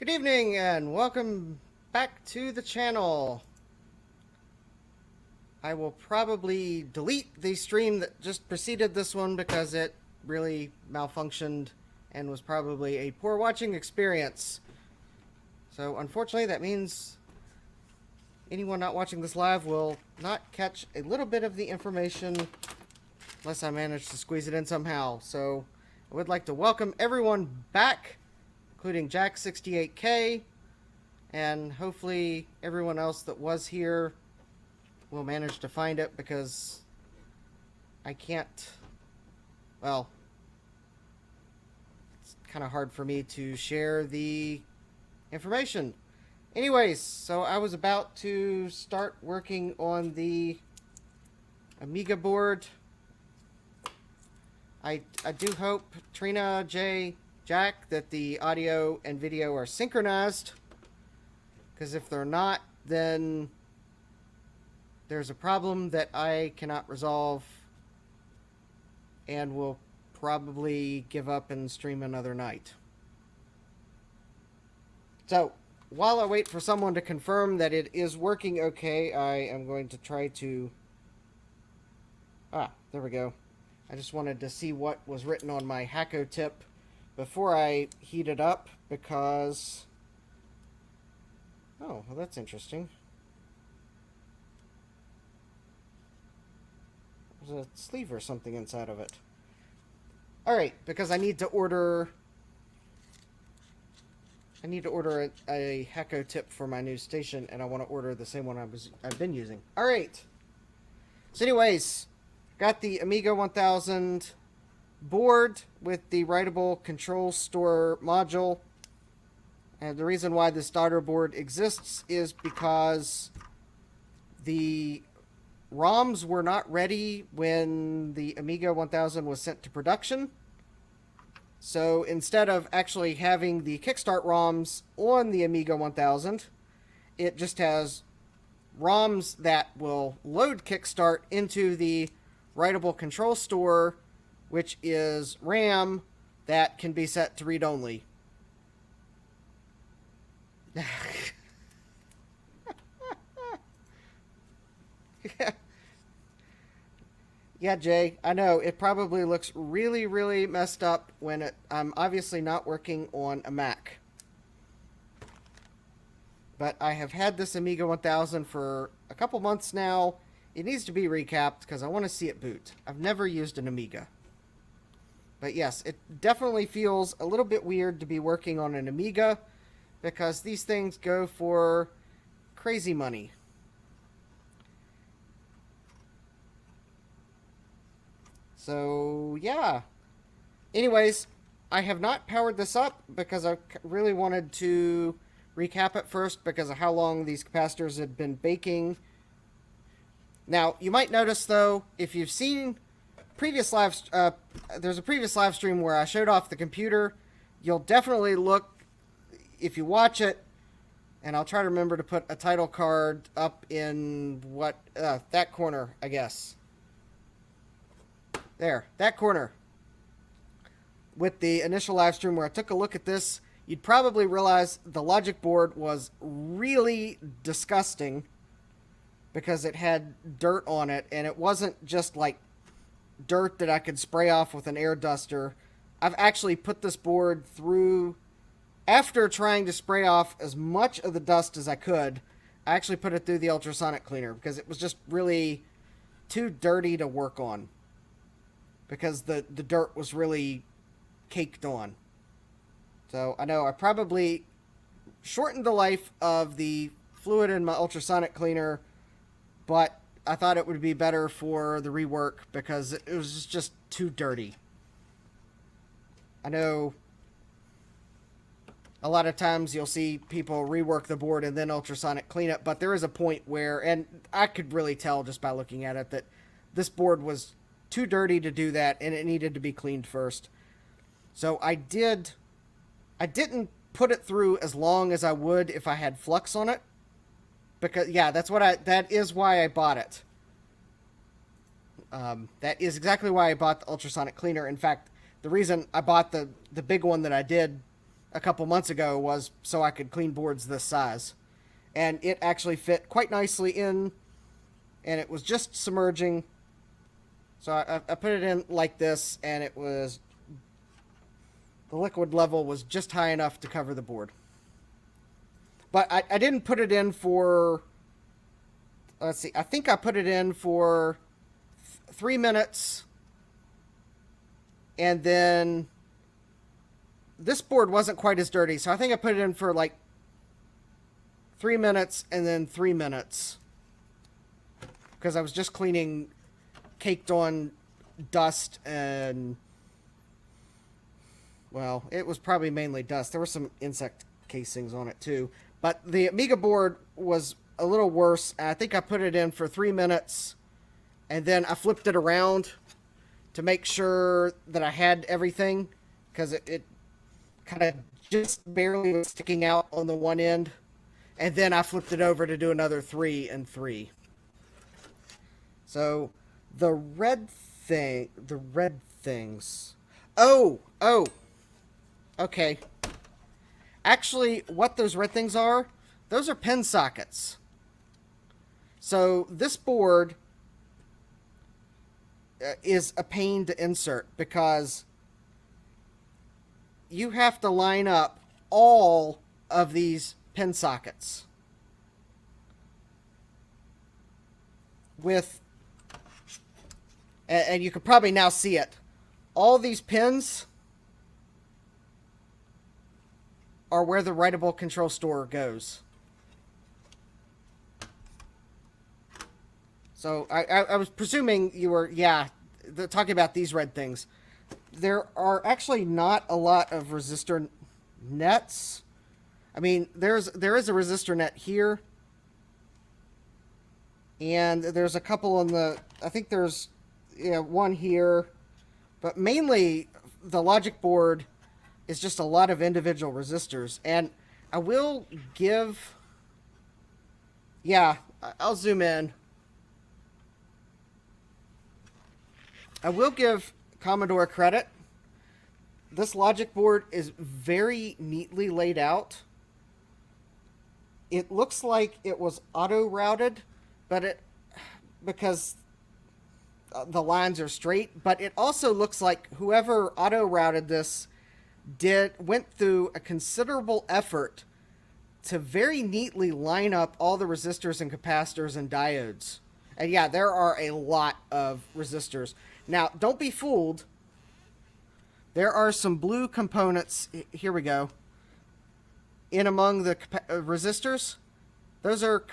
Good evening and welcome back to the channel. I will probably delete the stream that just preceded this one because it really malfunctioned and was probably a poor watching experience. So unfortunately that means anyone not watching this live will not catch a little bit of the information unless I manage to squeeze it in somehow. So I would like to welcome everyone back, including Jack68K, and hopefully everyone else that was here will manage to find it, because I can't, well, it's kind of hard for me to share the information. Anyways, so I was about to start working on the Amiga board. I do hope, Trina, Jay, Jack, that the audio and video are synchronized, because if they're not, then there's a problem that I cannot resolve and will probably give up and stream another night. So while I wait for someone to confirm that it is working okay, I am going to try to... there we go. I just wanted to see what was written on my Hacko tip before I heat it up, because... oh, well, that's interesting. There's a sleeve or something inside of it. Alright, because I need to order... a Hacko tip for my new station, and I want to order the same one I've been using. Alright. So anyways, got the Amiga 1000 board with the writable control store module. And the reason why the starter board exists is because the ROMs were not ready when the Amiga 1000 was sent to production. So instead of actually having the Kickstart ROMs on the Amiga 1000, it just has ROMs that will load Kickstart into the writable control store, which is RAM that can be set to read-only. Yeah, Jay, I know, it probably looks really, really messed up when I'm obviously not working on a Mac. But I have had this Amiga 1000 for a couple months now. It needs to be recapped because I want to see it boot. I've never used an Amiga. But yes, it definitely feels a little bit weird to be working on an Amiga, because these things go for crazy money. So, yeah. Anyways, I have not powered this up because I really wanted to recap it first because of how long these capacitors had been baking. Now, you might notice, though, if you've seen previous there's a previous live stream where I showed off the computer. You'll definitely look, if you watch it, and I'll try to remember to put a title card up in that corner, I guess. There, that corner. With the initial live stream where I took a look at this, you'd probably realize the logic board was really disgusting because it had dirt on it, and it wasn't just like dirt that I could spray off with an air duster. I've actually put this board through, after trying to spray off as much of the dust as I could, I actually put it through the ultrasonic cleaner because it was just really too dirty to work on, because the dirt was really caked on. So I know I probably shortened the life of the fluid in my ultrasonic cleaner, but I thought it would be better for the rework because it was just too dirty. I know a lot of times you'll see people rework the board and then ultrasonic clean it, but there is a point where, and I could really tell just by looking at it, that this board was too dirty to do that, and it needed to be cleaned first. So I didn't put it through as long as I would if I had flux on it, because yeah, that is why I bought it. That is exactly why I bought the ultrasonic cleaner. In fact, the reason I bought the big one that I did a couple months ago was so I could clean boards this size. And it actually fit quite nicely in, and it was just submerging. So I put it in like this, and it was, the liquid level was just high enough to cover the board. But I didn't put it in for, let's see, I think I put it in for 3 minutes, and then this board wasn't quite as dirty, so I think I put it in for like 3 minutes and then 3 minutes, because I was just cleaning caked on dust and, well, it was probably mainly dust. There were some insect casings on it too, but the Amiga board was a little worse. I think I put it in for 3 minutes, and then I flipped it around to make sure that I had everything, because it kind of just barely was sticking out on the one end, and then I flipped it over to do another 3 and 3. So the red things. Oh, okay. Actually, what those red things are, those are pin sockets. So this board is a pain to insert, because you have to line up all of these pin sockets with, and you can probably now see it, all these pins are where the writable control store goes. So I was presuming you were, talking about these red things. There are actually not a lot of resistor nets. I mean, there is a resistor net here, and there's a couple on the, I think there's one here, but mainly the logic board is just a lot of individual resistors. And I will give, I'll zoom in. I will give Commodore credit. This logic board is very neatly laid out. It looks like it was auto-routed, but because the lines are straight, but it also looks like whoever auto-routed this went through a considerable effort to very neatly line up all the resistors and capacitors and diodes. And yeah, there are a lot of resistors. Now, don't be fooled. There are some blue components. Here we go. In among the resistors, those are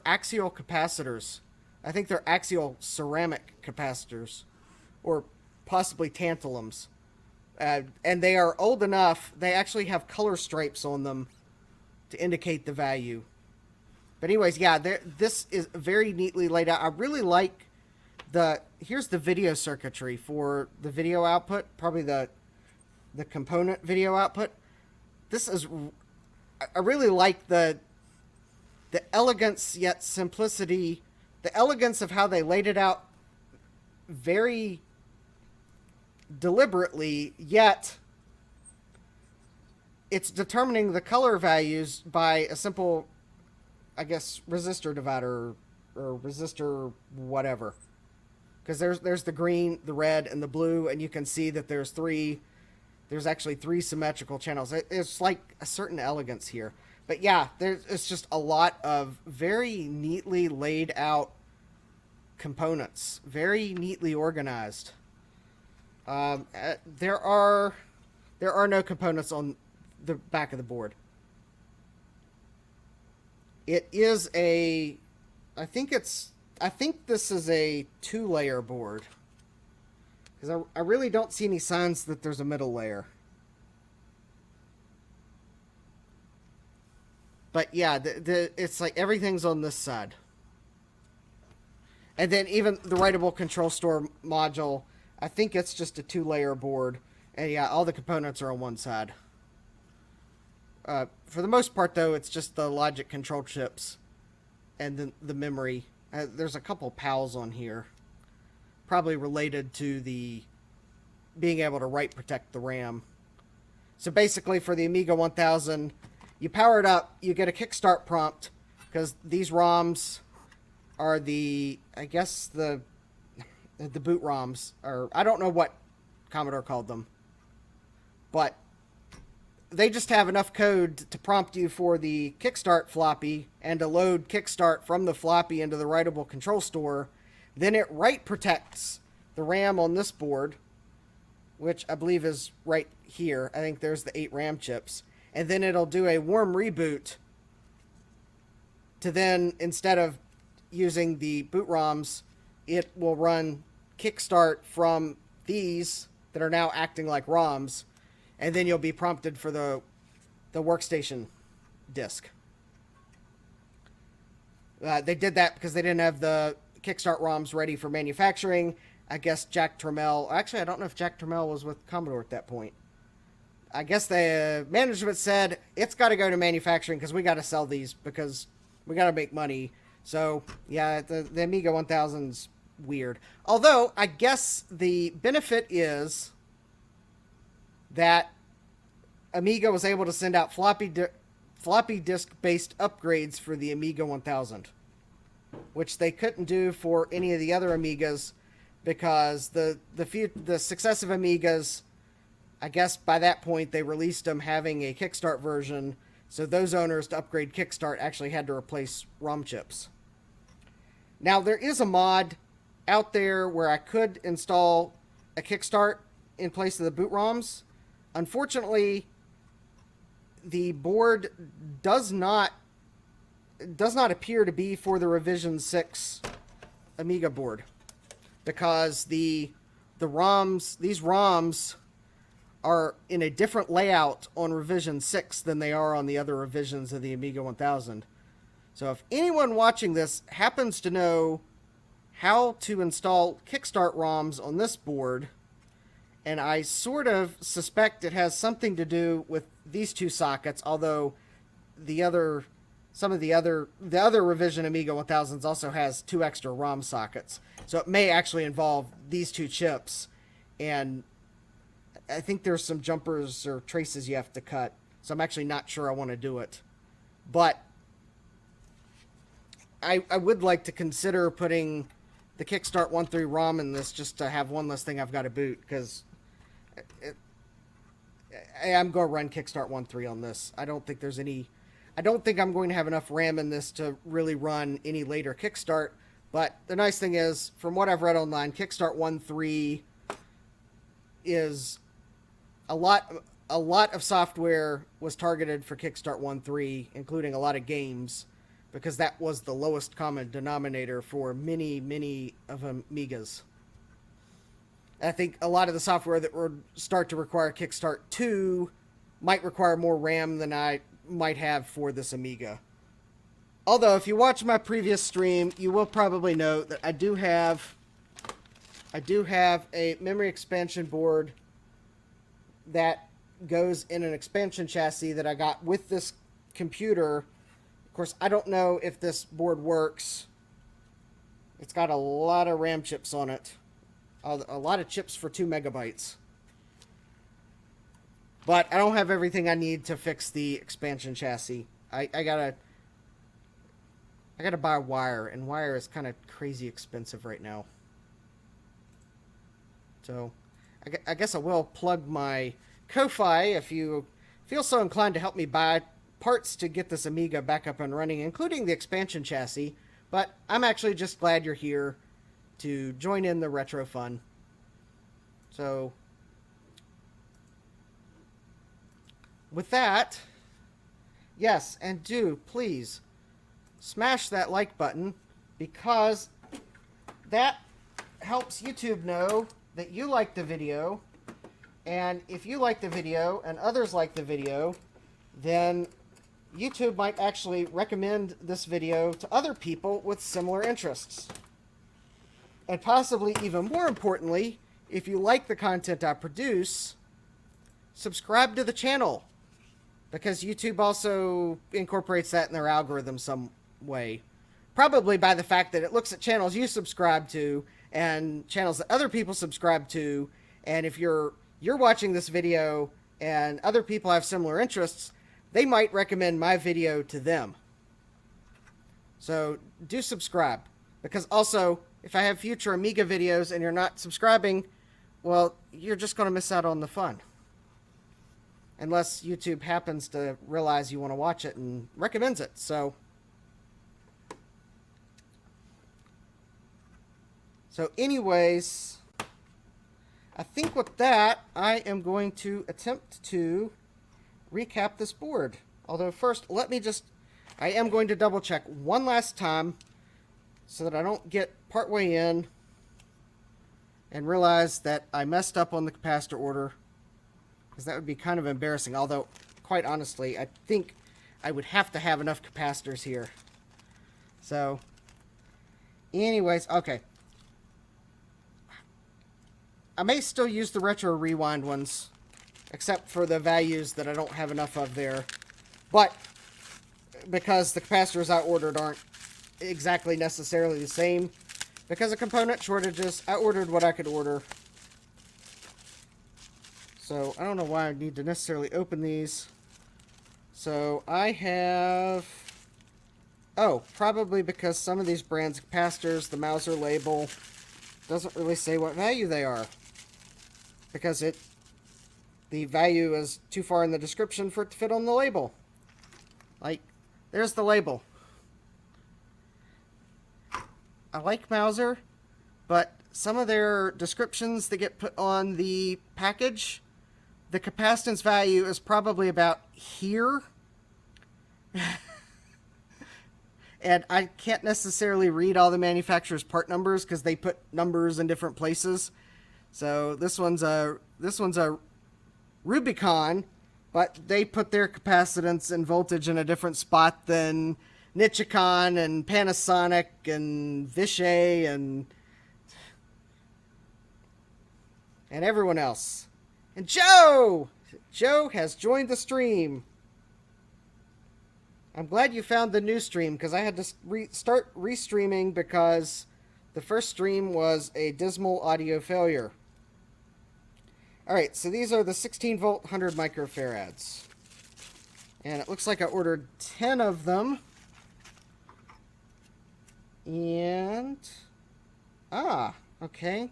axial capacitors. I think they're axial ceramic capacitors, or possibly tantalums. And they are old enough, they actually have color stripes on them to indicate the value. But anyways, this is very neatly laid out. I really like here's the video circuitry for the video output, probably the component video output. I really like the elegance yet simplicity, the elegance of how they laid it out very deliberately, yet it's determining the color values by a simple, I guess, resistor divider or resistor whatever. Because there's the green, the red, and the blue, and you can see that there's actually three symmetrical channels. It's like a certain elegance here. But yeah, it's just a lot of very neatly laid out components, very neatly organized. There are no components on the back of the board. It is I think this is a 2-layer board, because I really don't see any signs that there's a middle layer. But yeah, it's like everything's on this side. And then even the writable control store module, I think it's just a 2-layer board. And yeah, all the components are on one side. For the most part, though, it's just the logic control chips and then the memory. There's a couple PALs on here, probably related to the being able to write protect the RAM. So basically for the Amiga 1000, you power it up, you get a kickstart prompt, because these ROMs are I guess the boot ROMs, or I don't know what Commodore called them, but they just have enough code to prompt you for the kickstart floppy and to load kickstart from the floppy into the writable control store. Then it write protects the RAM on this board, which I believe is right here. I think there's the 8 RAM chips. And then it'll do a warm reboot to then, instead of using the boot ROMs, it will run kickstart from these that are now acting like ROMs, and then you'll be prompted for the workstation disk. They did that because they didn't have the kickstart ROMs ready for manufacturing. I guess Jack Tramiel... Actually, I don't know if Jack Tramiel was with Commodore at that point. I guess the management said, it's got to go to manufacturing because we got to sell these because we got to make money. So, yeah, the Amiga 1000's weird. Although, I guess the benefit is that Amiga was able to send out floppy disk-based upgrades for the Amiga 1000, which they couldn't do for any of the other Amigas because the successive Amigas, I guess by that point they released them having a Kickstart version, so those owners to upgrade Kickstart actually had to replace ROM chips. Now, there is a mod out there where I could install a Kickstart in place of the boot ROMs. Unfortunately, the board does not appear to be for the Revision 6 Amiga board because these ROMs are in a different layout on Revision 6 than they are on the other revisions of the Amiga 1000. So if anyone watching this happens to know how to install Kickstart ROMs on this board, and I sort of suspect it has something to do with these two sockets, although the other revision Amiga 1000s also has 2 extra ROM sockets. So it may actually involve these 2 chips, and I think there's some jumpers or traces you have to cut. So I'm actually not sure I want to do it. But I would like to consider putting the Kickstart 1.3 ROM in this just to have one less thing I've got to boot, because I'm going to run Kickstart 1.3 on this. I don't think I'm going to have enough RAM in this to really run any later Kickstart. But the nice thing is, from what I've read online, Kickstart 1.3 is a lot of software was targeted for Kickstart 1.3, including a lot of games, because that was the lowest common denominator for many of Amigas. I think a lot of the software that would start to require Kickstart 2 might require more RAM than I might have for this Amiga. Although, if you watch my previous stream, you will probably know that I do have a memory expansion board that goes in an expansion chassis that I got with this computer. Of course, I don't know if this board works. It's got a lot of RAM chips on it. A lot of chips for 2 megabytes. But I don't have everything I need to fix the expansion chassis. I gotta buy wire, and wire is kind of crazy expensive right now. So, I guess I will plug my Ko-Fi if you feel so inclined to help me buy parts to get this Amiga back up and running, including the expansion chassis. But I'm actually just glad you're here to join in the retro fun. So, with that, yes, and do please smash that like button, because that helps YouTube know that you like the video, and if you like the video and others like the video, then YouTube might actually recommend this video to other people with similar interests. And possibly even more importantly, if you like the content I produce, subscribe to the channel, because YouTube also incorporates that in their algorithm some way. Probably by the fact that it looks at channels you subscribe to and channels that other people subscribe to, and if you're watching this video and other people have similar interests, they might recommend my video to them. So do subscribe, because also, if I have future Amiga videos and you're not subscribing, well, you're just going to miss out on the fun. Unless YouTube happens to realize you want to watch it and recommends it. So anyways, I think with that, I am going to attempt to recap this board. Although first, I am going to double check one last time so that I don't get partway in and realize that I messed up on the capacitor order, because that would be kind of embarrassing. Although, quite honestly, I think I would have to have enough capacitors here. So, anyways, okay. I may still use the retro rewind ones, except for the values that I don't have enough of there. But, because the capacitors I ordered aren't exactly necessarily the same, because of component shortages, I ordered what I could order. So, I don't know why I need to necessarily open these. So, I have... Oh, probably because some of these brands of capacitors, the Mauser label, doesn't really say what value they are. Because the value is too far in the description for it to fit on the label. Like, there's the label. I like Mauser, but some of their descriptions that get put on the package, the capacitance value is probably about here. And I can't necessarily read all the manufacturer's part numbers because they put numbers in different places. So this one's a Rubicon, but they put their capacitance and voltage in a different spot than Nichicon and Panasonic and Vishay and everyone else. And Joe has joined the stream. I'm glad you found the new stream, because I had to start restreaming because the first stream was a dismal audio failure. Alright, so these are the 16 volt 100 microfarads. And it looks like I ordered 10 of them. And... okay.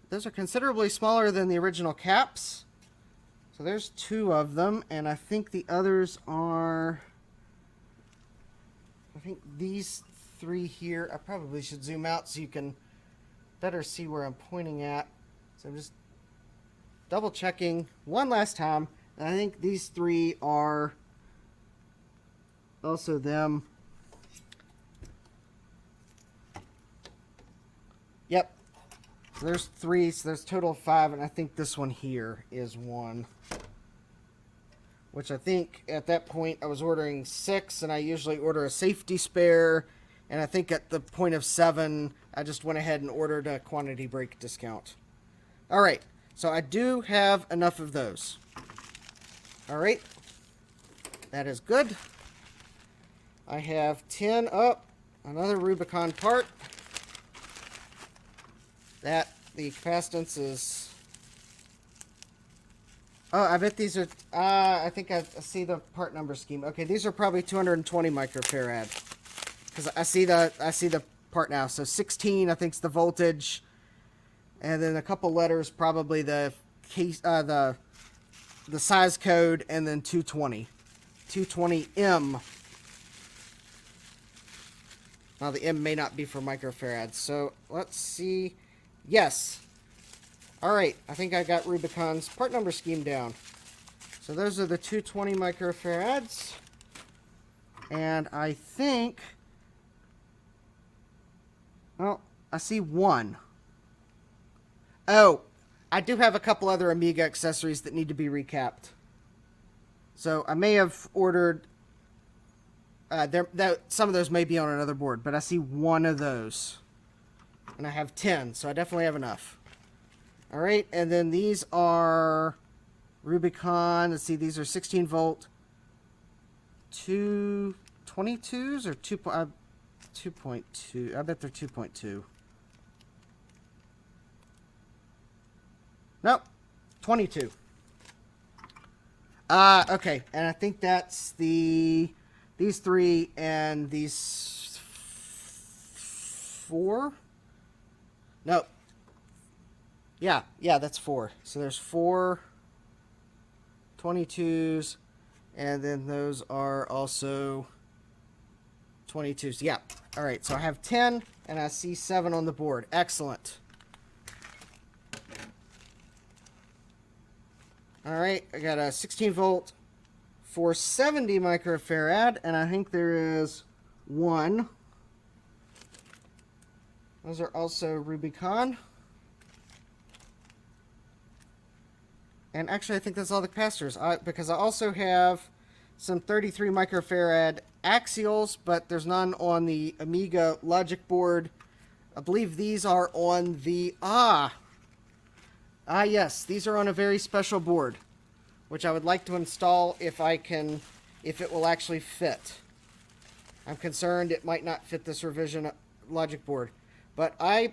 Those are considerably smaller than the original caps. So there's 2 of them, and I think the others are... I think these 3 here... I probably should zoom out so you can better see where I'm pointing at. So I'm just double checking one last time. And I think these 3 are also them. Yep. So there's 3, so there's a total of 5, and I think this one here is 1. Which I think at that point I was ordering 6, and I usually order a safety spare. And I think at the point of 7, I just went ahead and ordered a quantity break discount. Alright, so I do have enough of those. Alright, that is good. I have 10 up, another Rubicon part. That, the capacitance is... Oh, I bet these are... I think I see the part number scheme. Okay, these are probably 220 microfarad. Because I see the part now. So 16, I think, is the voltage. And then a couple letters, probably the case, the size code, and then 220. 220M. Now, the M may not be for microfarads. So, let's see. Yes. Alright, I think I got Rubicon's part number scheme down. So those are the 220 microfarads. And I think... Well, I see 1. Oh, I do have a couple other Amiga accessories that need to be recapped. So I may have ordered... some of those may be on another board, but I see 1 of those. And I have 10, so I definitely have enough. Alright, and then these are Rubicon. Let's see, these are 16 volt 222s or 2.2. I bet they're 2.2. Nope, 22. Okay, and I think that's these 3 and these 4? No. Yeah, that's 4. So there's 4 22s, and then those are also 22s. Yeah. All right, so I have 10, and I see 7 on the board. Excellent. All right, I got a 16-volt 470 microfarad, and I think there is 1. Those are also Rubicon. And actually, I think that's all the capacitors, because I also have some 33 microfarad axials, but there's none on the Amiga logic board. I believe these are on the... yes, these are on a very special board, which I would like to install if it will actually fit. I'm concerned it might not fit this revision logic board. But I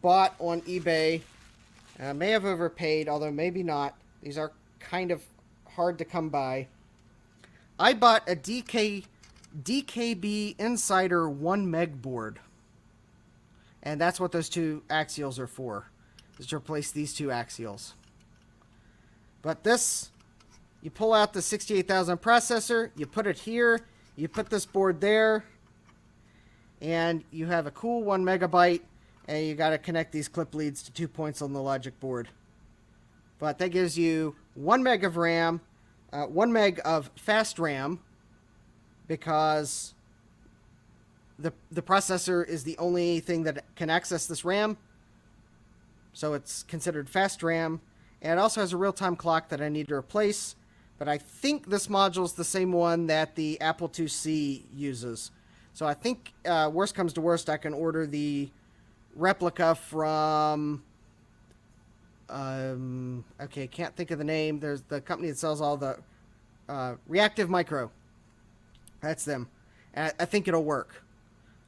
bought on eBay, and I may have overpaid, although maybe not. These are kind of hard to come by. I bought a DKB Insider 1 meg board. And that's what those 2 axials are for, is to replace these 2 axials. But this, you pull out the 68,000 processor, you put it here, you put this board there, and you have a cool 1 megabyte, and you got to connect these clip leads to 2 points on the logic board. But that gives you 1 meg of RAM, 1 meg of fast RAM, because the processor is the only thing that can access this RAM, so it's considered fast RAM. And it also has a real-time clock that I need to replace, but I think this module is the same one that the Apple IIc uses. So I think, worst comes to worst, I can order the replica from... okay, can't think of the name. There's the company that sells all the... Reactive Micro. That's them. And I think it'll work.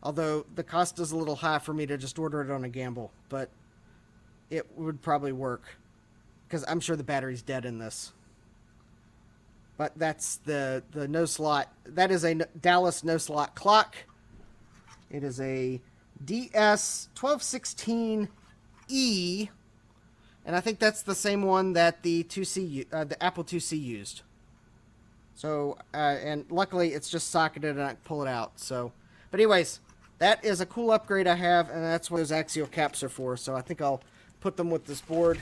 Although the cost is a little high for me to just order it on a gamble. But it would probably work, because I'm sure the battery's dead in this. But that's the no slot. That is a Dallas no slot clock. It is a DS1216E, and I think that's the same one that the Apple IIc used. So, and luckily it's just socketed and I can pull it out. So, but anyways, that is a cool upgrade I have, and that's what those axial caps are for. So I think I'll put them with this board.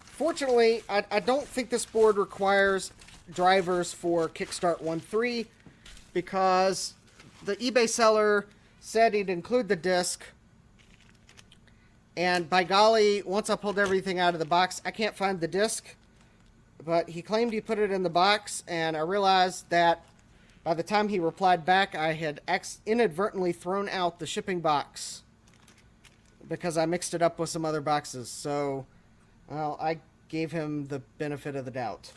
Fortunately, I don't think this board requires drivers for Kickstart 1.3, because the eBay seller said he'd include the disc, and by golly, once I pulled everything out of the box, I can't find the disc. But he claimed he put it in the box, and I realized that by the time he replied back, I had inadvertently thrown out the shipping box because I mixed it up with some other boxes. So, well, I gave him the benefit of the doubt,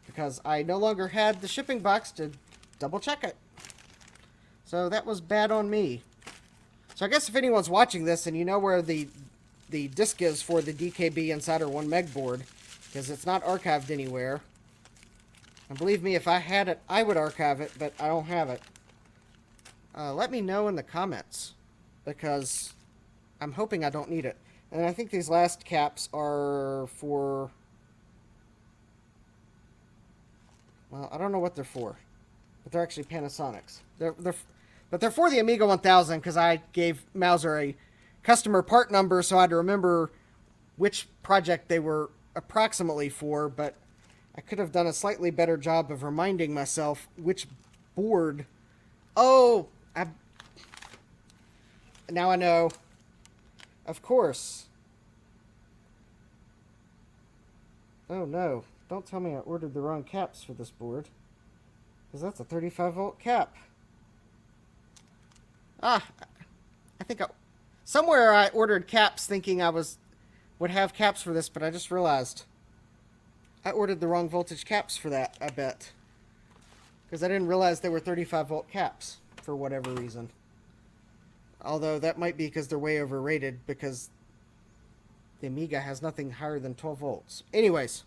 because I no longer had the shipping box to double check it. So that was bad on me. So I guess if anyone's watching this and you know where the disc is for the DKB Insider 1 meg board, because it's not archived anywhere, and believe me, if I had it, I would archive it, but I don't have it. Let me know in the comments, because I'm hoping I don't need it. And I think these last caps are for... well, I don't know what they're for, but they're actually Panasonics. But they're for the Amiga 1000, because I gave Mauser a customer part number, so I had to remember which project they were approximately for, but I could have done a slightly better job of reminding myself which board. Oh, now I know. Of course. Oh no, don't tell me I ordered the wrong caps for this board, because that's a 35 volt cap. I think somewhere I ordered caps thinking would have caps for this, but I just realized I ordered the wrong voltage caps for that, I bet. Because I didn't realize they were 35 volt caps for whatever reason. Although that might be because they're way overrated, because the Amiga has nothing higher than 12 volts. Anyways.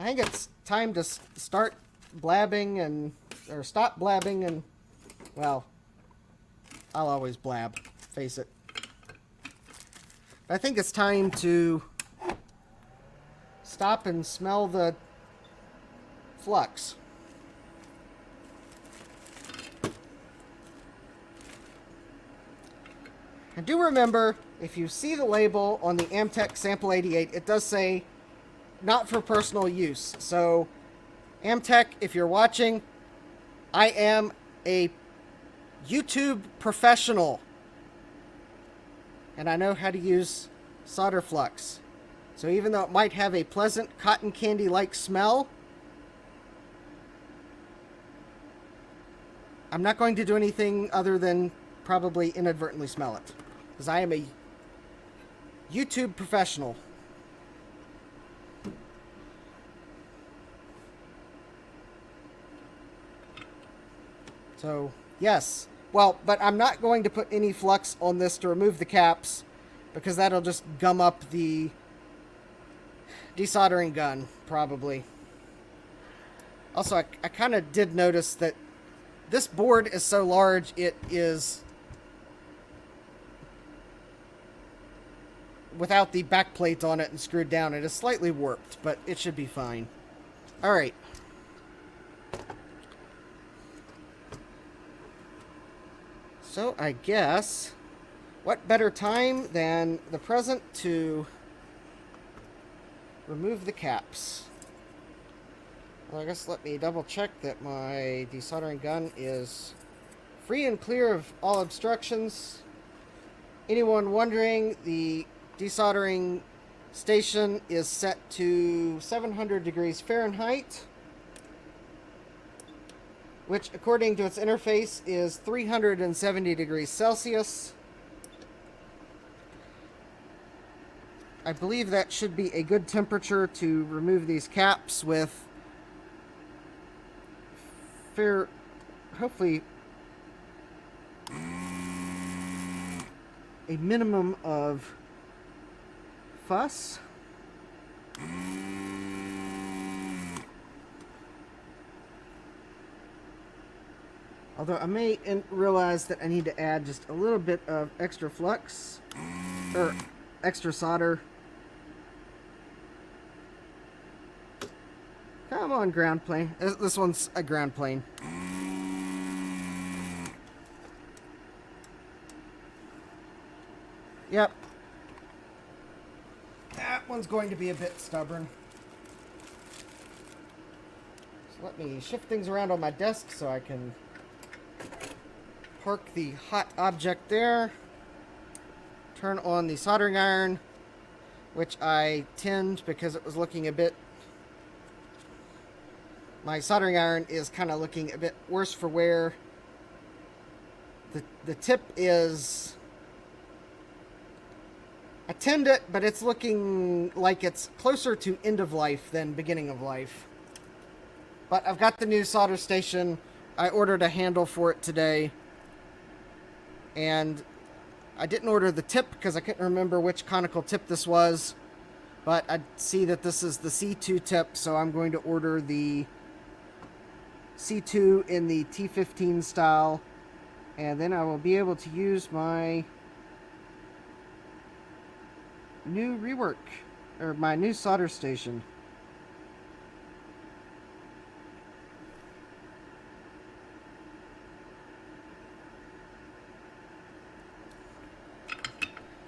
I think it's time to start blabbing or stop blabbing and, well, I'll always blab, face it. I think it's time to stop and smell the flux. And do remember, if you see the label on the Amtech Sample 88, it does say not for personal use. So, Amtech, if you're watching, I am a YouTube professional. And I know how to use solder flux. So even though it might have a pleasant cotton candy-like smell, I'm not going to do anything other than probably inadvertently smell it. Because I am a YouTube professional. So, yes. Well, but I'm not going to put any flux on this to remove the caps, because that'll just gum up the desoldering gun, probably. Also, I kind of did notice that this board is so large, it is, without the back plate on it and screwed down, it is slightly warped, but it should be fine. Alright. So, I guess, what better time than the present to remove the caps? Well, I guess let me double check that my desoldering gun is free and clear of all obstructions. Anyone wondering, the desoldering station is set to 700 degrees Fahrenheit, which, according to its interface, is 370 degrees Celsius. I believe that should be a good temperature to remove these caps with fair, hopefully, a minimum of fuss. Although I may realize that I need to add just a little bit of extra flux, or extra solder. Come on, ground plane. This one's a ground plane. Yep. That one's going to be a bit stubborn. So let me shift things around on my desk so I can park the hot object there. Turn on the soldering iron, which I tinned because it was looking a bit... My soldering iron is kind of looking a bit worse for wear. The tip is... I tinned it, but it's looking like it's closer to end of life than beginning of life. But I've got the new solder station. I ordered a handle for it today. And I didn't order the tip because I couldn't remember which conical tip this was. But I see that this is the C2 tip, so I'm going to order the C2 in the T15 style. And then I will be able to use my new rework, or my new solder station.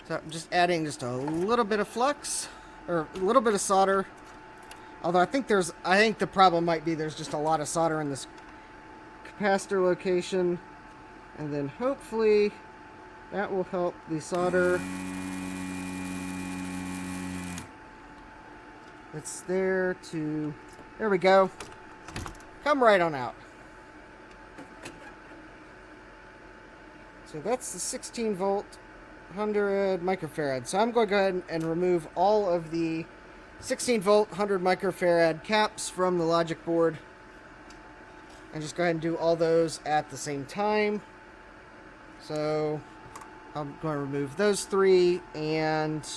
So I'm just adding just a little bit of flux, or a little bit of solder. Although I think the problem might be there's just a lot of solder in this capacitor location. And then hopefully that will help the solder that's there to, there we go, come right on out. So that's the 16 volt 100 microfarad. So I'm going to go ahead and remove all of the 16 volt 100 microfarad caps from the logic board, and just go ahead and do all those at the same time. So I'm going to remove those three, and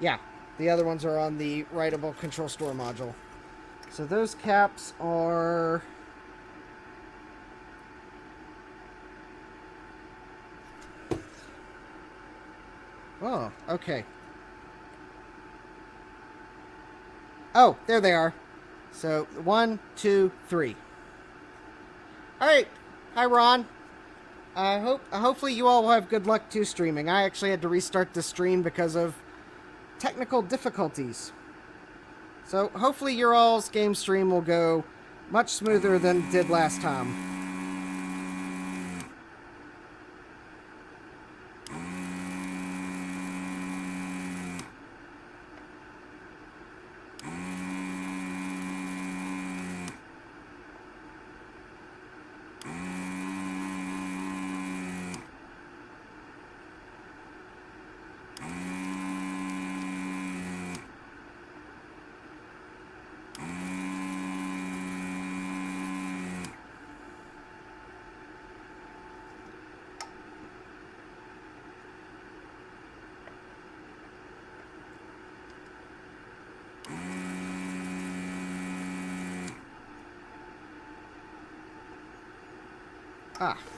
yeah, The other ones are on the writable control store module. So those caps are... Oh, okay. Oh, there they are. So 1, 2, 3. All right. Hi, Ron. Hopefully you all will have good luck too streaming. I actually had to restart the stream because of technical difficulties. So hopefully your all's game stream will go much smoother than it did last time.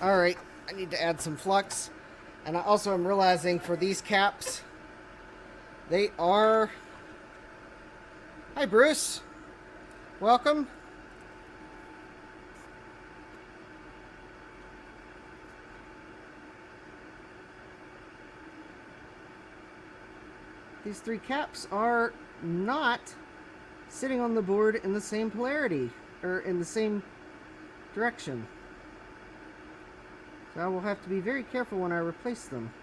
Alright. I need to add some flux. And I also am realizing for these caps, they are... Hi, Bruce. Welcome. These 3 caps are not sitting on the board in the same polarity, or in the same direction. So I will have to be very careful when I replace them.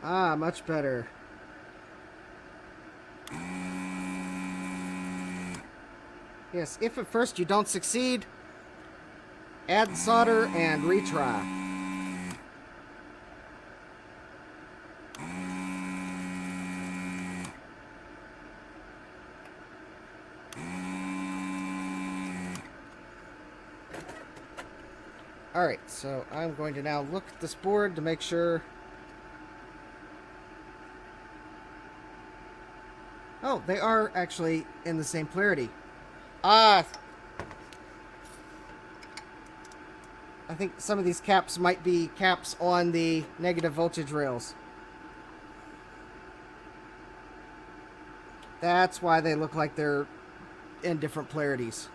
Ah, much better. Yes, if at first you don't succeed, add solder and retry. Alright, so I'm going to now look at this board to make sure... Oh, they are actually in the same polarity. I think some of these caps might be caps on the negative voltage rails. That's why they look like they're in different polarities.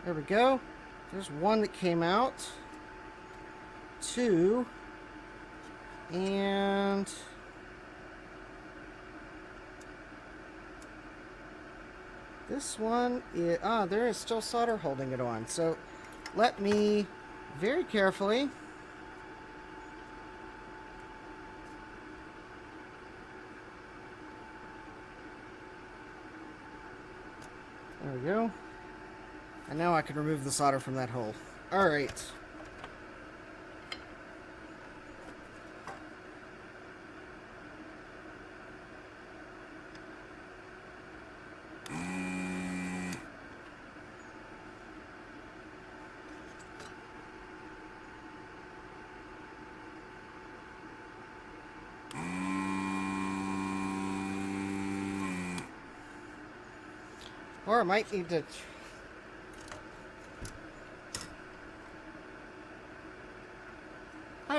There we go. There's one that came out. 2. And... this one is... there is still solder holding it on. So let me very carefully... There we go. And now I can remove the solder from that hole. Alright. Or I might need to...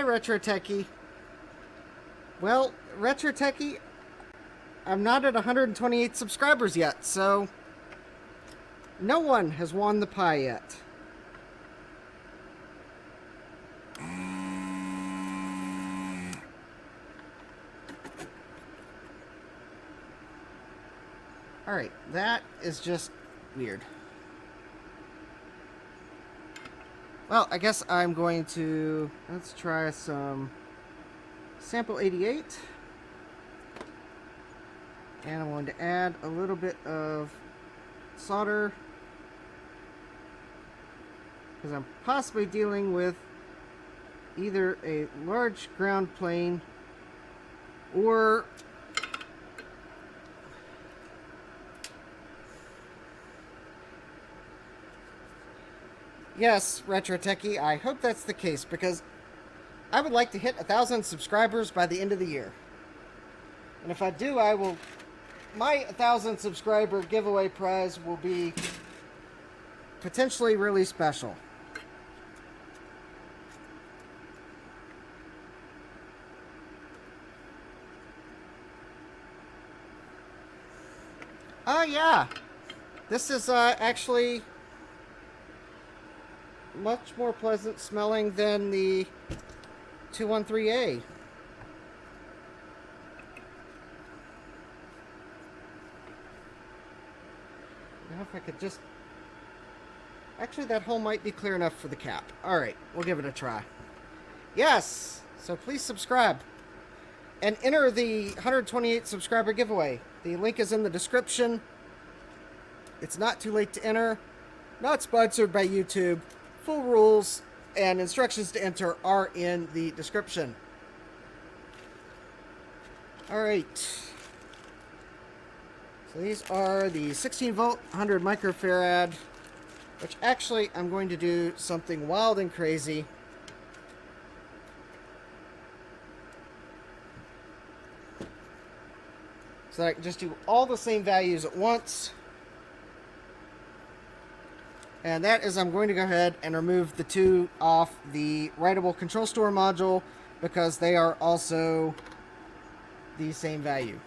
Retro Techie. Well, Retro Techie, I'm not at 128 subscribers yet, so no one has won the pie yet. Alright, that is just weird. Well, I guess I'm going to... Let's try some sample 88. And I'm going to add a little bit of solder, because I'm possibly dealing with either a large ground plane or yes, Retro Techie, I hope that's the case, because I would like to hit 1,000 subscribers by the end of the year. And if I do, my 1,000 subscriber giveaway prize will be potentially really special. Oh yeah, this is actually much more pleasant smelling than the 213A. Now if I could just... Actually, that hole might be clear enough for the cap. Alright, we'll give it a try. Yes! So please subscribe. And enter the 128 subscriber giveaway. The link is in the description. It's not too late to enter. Not sponsored by YouTube. Full rules and instructions to enter are in the description. Alright. So these are the 16 volt, 100 microfarad, which actually I'm going to do something wild and crazy. So that I can just do all the same values at once. And that is, I'm going to go ahead and remove the two off the writable control store module, because they are also the same value.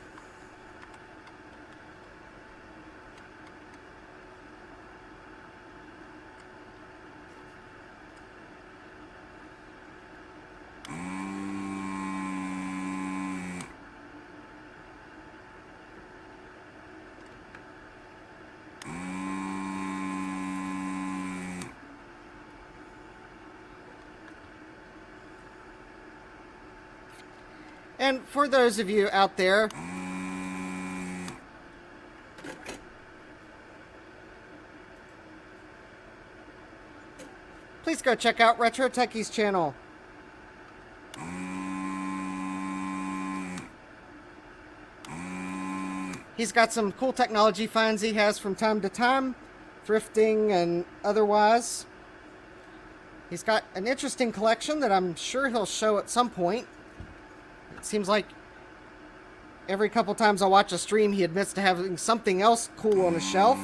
And for those of you out there, please go check out Retro Techie's channel. He's got some cool technology finds he has from time to time, thrifting and otherwise. He's got an interesting collection that I'm sure he'll show at some point. It seems like every couple times I watch a stream, he admits to having something else cool on his shelf.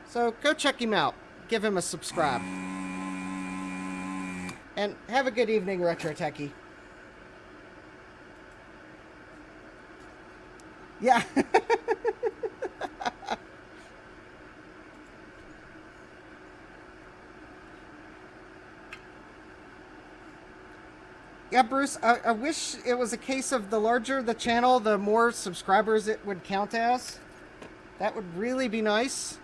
So go check him out. Give him a subscribe. And have a good evening, Retro Techie. Yeah. Yeah, Bruce, I wish it was a case of the larger the channel, the more subscribers it would count as. That would really be nice.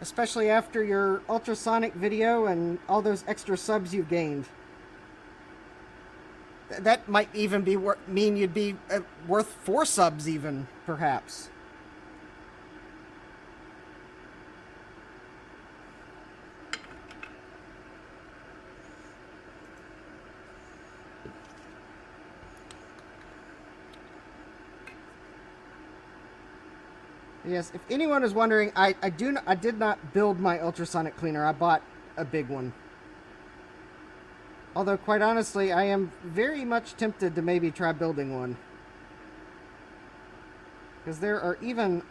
Especially after your ultrasonic video and all those extra subs you've gained. That might even be mean you'd be worth 4 subs even, perhaps. Yes, if anyone is wondering, I did not build my ultrasonic cleaner. I bought a big one. Although, quite honestly, I am very much tempted to maybe try building one. Because there are even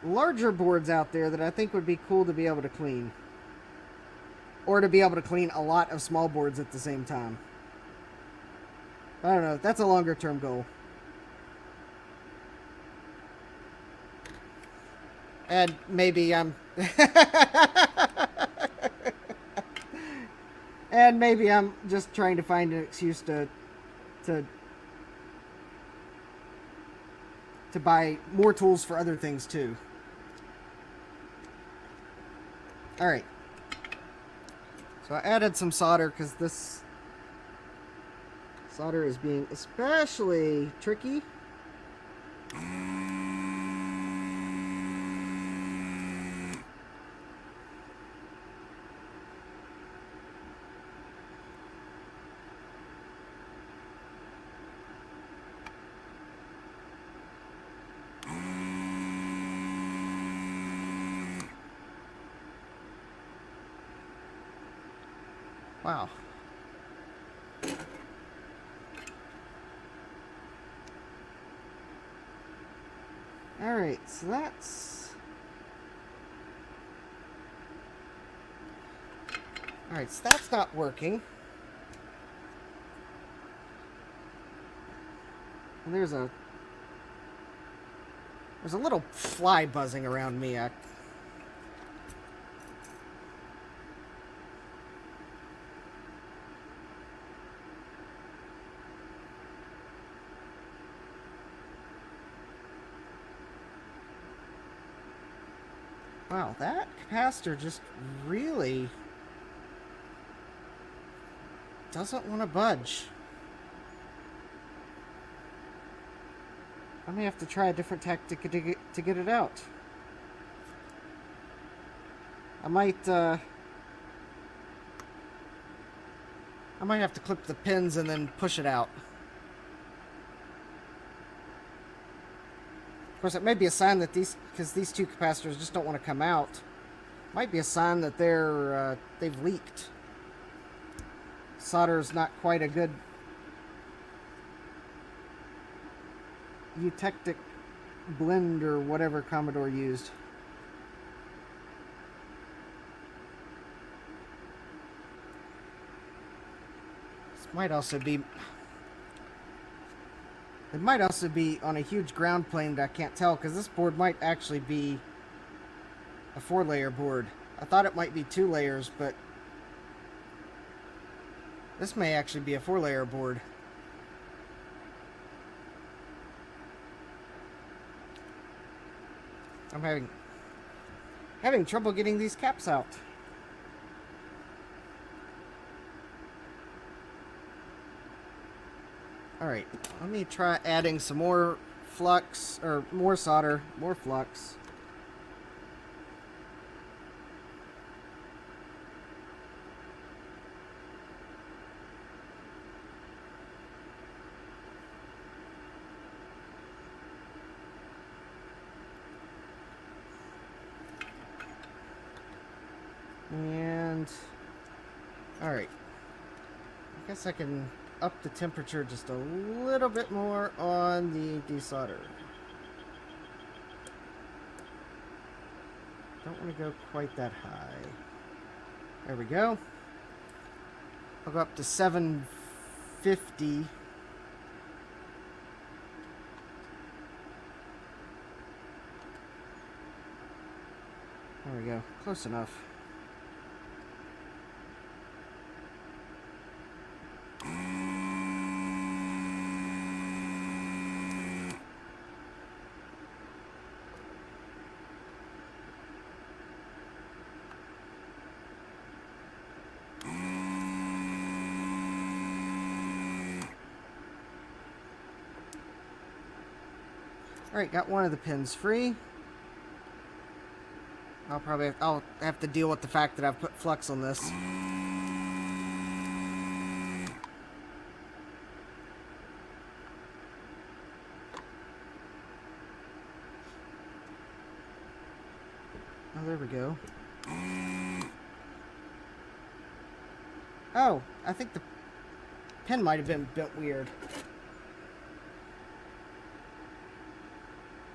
larger boards out there that I think would be cool to be able to clean. or to be able to clean a lot of small boards at the same time. I don't know. That's a longer term goal. And maybe I'm... and maybe I'm just trying to find an excuse to buy more tools for other things too. Alright. So I added some solder because this solder is being especially tricky. Wow. Alright, so that's... Alright, so that's not working. And there's a little fly buzzing around me. Wow, that capacitor just really doesn't want to budge. I may have to try a different tactic to get it out. I might have to clip the pins and then push it out. Of course, it may be a sign that because these two capacitors just don't want to come out, might be a sign that they've leaked. Solder is not quite a good eutectic blend or whatever Commodore used. This might also be... It might also be on a huge ground plane that I can't tell, because this board might actually be a 4-layer board. I thought it might be 2 layers, but this may actually be a 4-layer board. I'm having trouble getting these caps out. Alright, let me try adding some more flux, or more solder, more flux. And, alright, I guess I can up the temperature just a little bit more on the desolder. Don't want to go quite that high. There we go. I'll go up to 750. There we go. Close enough. Alright, got one of the pins free. I'll have to deal with the fact that I've put flux on this. Oh, there we go. Oh, I think the pin might have been bent weird.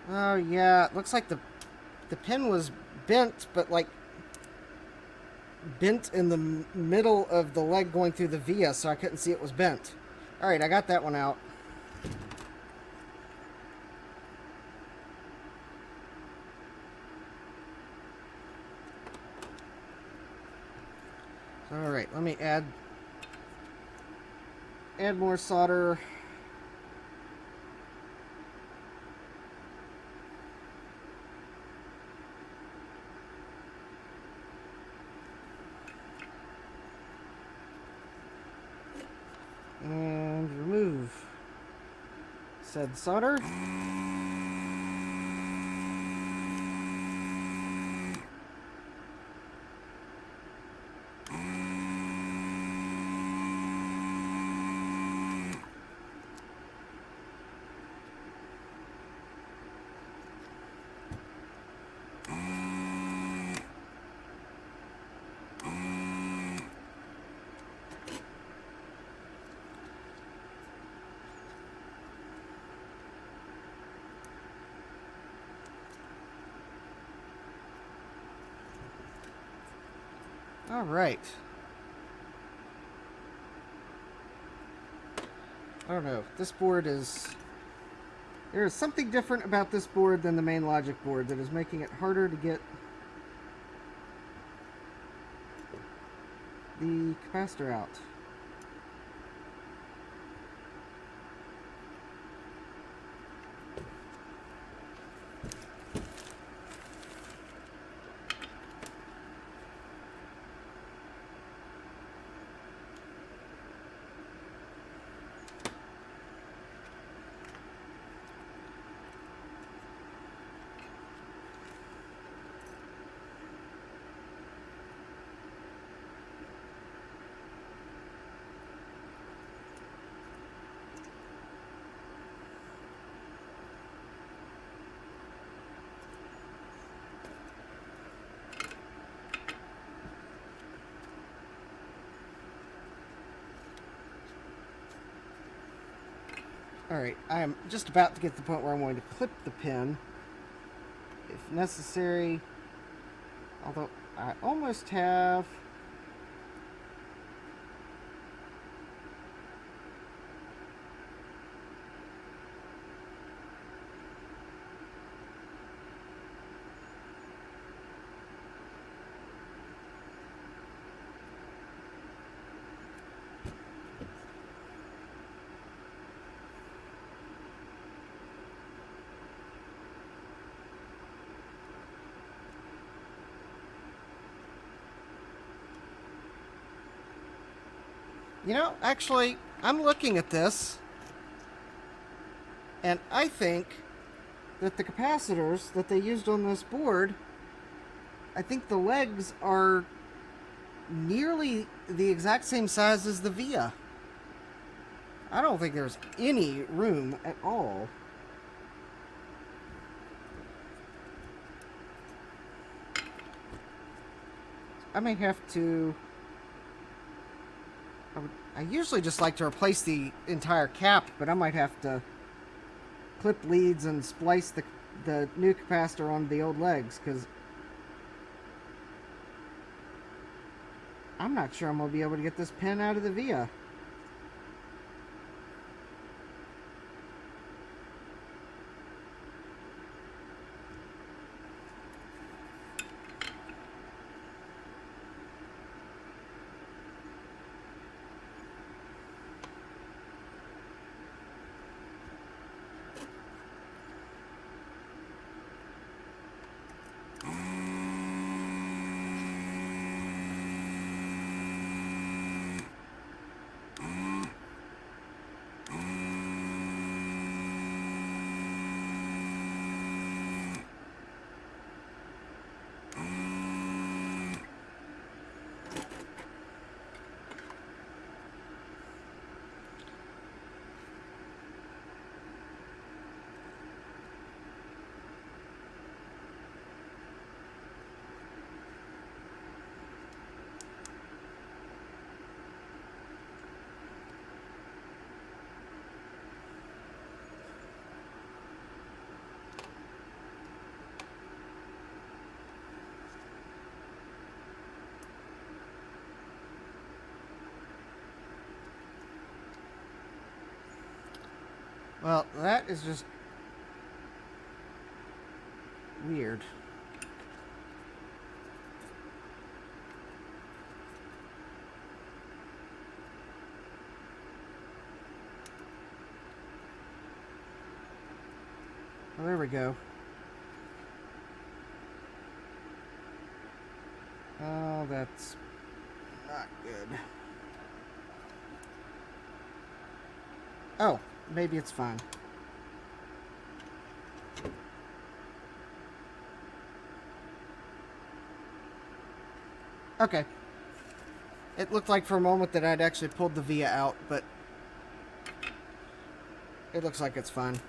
Oh, yeah, it looks like the pin was bent, but, like, bent in the middle of the leg going through the via, so I couldn't see it was bent. Alright, I got that one out. Alright, let me add more solder. And remove said solder. All right. I don't know. This board is... There is something different about this board than the main logic board that is making it harder to get the capacitor out. Alright, I am just about to get to the point where I'm going to clip the pin, if necessary, although I almost have... You know, actually, I'm looking at this, and I think that the capacitors that they used on this board, I think the legs are nearly the exact same size as the via. I don't think there's any room at all. I may have to... I usually just like to replace the entire cap, but I might have to clip leads and splice the new capacitor onto the old legs, because I'm not sure I'm going to be able to get this pin out of the via. Well, that is just weird. Well, there we go. Oh, that's not good. Oh, maybe it's fine. Okay. It looked like for a moment that I'd actually pulled the via out, but it looks like it's fine.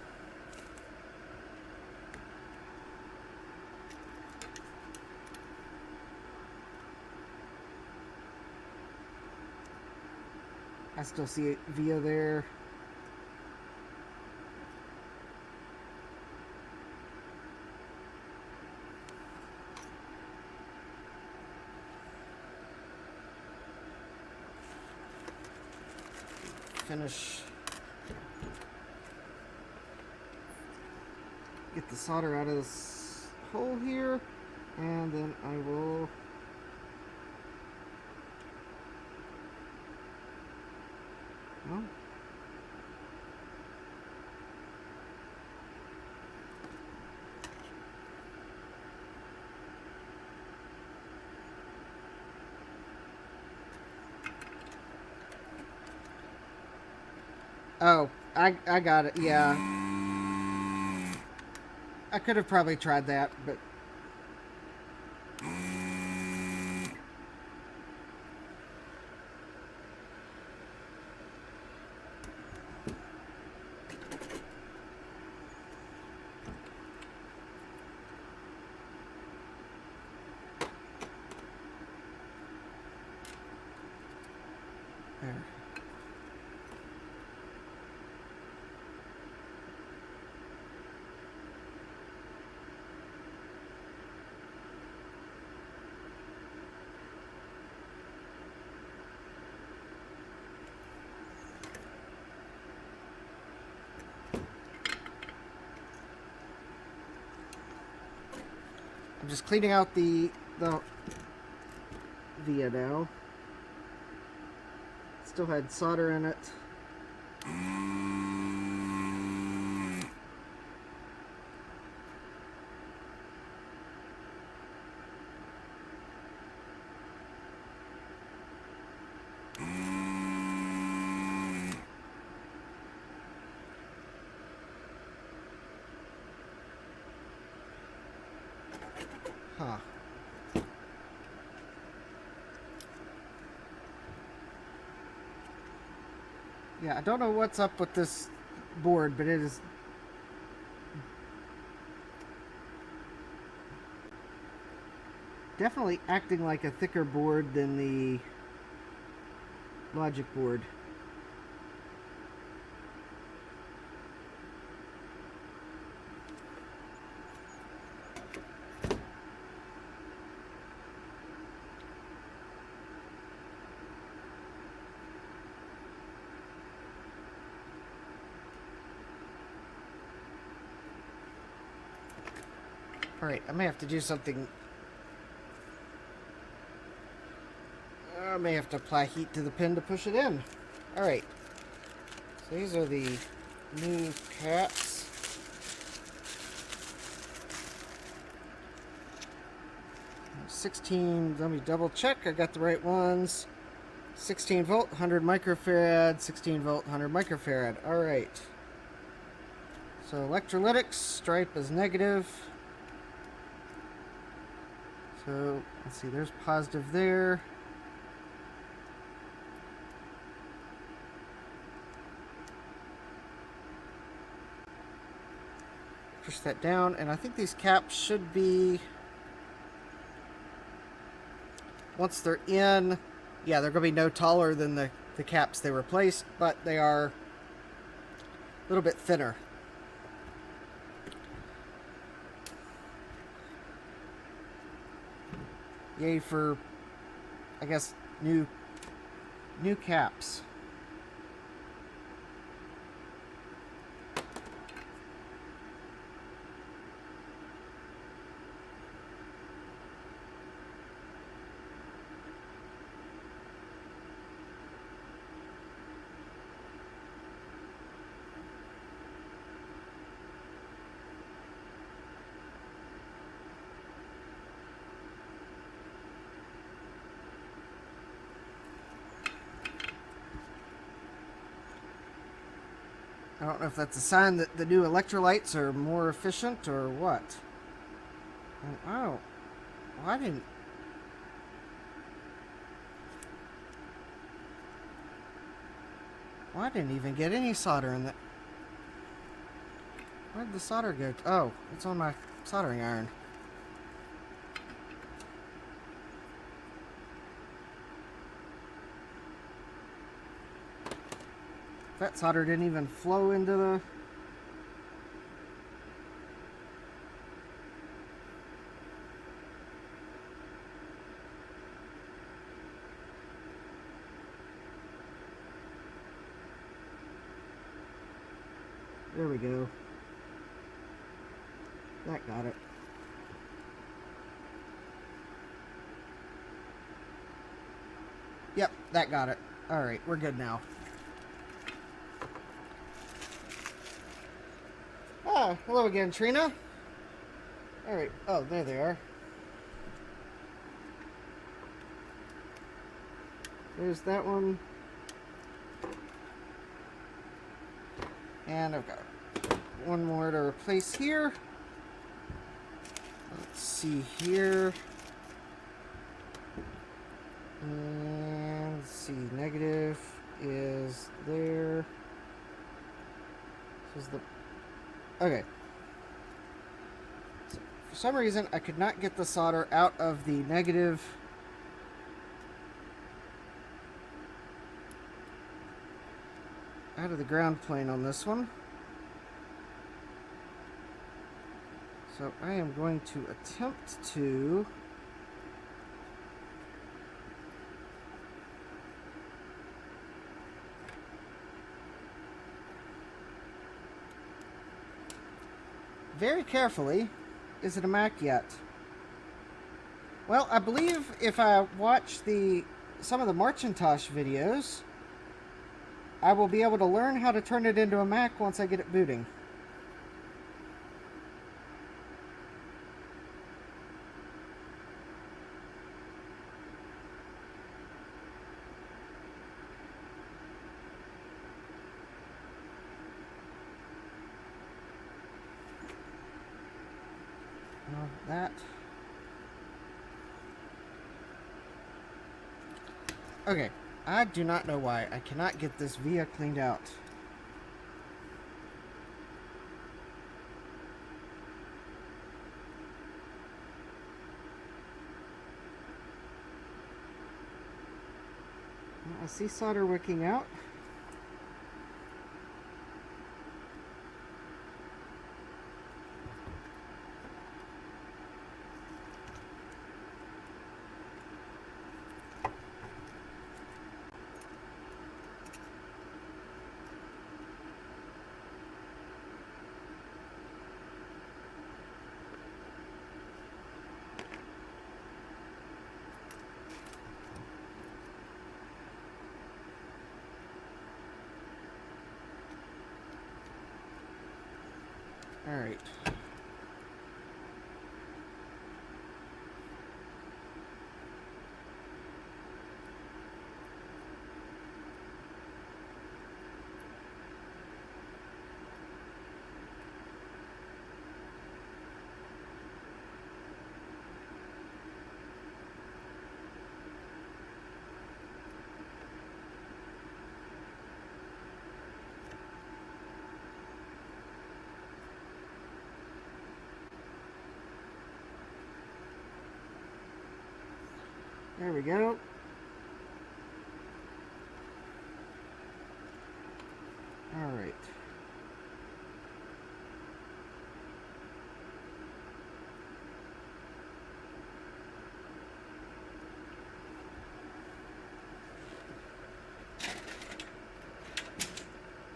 I still see it via there. Finish. Get the solder out of this hole here, and then I will well, oh, I got it. Yeah. I could have probably tried that, but there. I'm just cleaning out the via now. Still had solder in it. Huh. Yeah, I don't know what's up with this board, but it is definitely acting like a thicker board than the logic board. Alright, I may have to do something. I may have to apply heat to the pin to push it in. Alright. So these are the new caps. Let me double check I got the right ones. 16 volt, 100 microfarad, 16 volt, 100 microfarad. Alright. So electrolytics, stripe is negative. So, let's see, there's positive there. Push that down, and I think these caps should be, once they're in, yeah, they're going to be no taller than the caps they replaced, but they are a little bit thinner. Yay for, I guess, new caps. I don't know if that's a sign that the new electrolytes are more efficient or what. Oh, well, I didn't... Well, I didn't even get any solder in that. Where'd the solder go? Oh, it's on my soldering iron. That solder didn't even flow into the... There we go. That got it. Yep, that got it. Alright, we're good now. Ah, hello again, Trina. Alright, oh, there they are. There's that one. And I've got one more to replace here. Let's see here. And let's see, negative is there. This is the... Okay. So for some reason, I could not get the solder out of the negative. Out of the ground plane on this one. So I am going to attempt to very carefully. Is it a Mac yet? Well, I believe if I watch some of the Marcintosh videos, I will be able to learn how to turn it into a Mac once I get it booting. That. Okay. I do not know why I cannot get this via cleaned out. I see solder wicking out. All right. There we go. All right.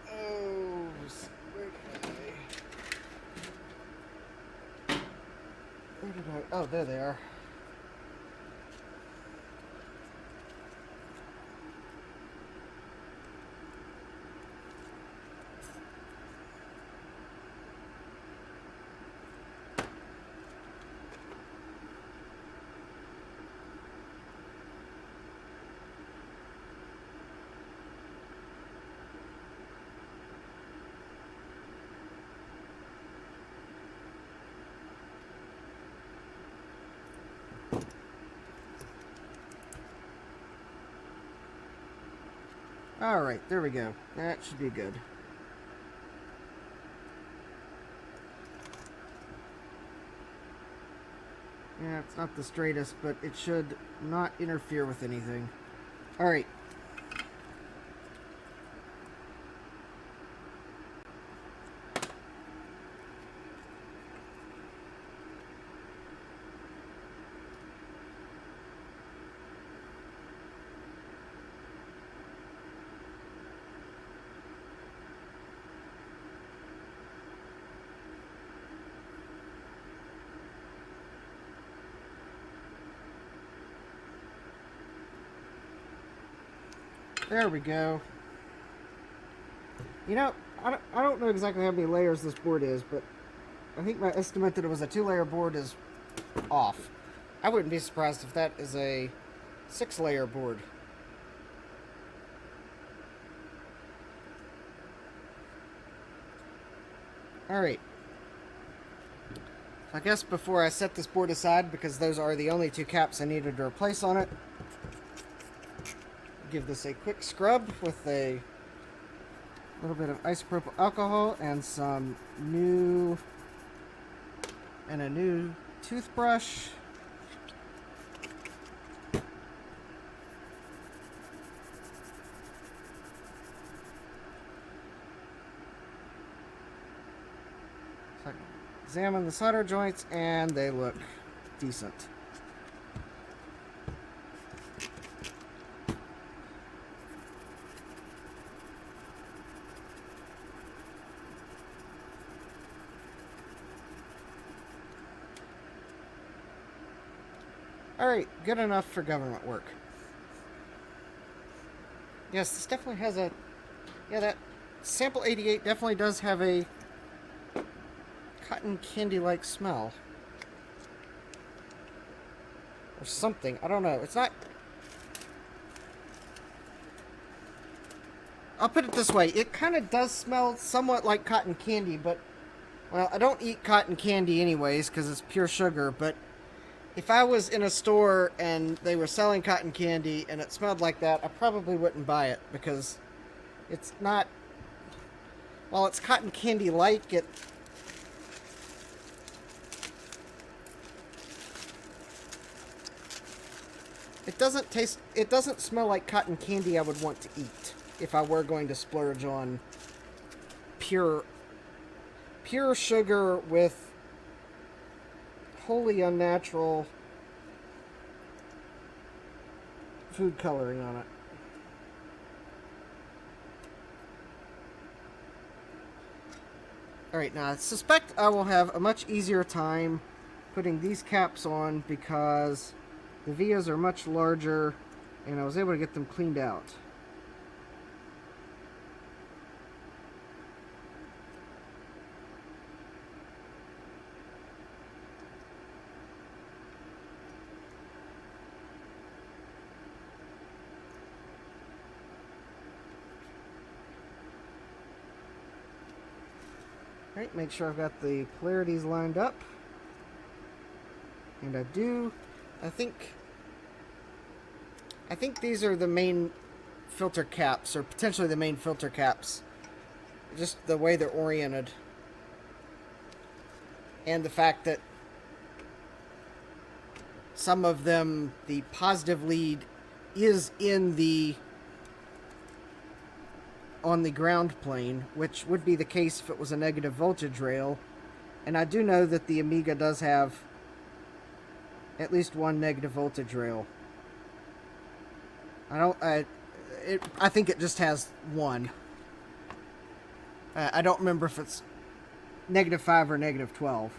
Oh, where did I? Oh, there they are. Alright, there we go. That should be good. Yeah, it's not the straightest, but it should not interfere with anything. Alright. There we go. You know, I don't know exactly how many layers this board is, but I think my estimate that it was a 2-layer board is off. I wouldn't be surprised if that is a 6-layer board. Alright. I guess before I set this board aside, because those are the only 2 caps I needed to replace on it, give this a quick scrub with a little bit of isopropyl alcohol and some new toothbrush. So I can examine the solder joints and they look decent. Alright, good enough for government work. Yes, this definitely has a... Yeah, that sample 88 definitely does have a cotton candy-like smell. Or something. I don't know. It's not... I'll put it this way. It kind of does smell somewhat like cotton candy, but... Well, I don't eat cotton candy anyways, because it's pure sugar, but... If I was in a store and they were selling cotton candy and it smelled like that, I probably wouldn't buy it because it's not... While it's cotton candy-like, it doesn't taste... It doesn't smell like cotton candy I would want to eat if I were going to splurge on pure sugar with wholly unnatural food coloring on it. Alright, now I suspect I will have a much easier time putting these caps on because the vias are much larger and I was able to get them cleaned out. Alright, make sure I've got the polarities lined up. And I do. I think these are the main filter caps, or potentially the main filter caps. Just the way they're oriented. And the fact that some of them, the positive lead is on the ground plane, which would be the case if it was a negative voltage rail. And I do know that the Amiga does have at least one negative voltage rail. I think it just has one. I don't remember if it's -5 or -12.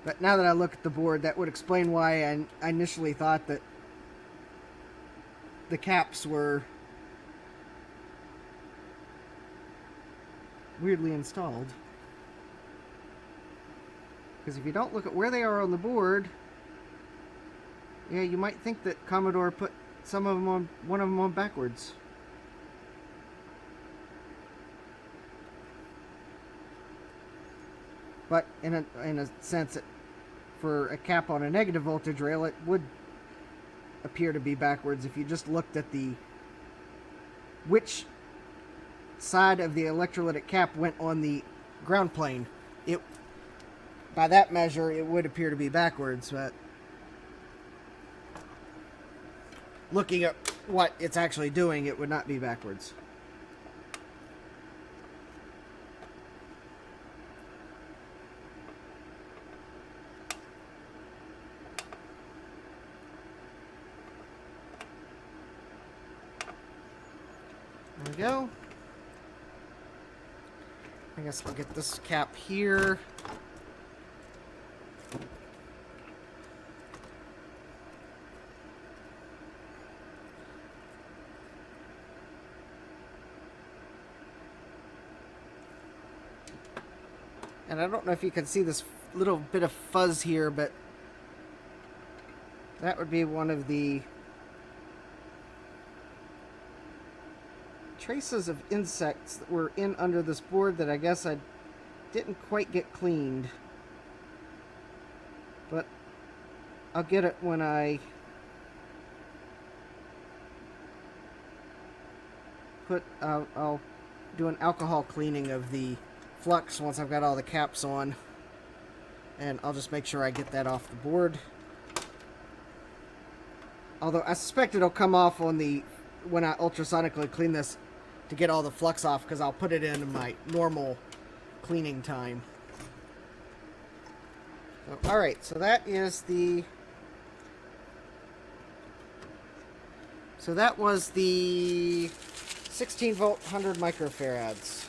But now that I look at the board, that would explain why I initially thought that the caps were weirdly installed. Because if you don't look at where they are on the board, yeah, you might think that Commodore put one of them on backwards. But in a sense, for a cap on a negative voltage rail, it would appear to be backwards if you just looked at which side of the electrolytic cap went on the ground plane. It, by that measure, it would appear to be backwards, but looking at what it's actually doing, it would not be backwards. There we go. I guess I'll get this cap here. And I don't know if you can see this little bit of fuzz here, but that would be one of the traces of insects that were in under this board that I guess I didn't quite get cleaned. But I'll get it when I'll do an alcohol cleaning of the flux once I've got all the caps on, and I'll just make sure I get that off the board. Although I suspect it'll come off on when I ultrasonically clean this to get all the flux off, because I'll put it in my normal cleaning time. So, all right, so that is that was the 16 volt 100 microfarads.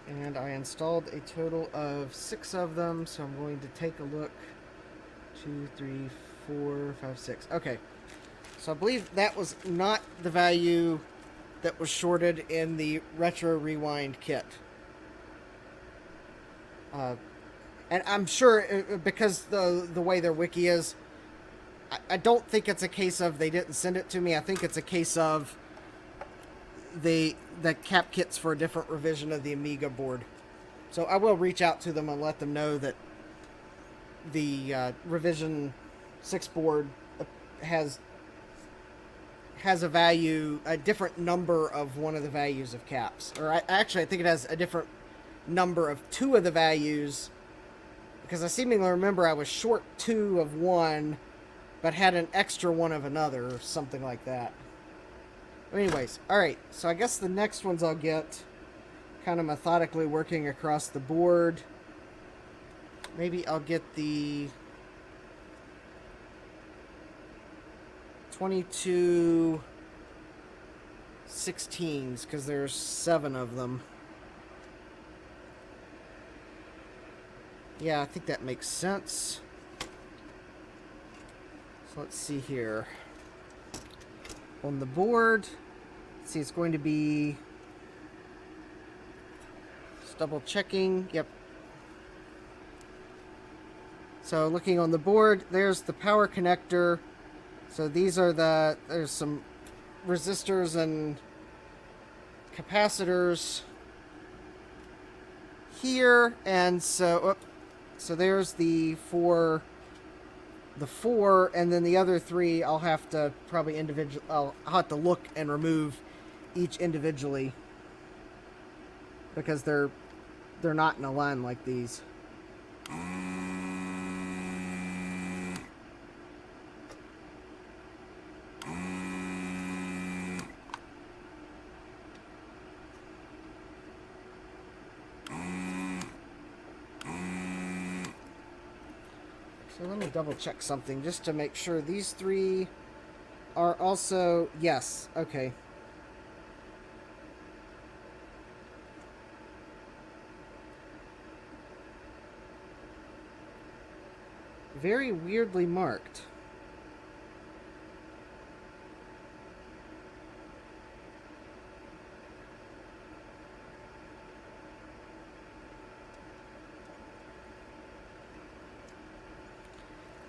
And I installed a total of 6 of them, so I'm going to take a look. 2, 3, 4, 5, 6. Okay. So I believe that was not the value that was shorted in the Retro Rewind kit. And I'm sure, because the way their wiki is, I don't think it's a case of they didn't send it to me. I think it's a case of the cap kits for a different revision of the Amiga board. So I will reach out to them and let them know that the revision 6 board has a value, a different number of one of the values of caps. Or I think it has a different number of 2 of the values, because I seemingly remember I was short 2 of one but had an extra 1 of another, or something like that. Anyways, alright, so I guess the next ones I'll get kind of methodically working across the board. Maybe I'll get the 22 16s, because there's 7 of them. Yeah, I think that makes sense. So let's see here. On the board, let's see, it's going to be, just double checking, yep. So looking on the board, there's the power connector. So these are there's some resistors and capacitors here, and so there's the four, and then the other 3 I'll have to probably I'll have to look and remove each individually, because they're not in a line like these. So let me double check something just to make sure these 3 are also, yes, okay. Very weirdly marked.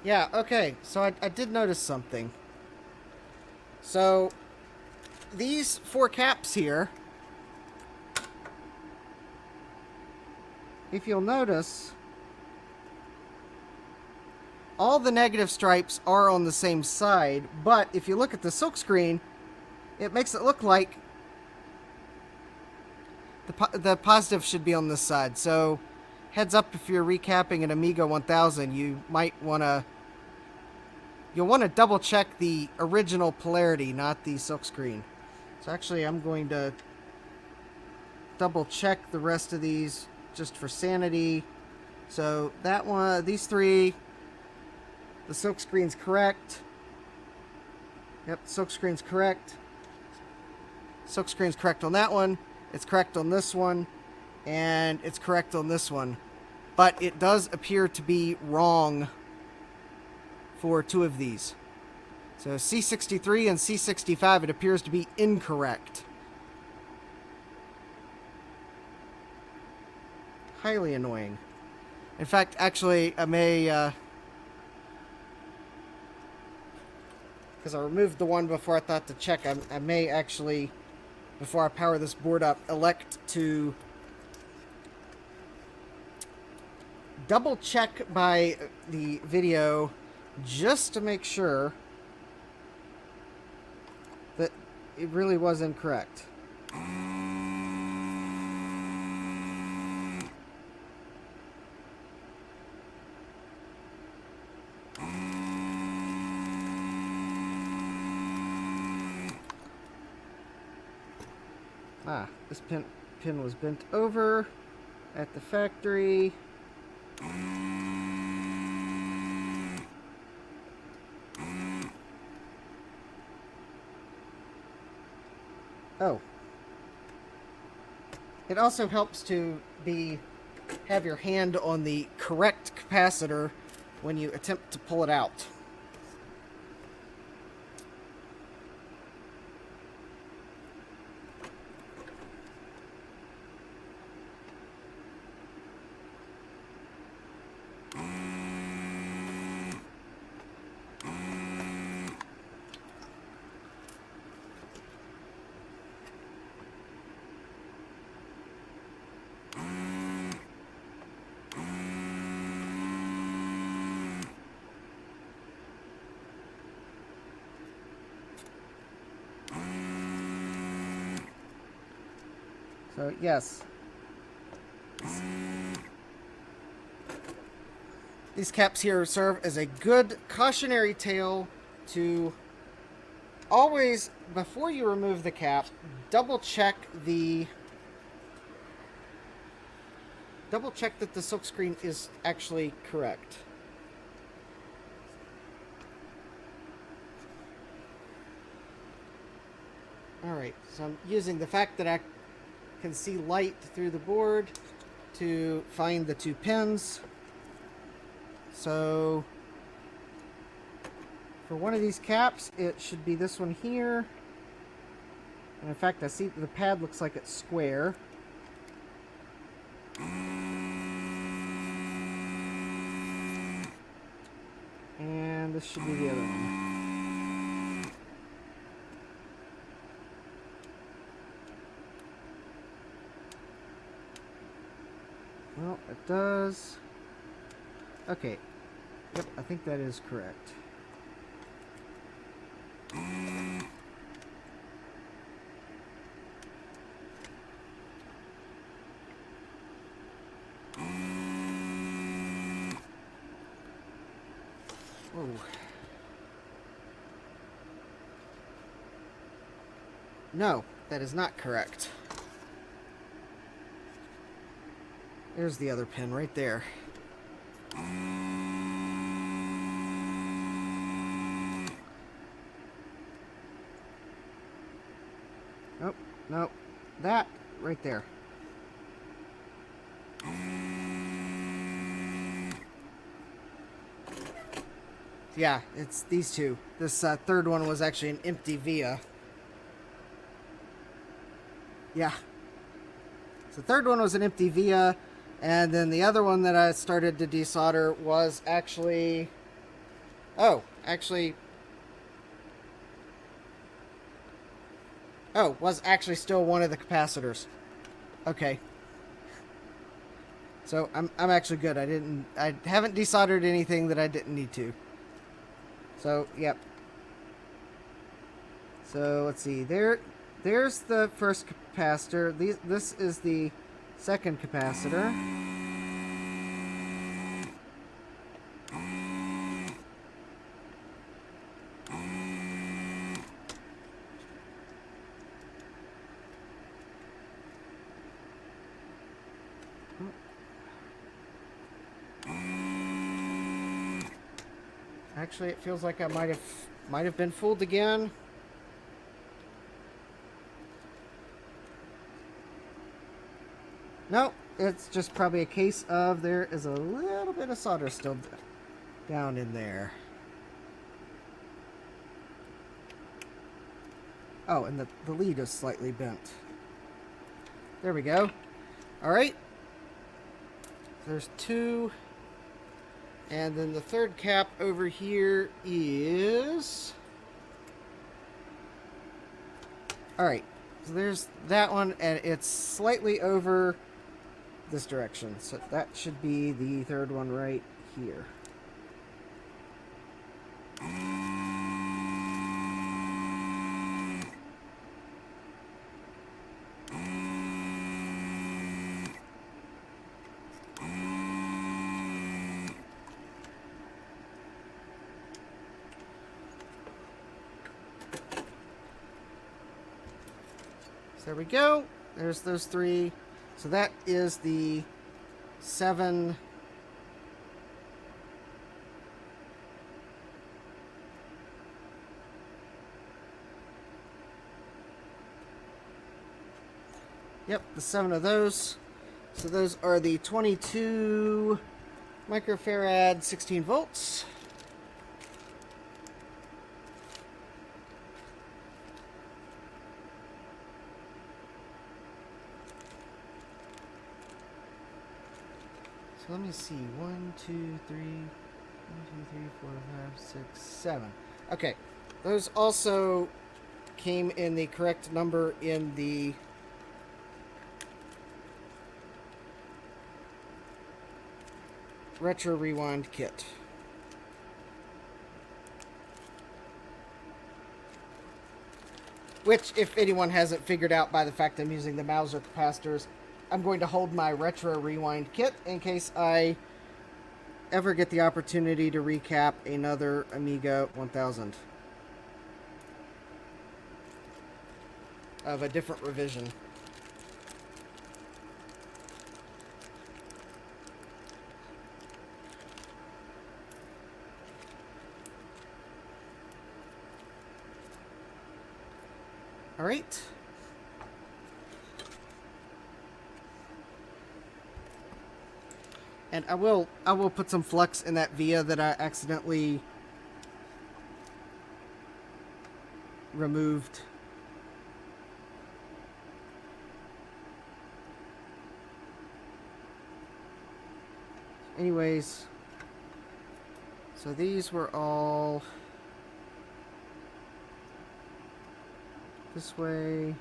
Yeah, okay, so I did notice something. So these 4 caps here, if you'll notice, all the negative stripes are on the same side, but if you look at the silkscreen, it makes it look like the positive should be on this side. So heads up, if you're recapping an Amiga 1000, you'll want to double check the original polarity, not the silkscreen. So actually, I'm going to double check the rest of these just for sanity. So that one, these 3, the silkscreen's correct. Yep, silkscreen's correct. Silkscreen's correct on that one. It's correct on this one. And it's correct on this one. But it does appear to be wrong for 2 of these. So C63 and C65, it appears to be incorrect. Highly annoying. In fact, actually, I may... because I removed the one before I thought to check, I may actually, before I power this board up, elect to double check by the video just to make sure that it really was incorrect. This pin was bent over at the factory. Oh. It also helps to have your hand on the correct capacitor when you attempt to pull it out. So, yes. These caps here serve as a good cautionary tale to always, before you remove the cap, double check that the silkscreen is actually correct. Alright, so I'm using the fact that I can see light through the board to find the 2 pins. So for one of these caps, it should be this one here. And in fact, I see the pad looks like it's square. And this should be the other one. Well, it does. Okay. Yep, I think that is correct. Whoa. No, that is not correct. There's the other pin right there. Nope, nope. That right there. Yeah, it's these 2. This third one was actually an empty via. Yeah. So the third one was an empty via. And then the other one that I started to desolder was actually... Oh, actually... Oh, was actually still one of the capacitors. Okay. So I'm actually good. I haven't desoldered anything that I didn't need to. So, yep. So let's see. There's the first capacitor. This is the second capacitor. Actually, it feels like I might have been fooled again. No, it's just probably a case of there is a little bit of solder still down in there. Oh, and the lead is slightly bent. There we go. All right. There's two. And then the third cap over here is... Alright, so there's that one, and it's slightly over this direction. So that should be the third one right here. There we go. There's those three. So that is the 7. Yep, the 7 of those. So those are the 22 microfarad 16 volts. So let me see. 1, 2, 3, 4, 5, 6, 7. Okay. Those also came in the correct number in the retro rewind kit. Which, if anyone hasn't figured out by the fact I'm using the Mauser capacitors, I'm going to hold my retro rewind kit in case I ever get the opportunity to recap another Amiga 1000 of a different revision. All right. And I will put some flux in that via that I accidentally removed. Anyways, so these were all this way.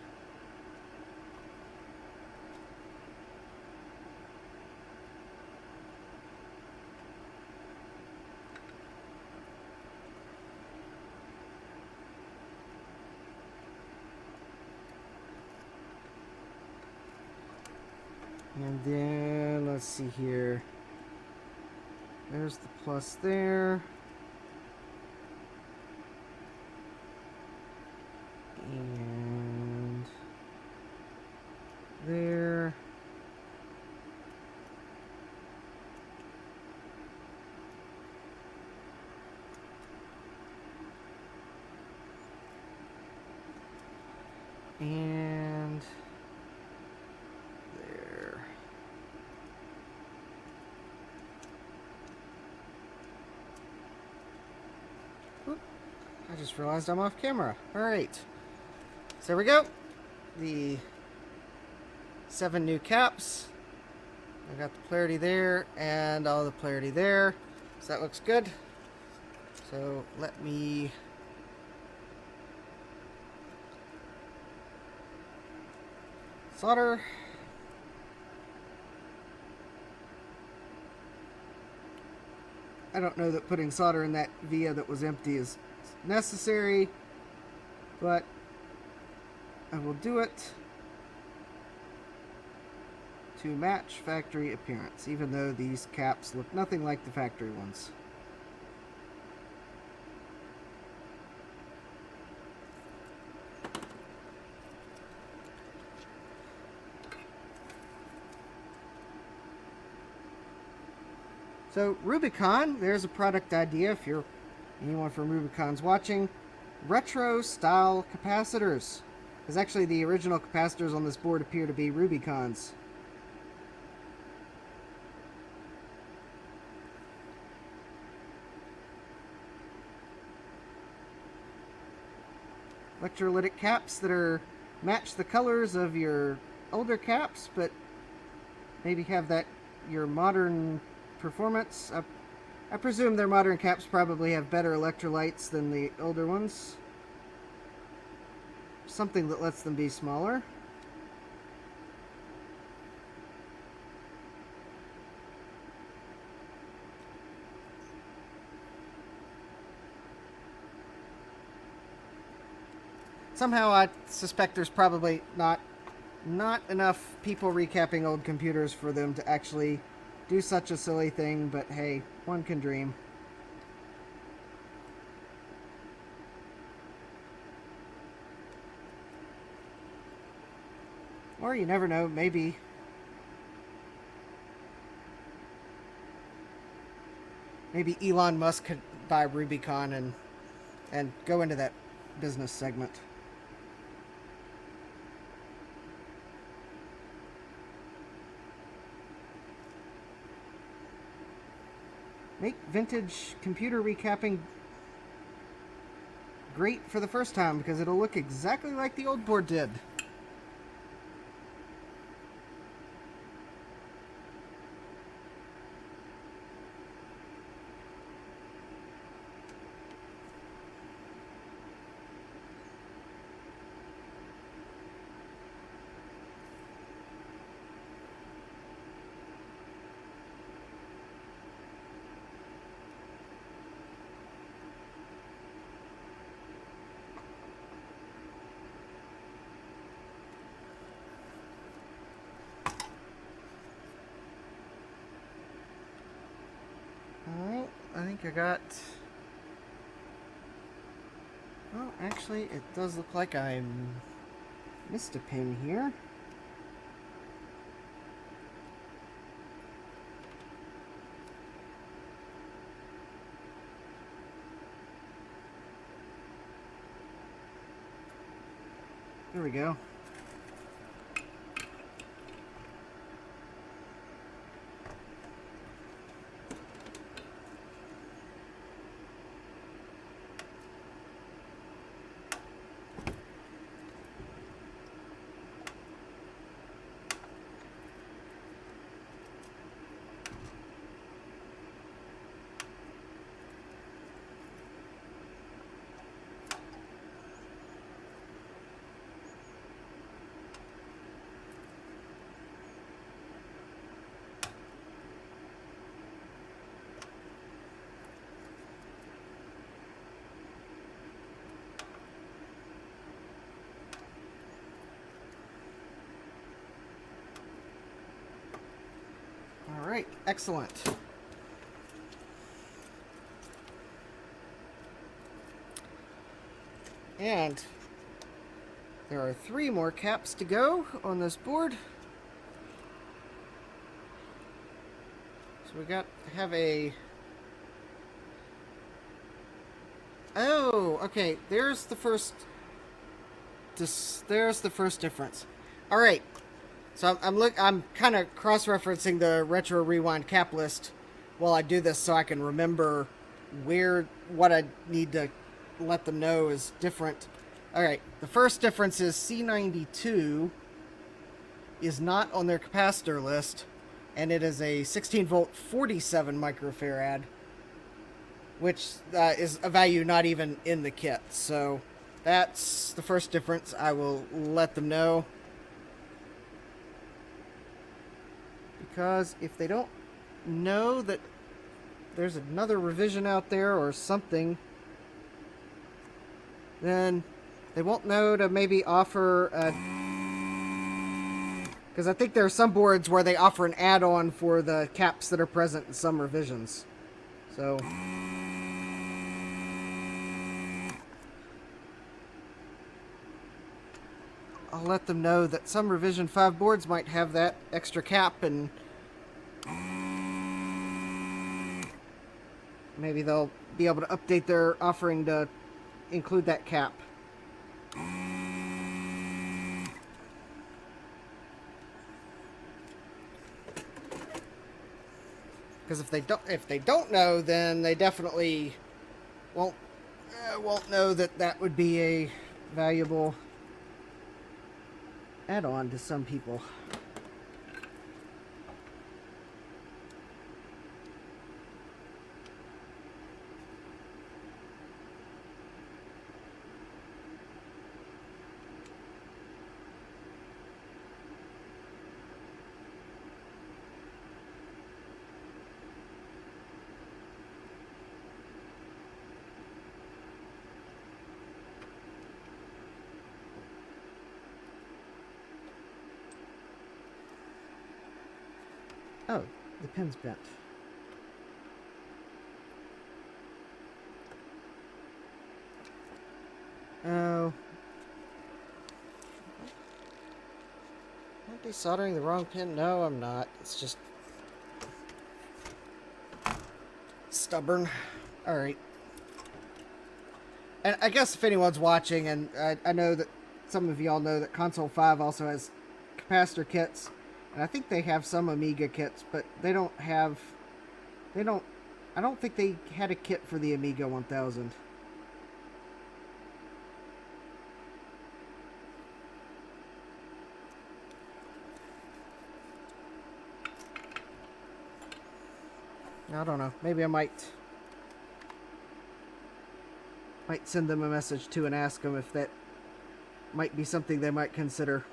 And then, let's see here. There's the plus there. And there. And there. Oop, I just realized I'm off camera. All right. So there we go. The 7 new caps. I got the polarity there and all the polarity there. So that looks good. So let me Solder. I don't know that putting solder in that via that was empty is necessary, but I will do it to match factory appearance, even though these caps look nothing like the factory ones. So Rubicon, there's a product idea if you're anyone from Rubicon's watching. Retro style capacitors. Because actually the original capacitors on this board appear to be Rubicons. Electrolytic caps that are match the colors of your older caps, but maybe have that your modern performance. I presume their modern caps probably have better electrolytes than the older ones. Something that lets them be smaller. Somehow I suspect there's probably not enough people recapping old computers for them to actually do such a silly thing, but hey, one can dream. Or you never know, maybe Elon Musk could buy Rubicon and go into that business segment. Make vintage computer recapping great for the first time, because it'll look exactly like the old board did. Alright, I think I got... Well, actually, it does look like I missed a pin here. There we go. Alright, excellent. And there are 3 more caps to go on this board. So we have a... Oh, okay, there's the first difference. Alright. So I'm kind of cross-referencing the Retro Rewind cap list while I do this, so I can remember what I need to let them know is different. Alright, the first difference is C92 is not on their capacitor list, and it is a 16-volt 47 microfarad, which is a value not even in the kit. So that's the first difference. I will let them know. Because if they don't know that there's another revision out there or something, then they won't know to maybe offer a... Because I think there are some boards where they offer an add-on for the caps that are present in some revisions. So... I'll let them know that some Revision 5 boards might have that extra cap, and maybe they'll be able to update their offering to include that cap. Because if they don't know, then they definitely won't know that that would be a valuable add-on to some people. Oh, the pin's bent. Oh. Am I desoldering the wrong pin? No, I'm not. It's just stubborn. Alright. And I guess if anyone's watching, and I know that some of y'all know that Console 5 also has capacitor kits. And I think they have some Amiga kits, but they don't have... I don't think they had a kit for the Amiga 1000. I don't know. Maybe I might send them a message too and ask them if that might be something they might consider.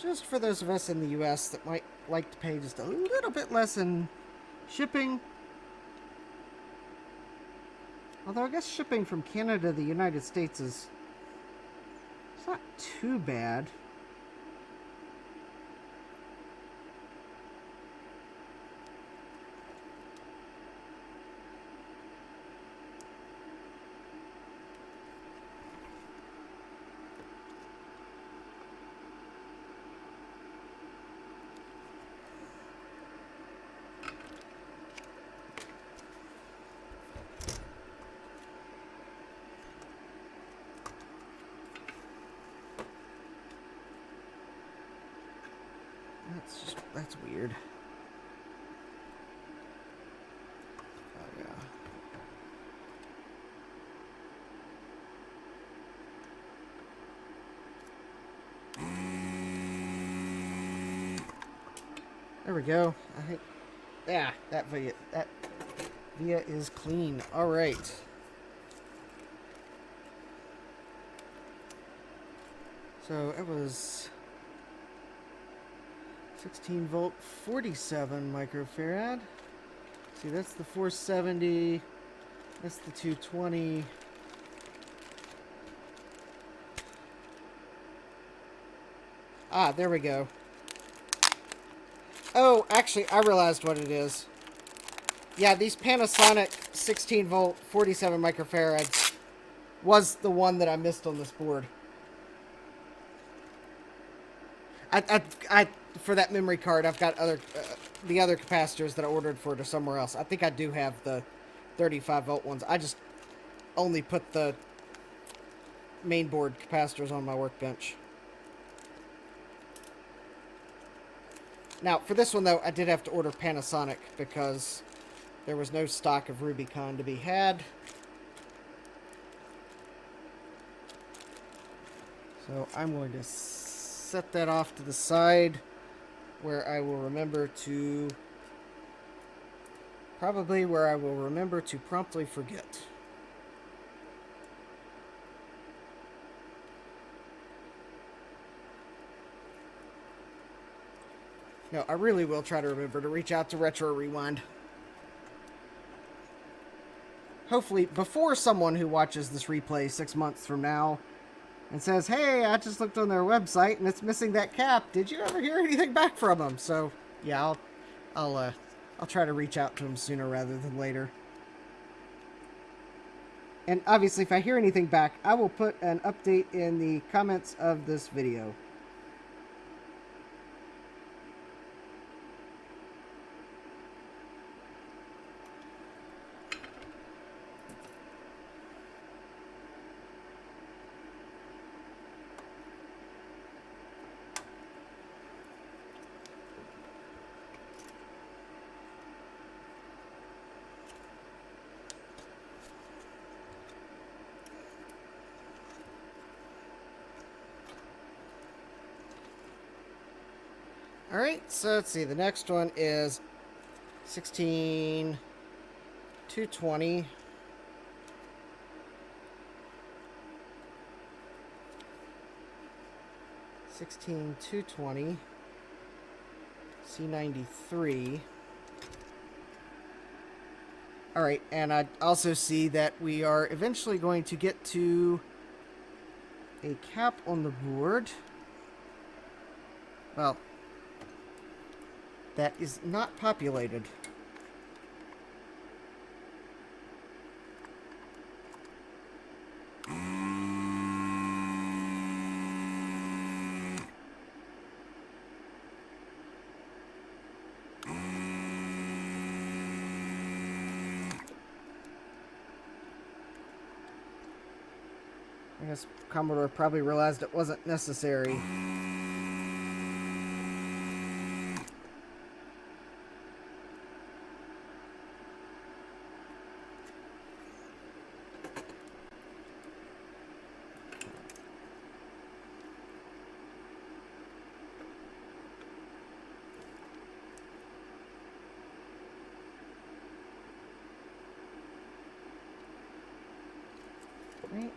Just for those of us in the US that might like to pay just a little bit less in shipping. Although I guess shipping from Canada to the United States it's not too bad. That's weird. Oh, yeah. There we go. Yeah, that via is clean. All right. So it was 16 volt, 47 microfarad. See, that's the 470. That's the 220. Ah, there we go. Oh, actually, I realized what it is. Yeah, these Panasonic 16 volt, 47 microfarads was the one that I missed on this board. I for that memory card, I've got the other capacitors that I ordered for to somewhere else. I think I do have the 35 volt ones. I just only put the mainboard capacitors on my workbench. Now, for this one, though, I did have to order Panasonic because there was no stock of Rubicon to be had. So I'm going to set that off to the side where I will remember to... Probably where I will remember to promptly forget. No, I really will try to remember to reach out to Retro Rewind. Hopefully, before someone who watches this replay 6 months from now and says, hey, I just looked on their website and it's missing that cap. Did you ever hear anything back from them? So, yeah, I'll try to reach out to them sooner rather than later. And obviously, if I hear anything back, I will put an update in the comments of this video. Alright, so let's see. The next one is 16220. (16220) C93. Alright, and I also see that we are eventually going to get to a cap on the board. Well, that is not populated. I guess Commodore probably realized it wasn't necessary. Right.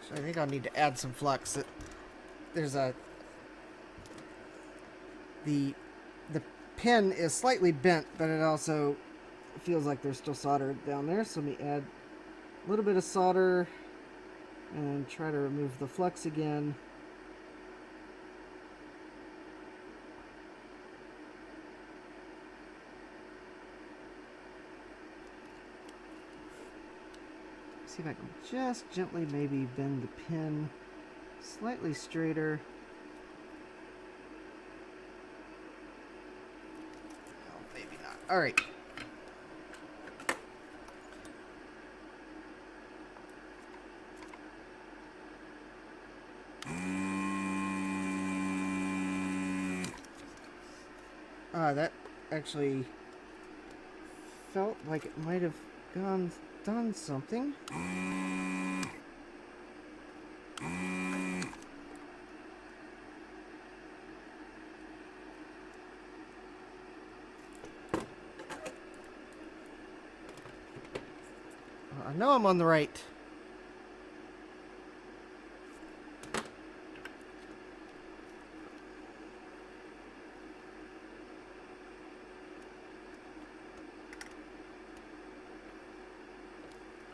So I think I'll need to add some flux. There's a... The pin is slightly bent, but it also feels like there's still solder down there. So let me add a little bit of solder and try to remove the flux again. See if I can just gently maybe bend the pin slightly straighter. Oh, maybe not. All right. That actually felt like it might have done something. I know I'm on the right.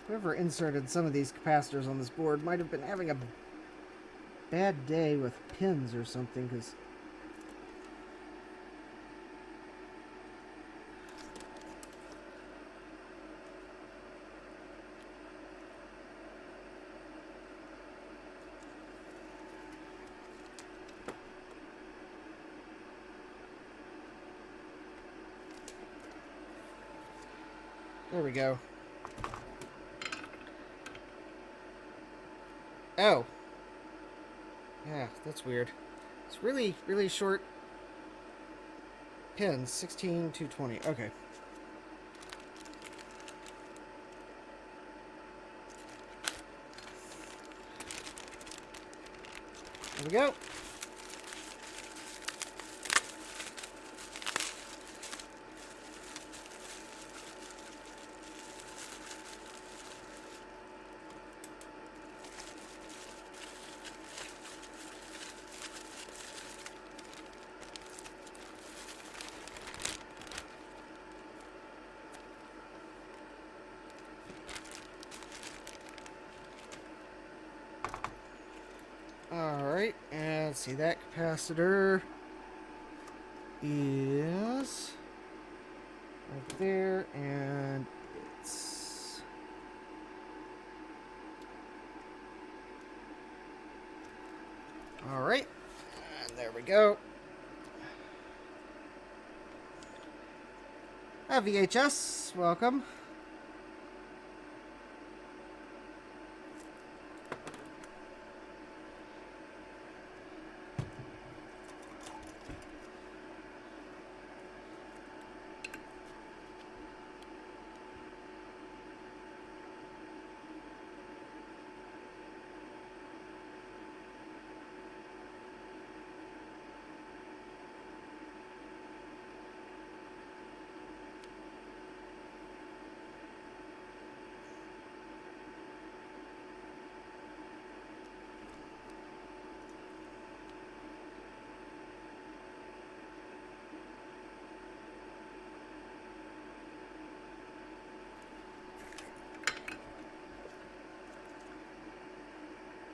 Whoever inserted some of these capacitors on this board might have been having a bad day with pins or something, because There we go. Oh. Yeah, that's weird. It's really, really short pins. 16 to 20. Okay. There we go. Alright, and let's see, that capacitor is right there, and it's alright, and there we go. VHS, welcome.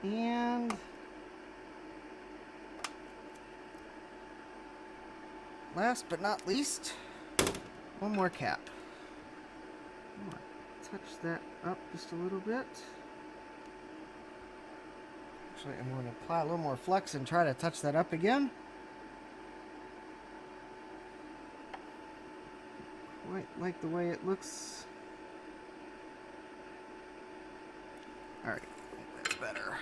And last but not least, one more cap. Touch that up just a little bit. Actually, I'm going to apply a little more flux and try to touch that up again. Quite like the way it looks. Alright, that's better.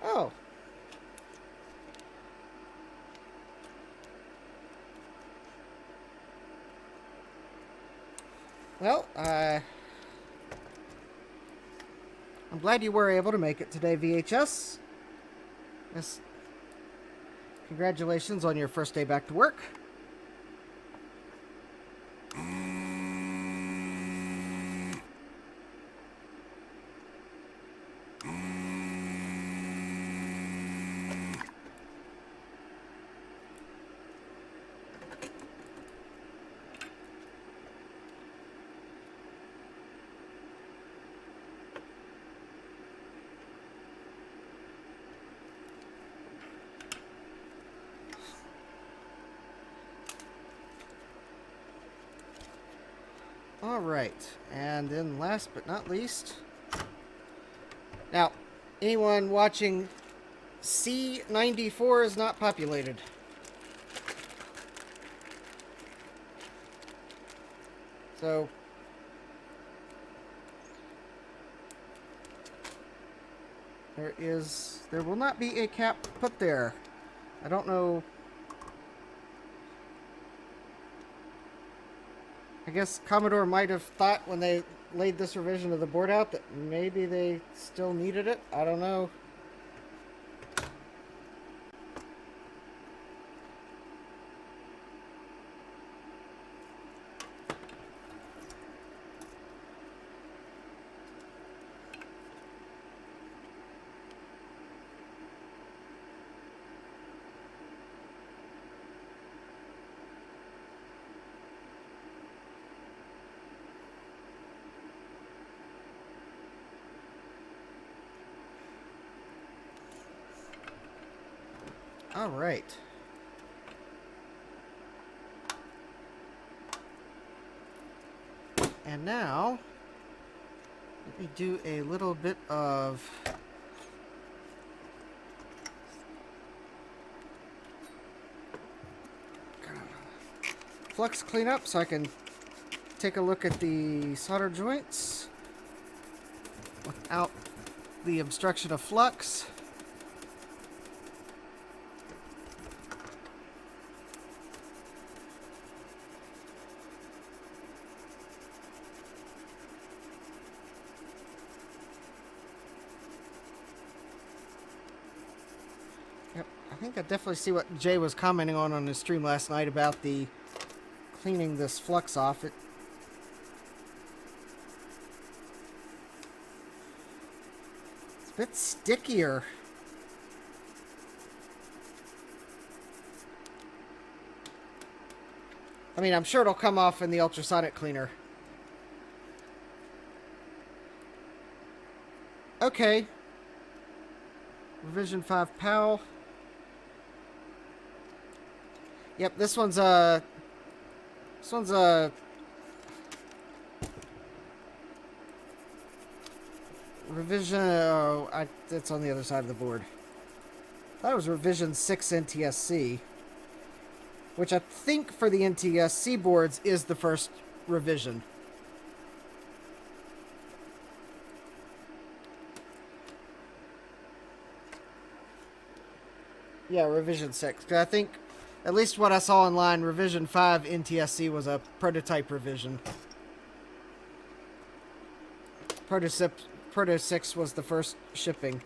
Oh. Well, I'm glad you were able to make it today, VHS. Yes. Congratulations on your first day back to work. Alright, and then last but not least, now, anyone watching, C94 is not populated. So, there will not be a cap put there. I don't know. I guess Commodore might have thought when they laid this revision of the board out that maybe they still needed it. I don't know. All right. And now, let me do a little bit of flux cleanup so I can take a look at the solder joints without the obstruction of flux. Yep, I think I definitely see what Jay was commenting on his stream last night about the cleaning this flux off. It's a bit stickier. I mean, I'm sure it'll come off in the ultrasonic cleaner. Okay. Revision 5 PAL. Yep, this one's revision. Oh, it's on the other side of the board. I thought it was revision 6 NTSC, which I think for the NTSC boards is the first revision. Yeah, revision 6. 'Cause I think, at least what I saw online, revision 5 NTSC was a prototype revision. Proto 6 was the first shipping.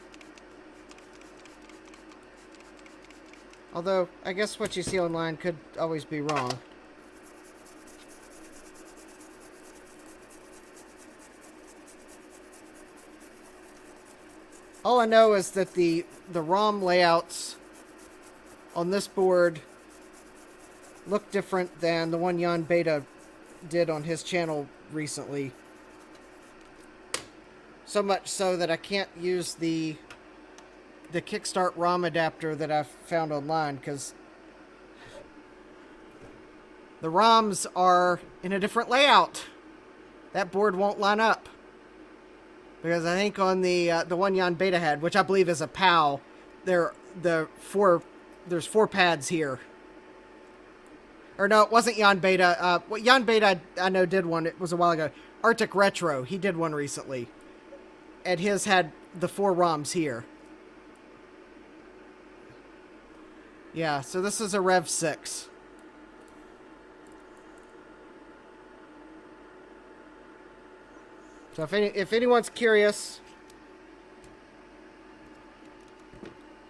Although, I guess what you see online could always be wrong. All I know is that the ROM layouts on this board look different than the one Jan Beta did on his channel recently. So much so that I can't use the Kickstart ROM adapter that I found online, because the ROMs are in a different layout. That board won't line up. Because I think on the one Jan Beta had, which I believe is a PAL, there's 4 pads here. Or no, it wasn't Jan Beta. Jan Beta I know did one. It was a while ago. Arctic Retro, he did one recently. And his had the 4 ROMs here. Yeah, so this is a Rev 6. So if anyone's curious,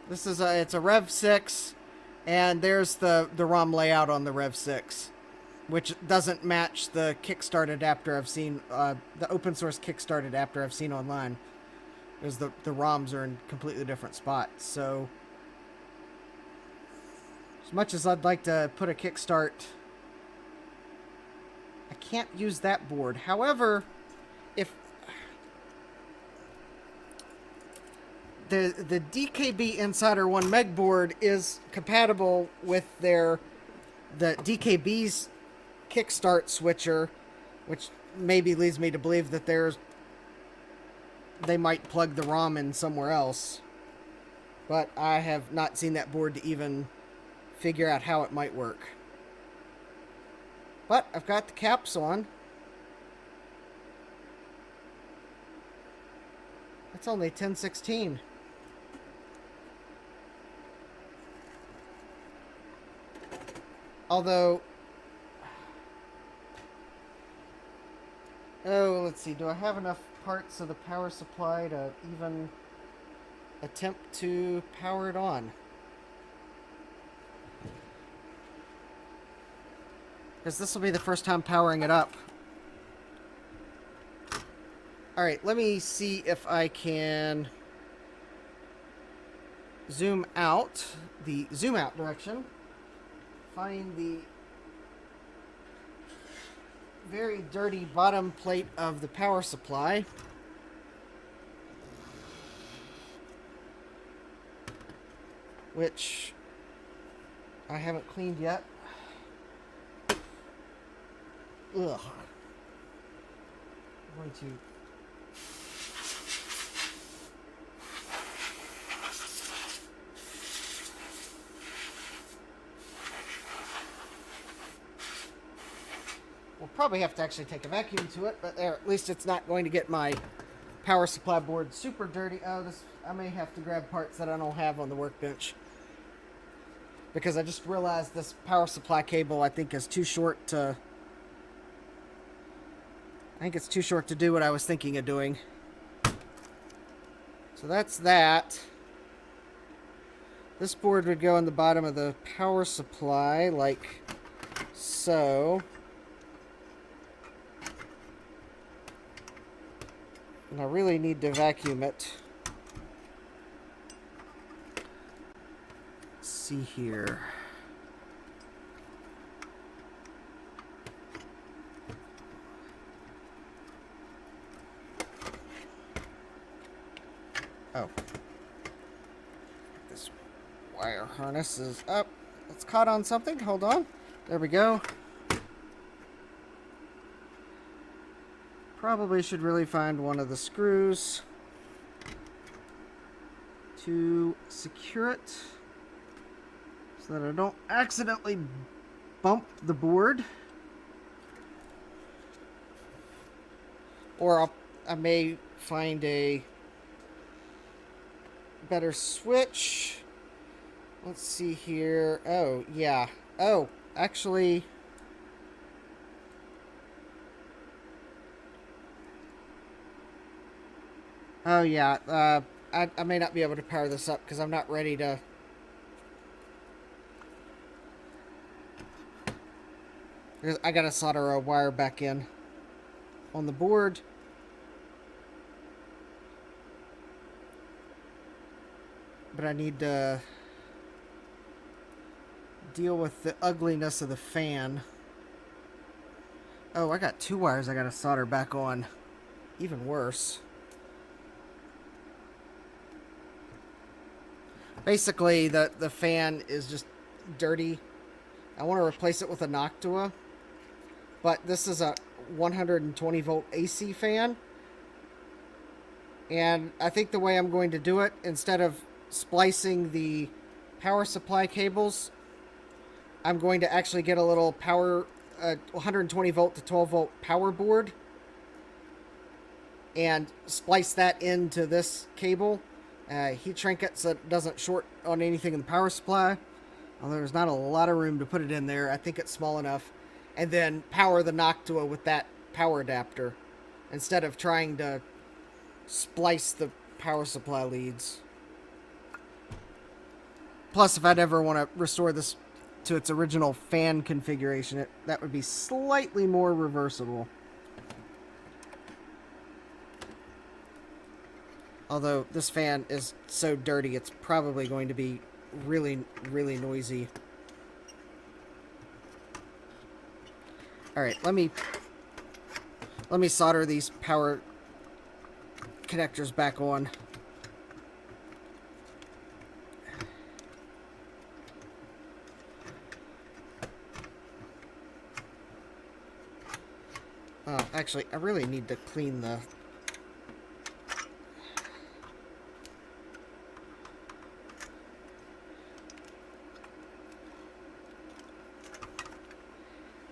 this is it's a Rev 6, and there's the ROM layout on the Rev 6, which doesn't match the Kickstart adapter I've seen, the open source Kickstart adapter I've seen online, because the ROMs are in completely different spots. So as much as I'd like to put a Kickstart, I can't use that board. However, if the DKB Insider 1 meg board is compatible with the DKB's Kickstart switcher, which maybe leads me to believe that they might plug the ROM in somewhere else. But I have not seen that board to even figure out how it might work. But I've got the caps on. That's only 1016. Although, let's see, do I have enough parts of the power supply to even attempt to power it on? Because this will be the first time powering it up. Alright, let me see if I can zoom out, the zoom out direction. Find the very dirty bottom plate of the power supply. Which I haven't cleaned yet. Ugh. I'm going to probably have to actually take a vacuum to it, but there, at least it's not going to get my power supply board super dirty. Oh, this, I may have to grab parts that I don't have on the workbench. Because I just realized this power supply cable, I think, is too short to... I think it's too short to do what I was thinking of doing. So that's that. This board would go on the bottom of the power supply, like so. And I really need to vacuum it. Let's see here. Oh. This wire harness is up. It's caught on something. Hold on. There we go. Probably should really find one of the screws to secure it so that I don't accidentally bump the board. Or I may find a better switch. Let's see here. Oh, yeah. Oh, actually... Oh, yeah. I may not be able to power this up because I'm not ready to... I gotta solder a wire back in on the board. But I need to deal with the ugliness of the fan. Oh, I got 2 wires I gotta solder back on. Even worse. Basically, the fan is just dirty. I want to replace it with a Noctua. But this is a 120 volt AC fan. And I think the way I'm going to do it, instead of splicing the power supply cables, I'm going to actually get a little power 120 volt to 12 volt power board and splice that into this cable, heat shrink it so it doesn't short on anything in the power supply, although there's not a lot of room to put it in there. I think it's small enough. And then power the Noctua with that power adapter instead of trying to splice the power supply leads. Plus, if I'd ever want to restore this to its original fan configuration, that would be slightly more reversible. Although this fan is so dirty, it's probably going to be really, really noisy. Alright, let me solder these power connectors back on. Oh, actually, I really need to clean the...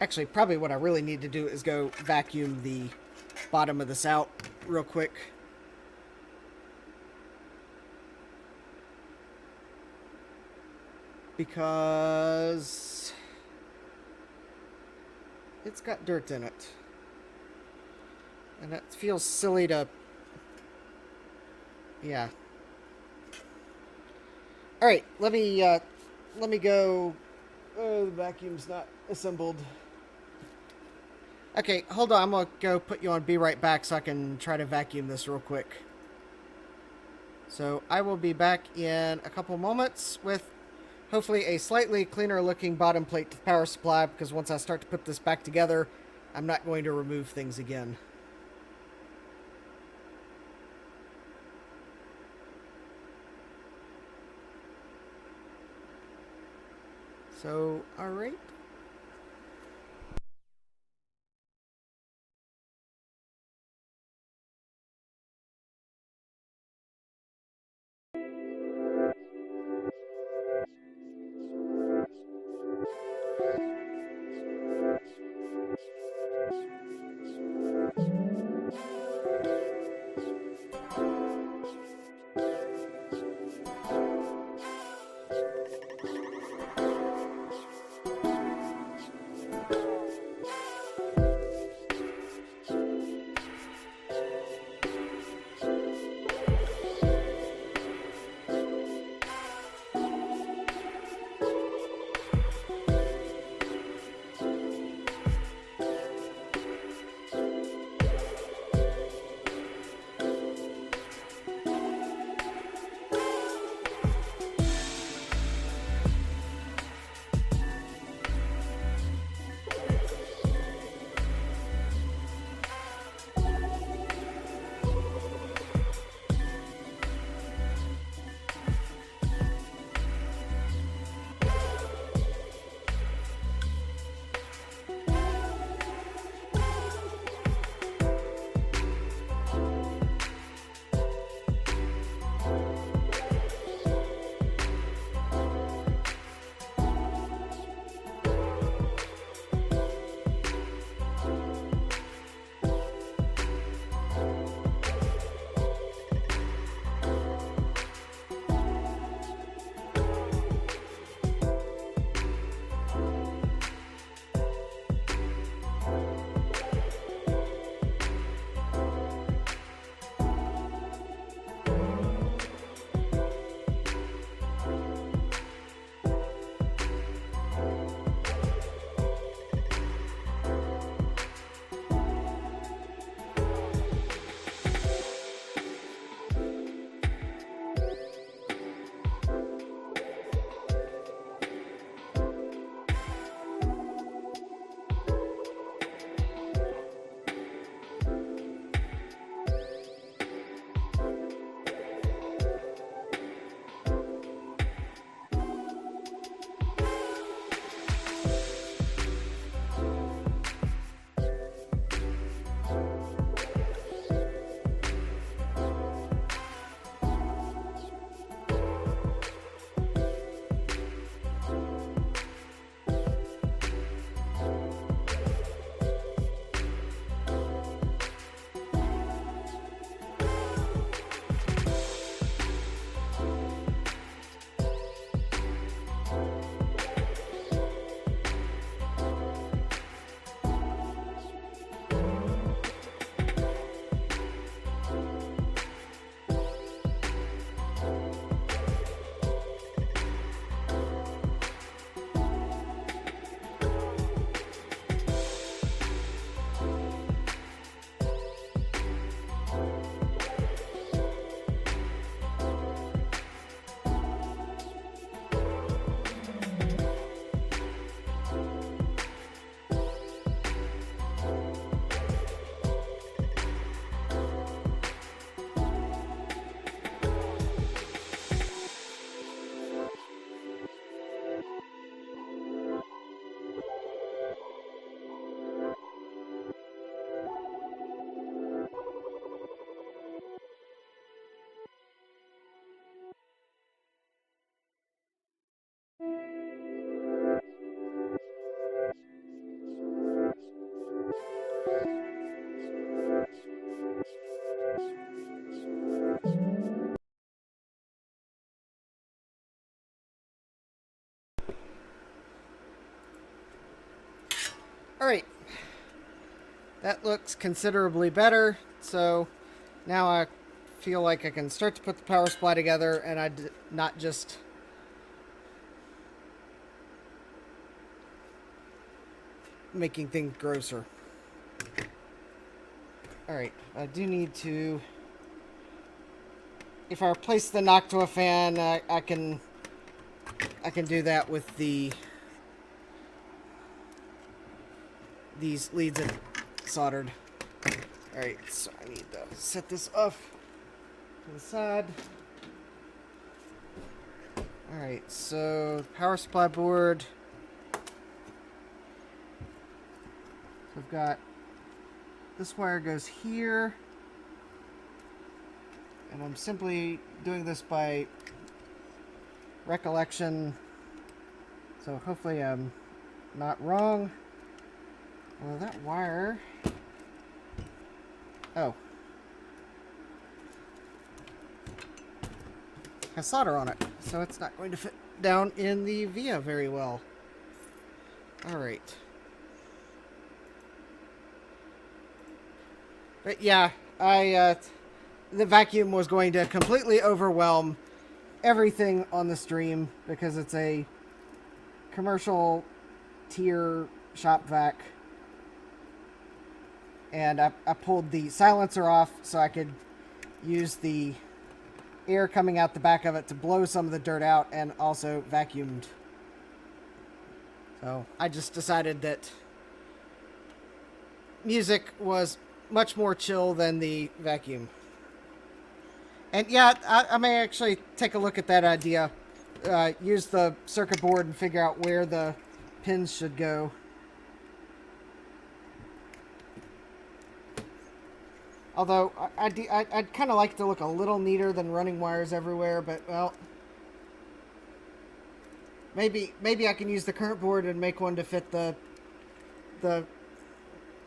Actually, probably what I really need to do is go vacuum the bottom of this out real quick. Because it's got dirt in it. And it feels silly to... Yeah. Alright, let me go... Oh, the vacuum's not assembled. Okay, hold on. I'm going to go put you on Be Right Back so I can try to vacuum this real quick. So I will be back in a couple moments with hopefully a slightly cleaner looking bottom plate to the power supply, because once I start to put this back together, I'm not going to remove things again. So, alright. Alright, that looks considerably better, so now I feel like I can start to put the power supply together and not just making things grosser. Alright, I do need to... If I replace the Noctua fan, I can do that with these leads soldered. Alright, so I need to set this off to the side. Alright, so power supply board. So I've got this wire goes here. And I'm simply doing this by recollection. So hopefully I'm not wrong. Well, that wire... Oh. Has solder on it, so it's not going to fit down in the via very well. Alright. But yeah, the vacuum was going to completely overwhelm everything on the stream because it's a commercial tier shop vac. And I pulled the silencer off so I could use the air coming out the back of it to blow some of the dirt out, and also vacuumed. So I just decided that music was much more chill than the vacuum. And yeah, I may actually take a look at that idea. Use the circuit board and figure out where the pins should go. Although, I'd kind of like to look a little neater than running wires everywhere, but, well... Maybe I can use the current board and make one to fit the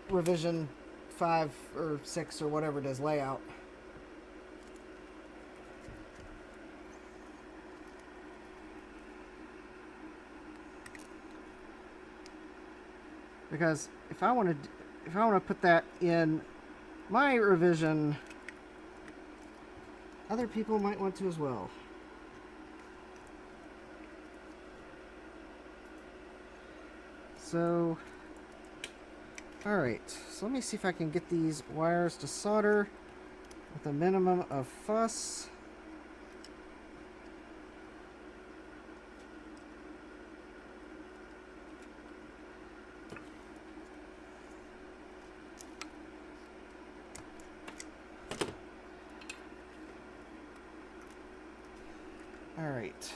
revision 5 or 6 or whatever it is layout. Because if I want to put that in my revision, other people might want to as well. So, alright, so let me see if I can get these wires to solder with a minimum of fuss. Alright.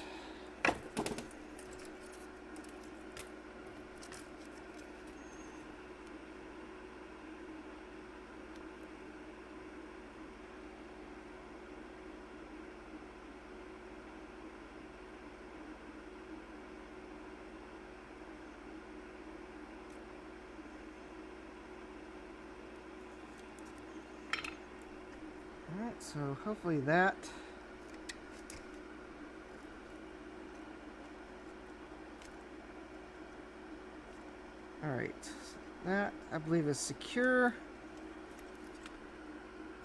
Alright, so hopefully that... Alright, that I believe is secure.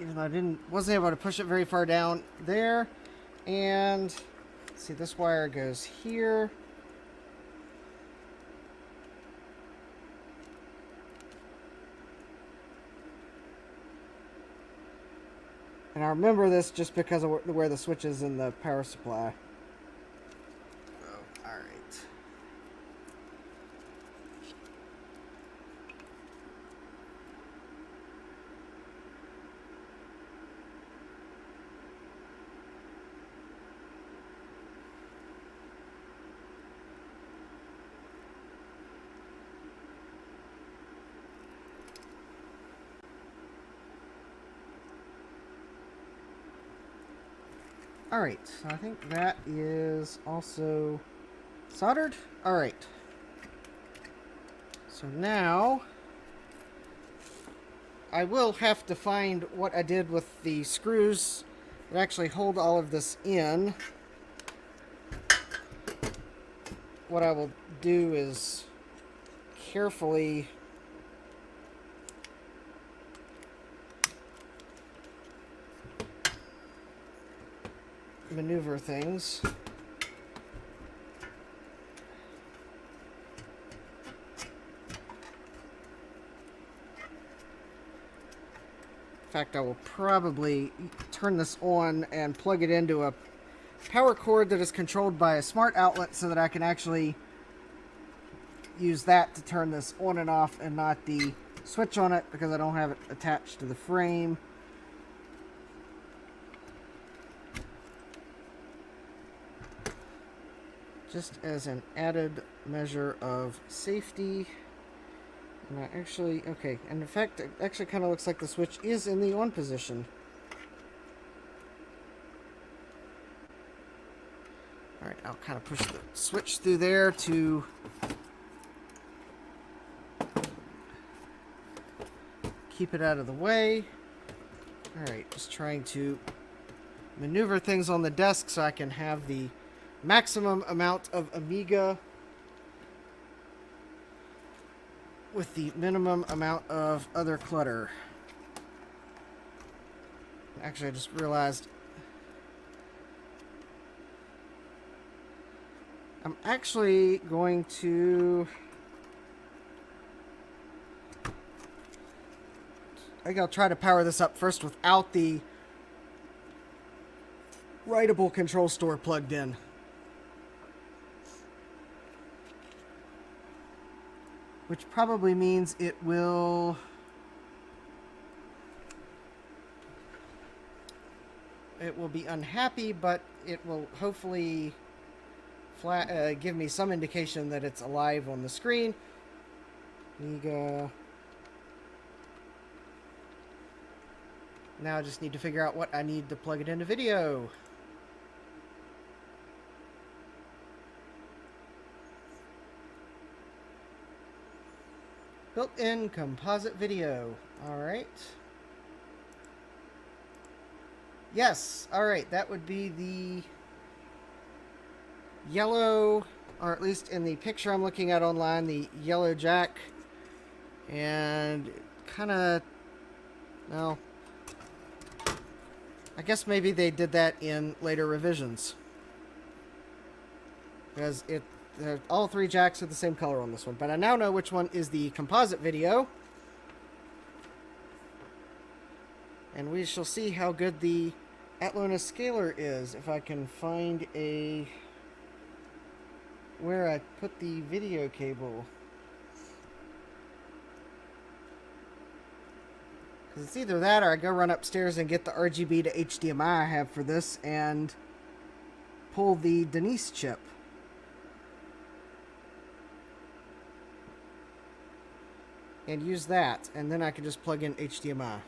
Even though I wasn't able to push it very far down there. And see, this wire goes here. And I remember this just because of where the switch is in the power supply. Oh, alright. Alright, so I think that is also soldered. Alright. So now I will have to find what I did with the screws that actually hold all of this in. What I will do is carefully maneuver things. In fact, I will probably turn this on and plug it into a power cord that is controlled by a smart outlet so that I can actually use that to turn this on and off and not the switch on it, because I don't have it attached to the frame. Just as an added measure of safety. And I actually, okay, and in fact, it actually kind of looks like the switch is in the on position. Alright, I'll kind of push the switch through there to keep it out of the way. Alright, just trying to maneuver things on the desk so I can have the maximum amount of Amiga with the minimum amount of other clutter. Actually, I just realized I'm actually going to... I think I'll try to power this up first without the writable control store plugged in. Which probably means it will... be unhappy, but it will hopefully give me some indication that it's alive on the screen. Amiga. Now I just need to figure out what I need to plug it into video. Built-in composite video. Alright. Yes, alright, that would be the yellow, or at least in the picture I'm looking at online, the yellow jack. And kind of, well, I guess maybe they did that in later revisions. Because all three jacks are the same color on this one. But I now know which one is the composite video. And we shall see how good the Atlona scaler is. If I can find where I put the video cable. Because it's either that or I go run upstairs and get the RGB to HDMI I have for this and pull the Denise chip. And use that, and then I can just plug in HDMI.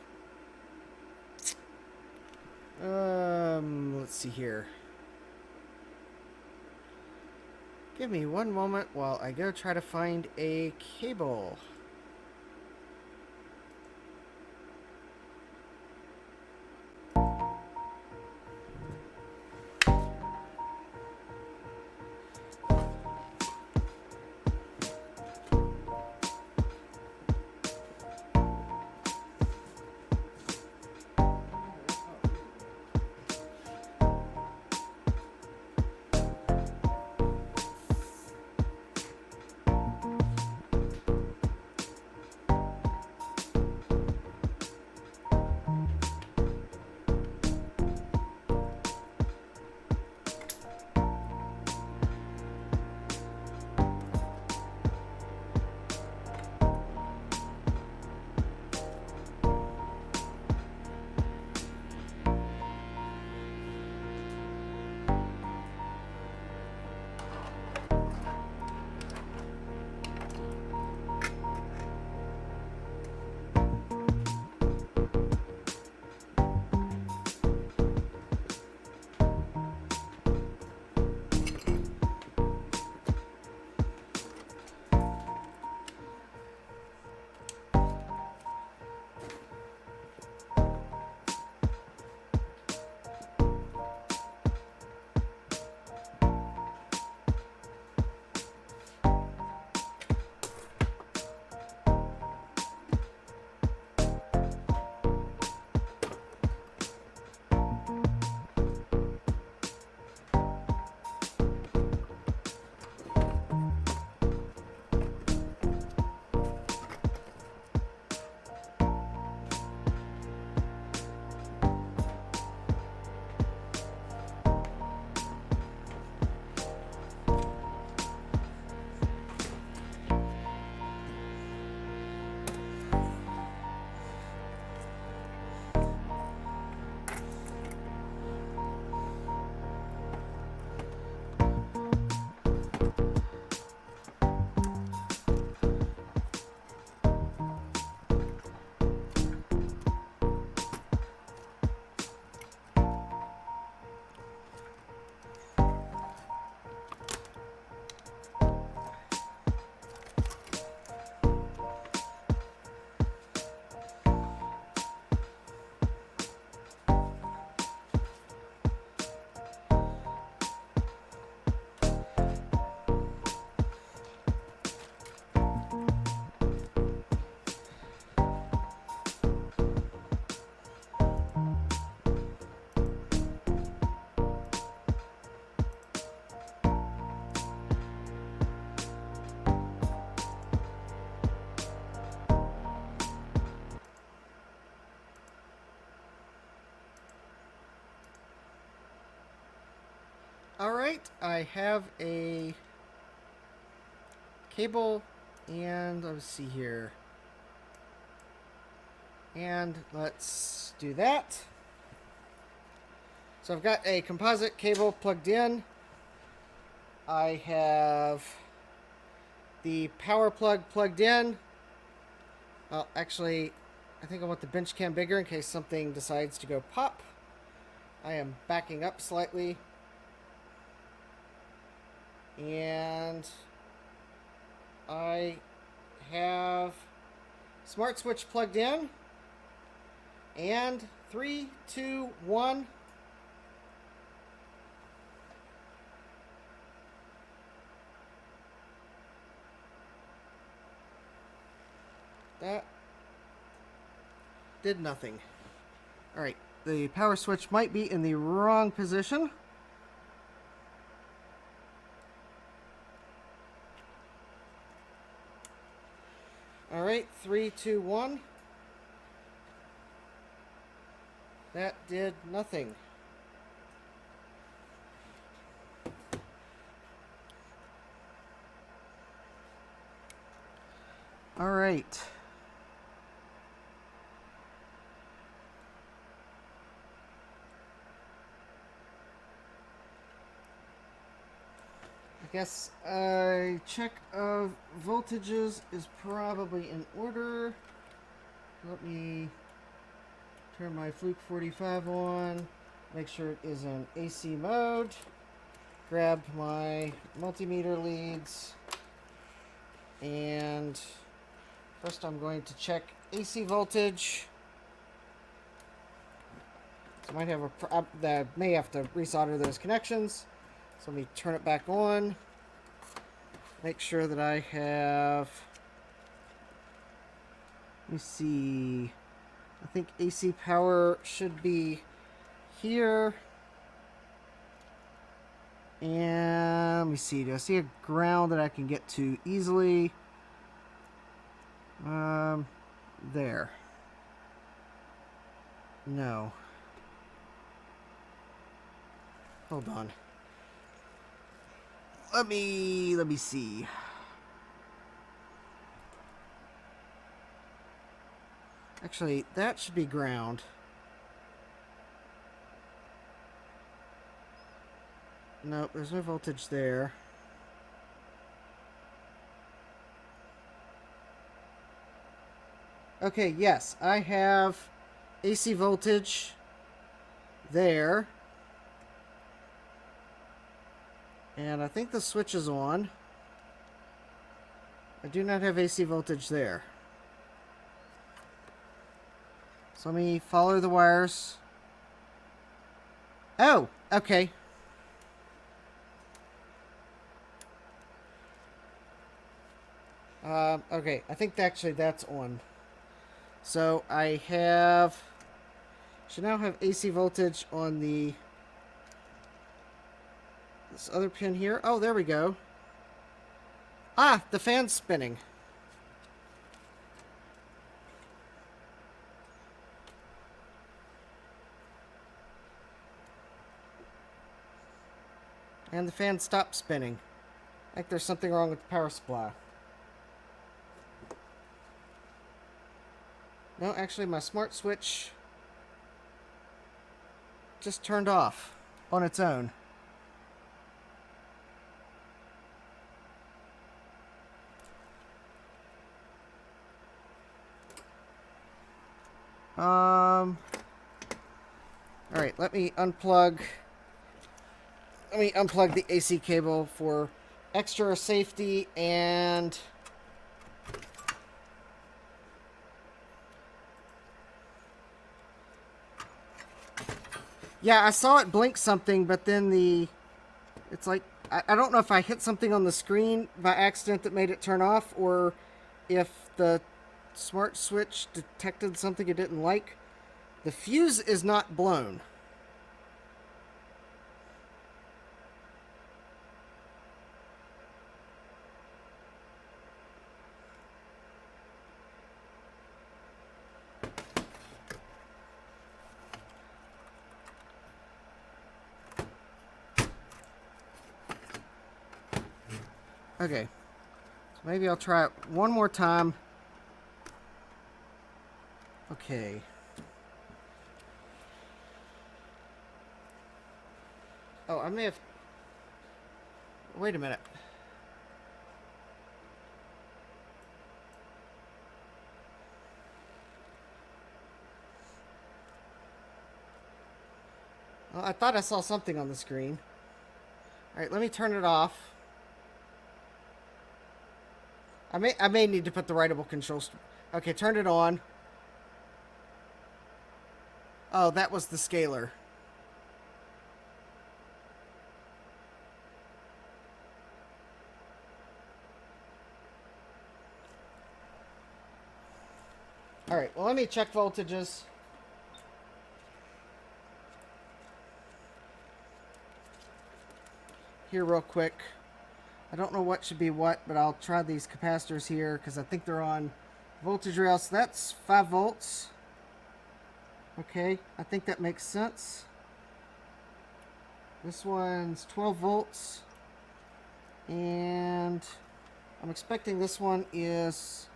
Let's see here. Give me one moment while I go try to find a cable. Alright, I have a cable, and let's see here. And let's do that. So I've got a composite cable plugged in. I have the power plug plugged in. Well, actually, I think I want the bench cam bigger in case something decides to go pop. I am backing up slightly. And I have smart switch plugged in. And 3, 2, 1. That did nothing. Alright, the power switch might be in the wrong position. Alright, 3, 2, 1. That did nothing. Alright. I guess a check of voltages is probably in order. Let me turn my Fluke 45 on, make sure it is in AC mode, grab my multimeter leads, and first I'm going to check AC voltage. So I might have I may have to resolder those connections. So let me turn it back on. Make sure that I have, let me see, I think AC power should be here. And let me see, do I see a ground that I can get to easily? There. No. Hold on. Let me see. Actually, that should be ground. Nope, there's no voltage there. Okay, yes, I have AC voltage there. And I think the switch is on. I do not have AC voltage there. So let me follow the wires. Oh, okay. Okay, I think actually that's on. So I should now have AC voltage on this other pin here. Oh, there we go. Ah, the fan's spinning. And the fan stopped spinning. Like there's something wrong with the power supply. No, actually my smart switch just turned off on its own. Alright, let me unplug the AC cable for extra safety. And yeah, I saw it blink something, but then it's like, I don't know if I hit something on the screen by accident that made it turn off, or if the smart switch detected something it didn't like. The fuse is not blown. Okay. So maybe I'll try it one more time. Okay. Oh, I may have... Wait a minute. Well, I thought I saw something on the screen. Alright, let me turn it off. I may need to put the writable controls... Okay, turn it on. Oh, that was the scaler. Alright, well, let me check voltages. Here real quick. I don't know what should be what, but I'll try these capacitors here because I think they're on voltage rail. So that's 5 volts. Okay, I think that makes sense. This one's 12 volts. And I'm expecting this one is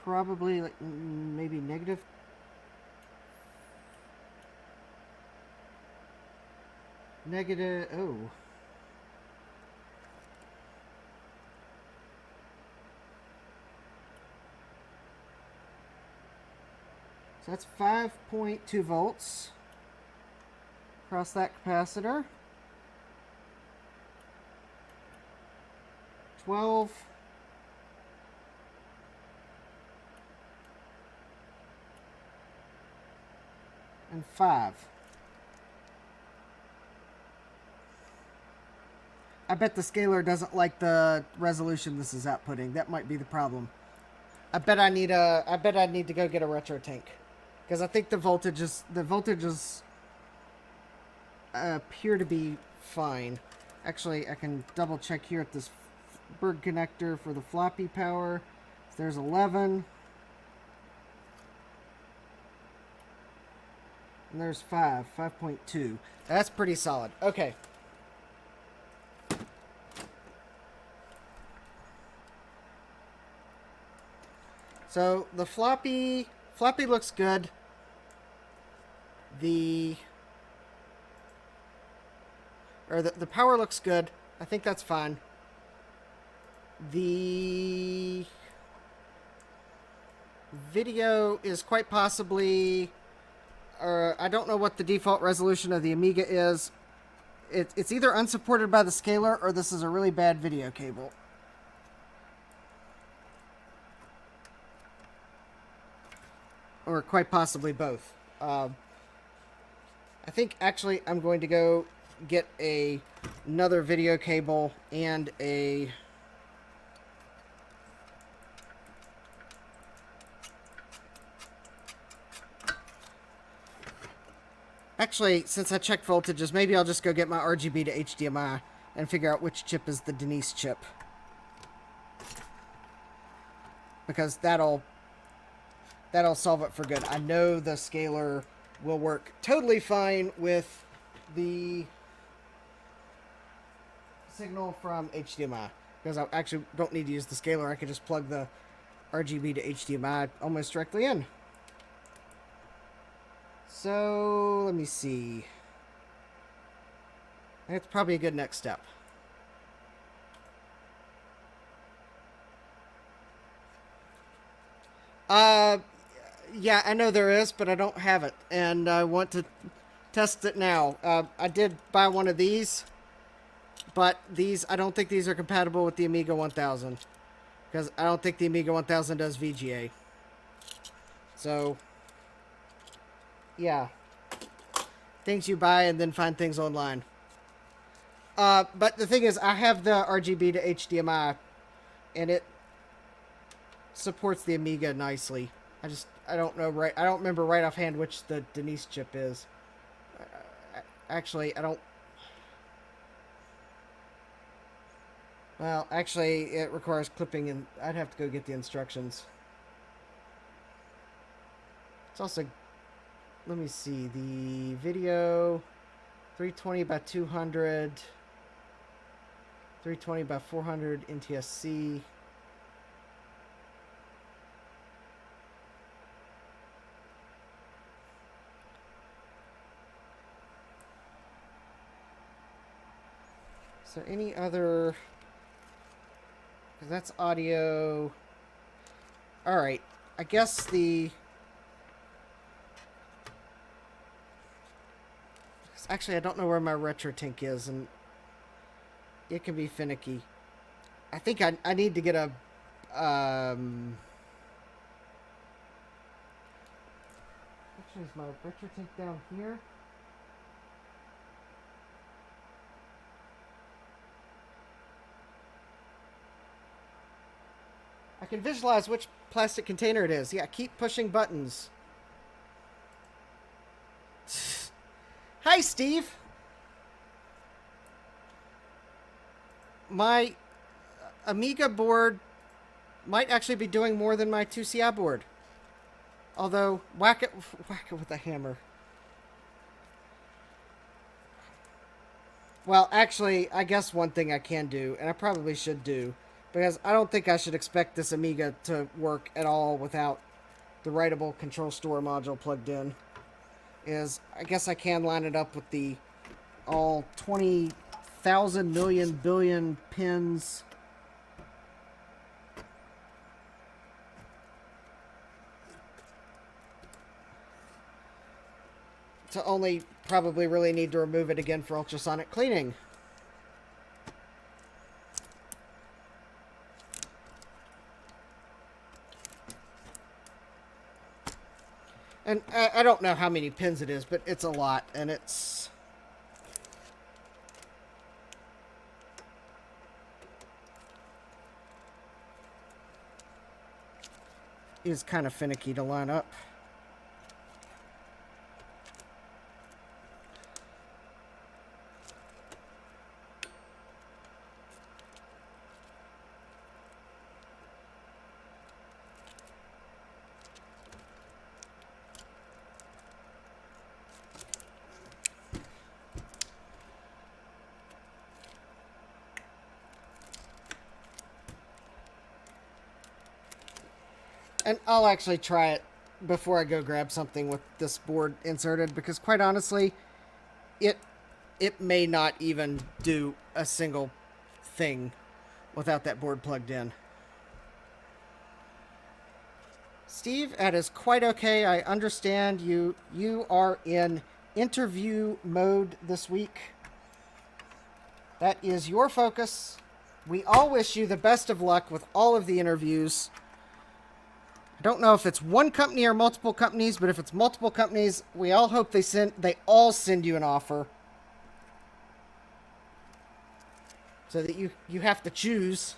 probably like maybe negative. Oh. So that's 5.2 volts across that capacitor. 12. And 5. I bet the scaler doesn't like the resolution this is outputting. That might be the problem. I bet I need to go get a retro tank. Because I think the voltages appear to be fine. Actually, I can double check here at this Berg connector for the floppy power. So there's 11. And there's 5.2. That's pretty solid. Okay. So the floppy looks good. The power looks good. I think that's fine. The video is quite possibly, I don't know what the default resolution of the Amiga is. It's either unsupported by the scaler or this is a really bad video cable. Or quite possibly both. I think actually I'm going to go get another video cable and a... Actually, since I checked voltages, maybe I'll just go get my RGB to HDMI and figure out which chip is the Denise chip. Because that'll solve it for good. I know the scaler will work totally fine with the signal from HDMI. Because I actually don't need to use the scaler. I can just plug the RGB to HDMI almost directly in. So, let me see. That's probably a good next step. Yeah, I know there is, but I don't have it. And I want to test it now. I did buy one of these. But I don't think these are compatible with the Amiga 1000. Because I don't think the Amiga 1000 does VGA. So... yeah. Things you buy and then find things online. But the thing is, I have the RGB to HDMI, and it supports the Amiga nicely. I don't know right. I don't remember right offhand which the Denise chip is. Actually, I don't. Well, actually, it requires clipping, and I'd have to go get the instructions. It's also. Let me see, the video, 320 by 200. 320 by 400 NTSC. Is there any other... That's audio. Alright. I guess the... Actually, I don't know where my RetroTink is, and it can be finicky. I think I need to get a... Actually, is my RetroTink down here? I can visualize which plastic container it is. Yeah, keep pushing buttons. Hi, Steve. My Amiga board might actually be doing more than my 2CI board. Although, whack it with a hammer. Well, actually, I guess one thing I can do, and I probably should do, because I don't think I should expect this Amiga to work at all without the writable control store module plugged in, is I guess I can line it up with the all 20,000 million billion pins to only probably really need to remove it again for ultrasonic cleaning. And I don't know how many pins it is, but it's a lot, and it's... is kind of finicky to line up. And I'll actually try it before I go grab something with this board inserted, because quite honestly, it may not even do a single thing without that board plugged in. Steve, that is quite okay. I understand you are in interview mode this week. That is your focus. We all wish you the best of luck with all of the interviews. I don't know if it's one company or multiple companies, but if it's multiple companies, we all hope they all send you an offer. So that you have to choose.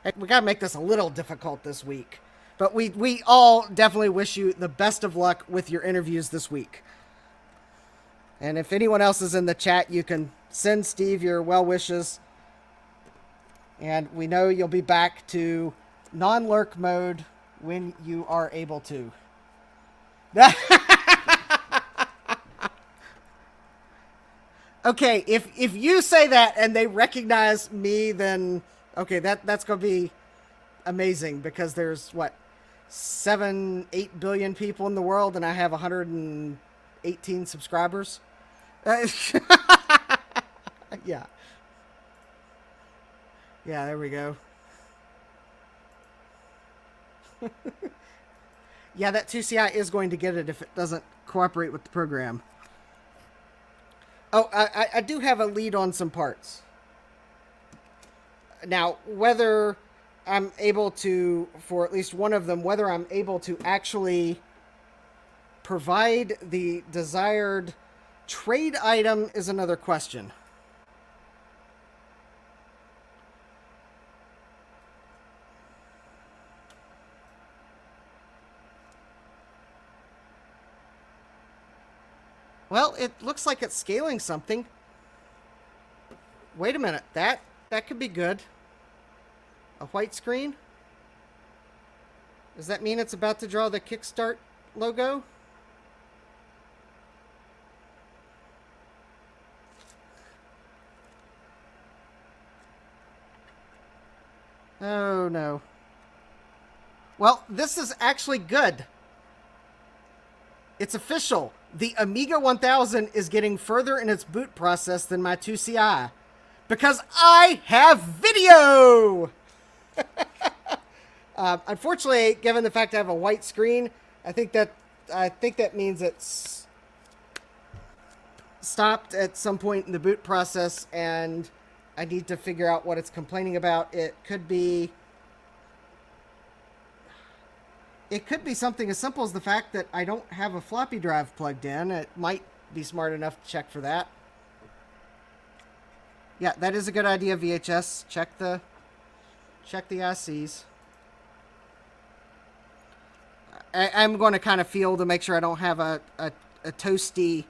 Heck, we gotta make this a little difficult this week. But we all definitely wish you the best of luck with your interviews this week. And if anyone else is in the chat, you can send Steve your well wishes. And we know you'll be back to non-lurk mode when you are able to. Okay, if you say that and they recognize me, then okay, that's gonna be amazing, because there's what, 7-8 billion people in the world, and I have 118 subscribers. Yeah. Yeah, there we go. Yeah, that 2CI is going to get it if it doesn't cooperate with the program. Oh, I do have a lead on some parts. Now, whether I'm able to, for at least one of them, whether I'm able to actually provide the desired trade item is another question. Well, it looks like it's scaling something. Wait a minute. That could be good. A white screen? Does that mean it's about to draw the Kickstart logo? Oh, no. Well, this is actually good. It's official. The Amiga 1000 is getting further in its boot process than my 2CI. Because I have video! Unfortunately, given the fact I have a white screen, I think that means it's stopped at some point in the boot process, and I need to figure out what it's complaining about. It could be something as simple as the fact that I don't have a floppy drive plugged in. It might be smart enough to check for that. Yeah, that is a good idea, VHS. Check the ICs. I'm going to kind of feel to make sure I don't have a toasty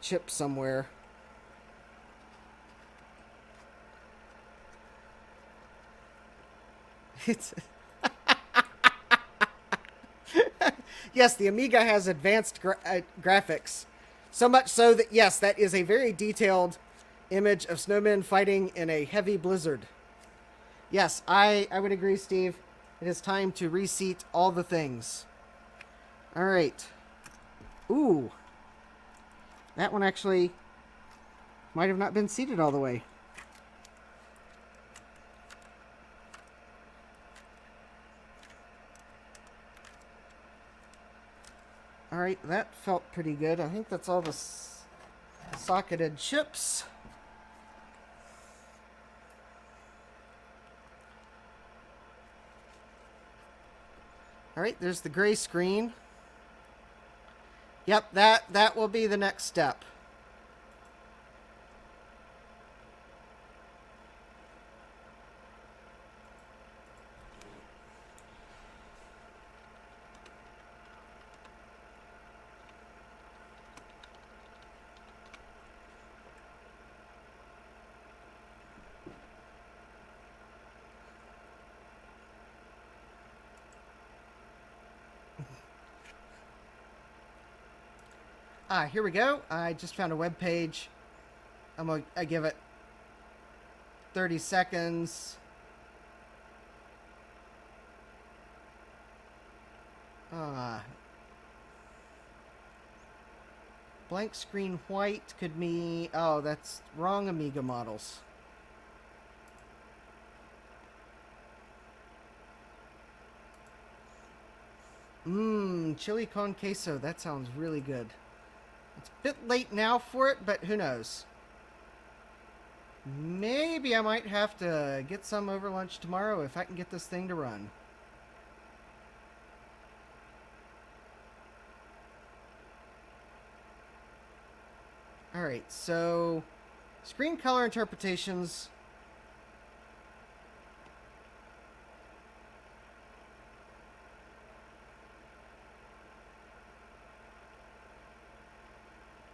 chip somewhere. It's yes, the Amiga has advanced graphics. So much so that, yes, that is a very detailed image of snowmen fighting in a heavy blizzard. Yes, I would agree, Steve. It is time to reseat all the things. All right. Ooh. That one actually might have not been seated all the way. All right, that felt pretty good. I think that's all the socketed chips. All right, there's the gray screen. Yep, that will be the next step. Here we go. I just found a web page. I give it 30 seconds. Blank screen white could be... Oh, that's wrong Amiga models. Chili con queso. That sounds really good. It's a bit late now for it, but who knows? Maybe I might have to get some over lunch tomorrow if I can get this thing to run. Alright, so screen color interpretations.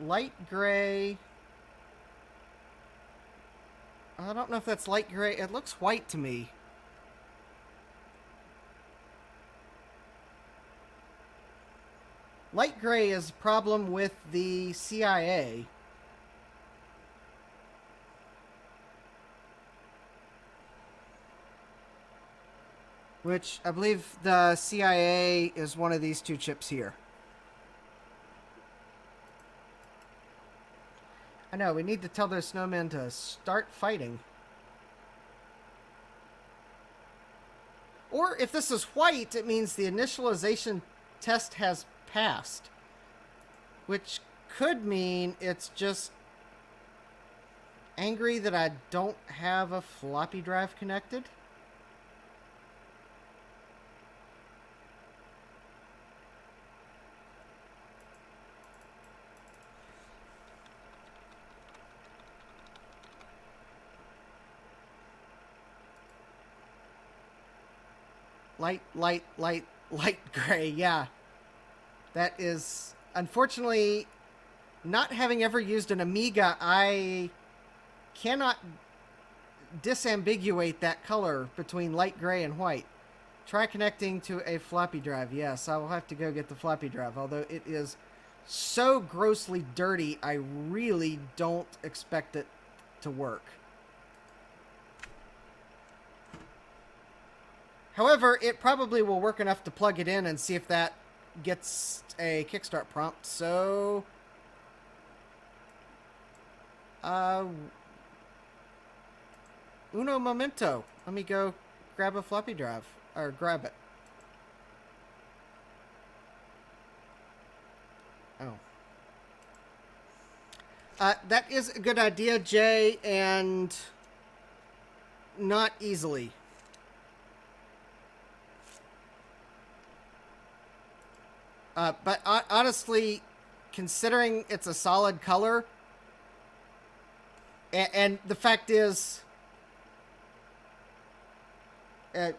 Light gray. I don't know if that's light gray. It looks white to me. Light gray is a problem with the CIA. Which I believe the CIA is one of these two chips here. I know, we need to tell those snowmen to start fighting. Or if this is white, it means the initialization test has passed. Which could mean it's just angry that I don't have a floppy drive connected. Light gray, yeah. That is, unfortunately, not having ever used an Amiga, I cannot disambiguate that color between light gray and white. Try connecting to a floppy drive. Yes, I will have to go get the floppy drive, although it is so grossly dirty, I really don't expect it to work. However, it probably will work enough to plug it in and see if that gets a kickstart prompt. So, uno momento. Let me go grab a floppy drive, or grab it. Oh. That is a good idea, Jay, and not easily. But honestly, considering it's a solid color, and the fact is, it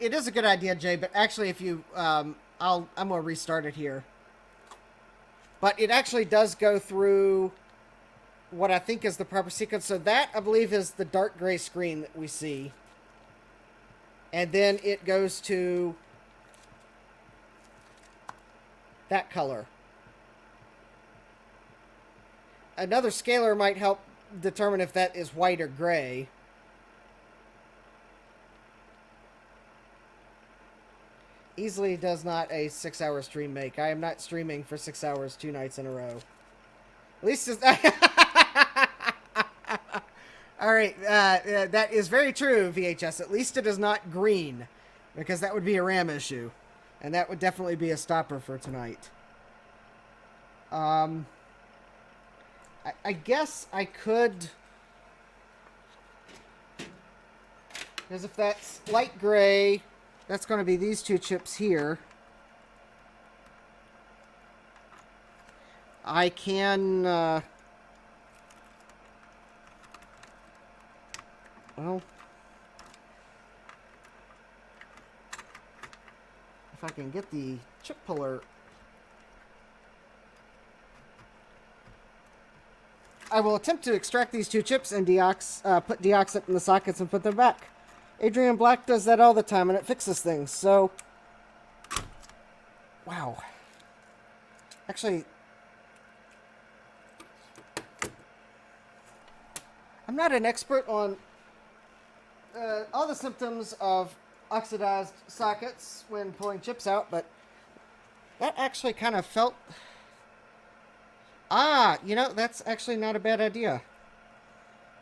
is a good idea, Jay. But actually, if you, I'm gonna restart it here. But it actually does go through what I think is the proper sequence. So that, I believe, is the dark gray screen that we see. And then it goes to that color. Another scaler might help determine if that is white or gray. Easily does not a 6-hour stream make. I am not streaming for 6 hours 2 nights in a row. At least it's... All right, that is very true, VHS. At least it is not green, because that would be a RAM issue. And that would definitely be a stopper for tonight. I guess I could... Because if that's light gray, that's going to be these two chips here. I can... well... if I can get the chip puller... I will attempt to extract these two chips and put deoxit in the sockets and put them back. Adrian Black does that all the time, and it fixes things, so... Wow. Actually... I'm not an expert on all the symptoms of oxidized sockets when pulling chips out, but that actually kind of felt... Ah, you know, that's actually not a bad idea.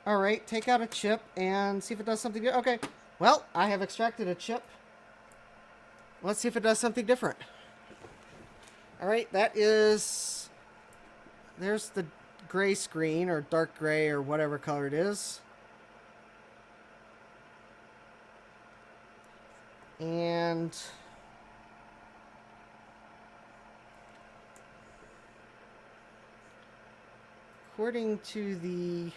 All right, take out a chip and see if it does something good. Okay, well, I have extracted a chip. Let's see if it does something different. All right, that is... There's the gray screen, or dark gray, or whatever color it is. And... according to the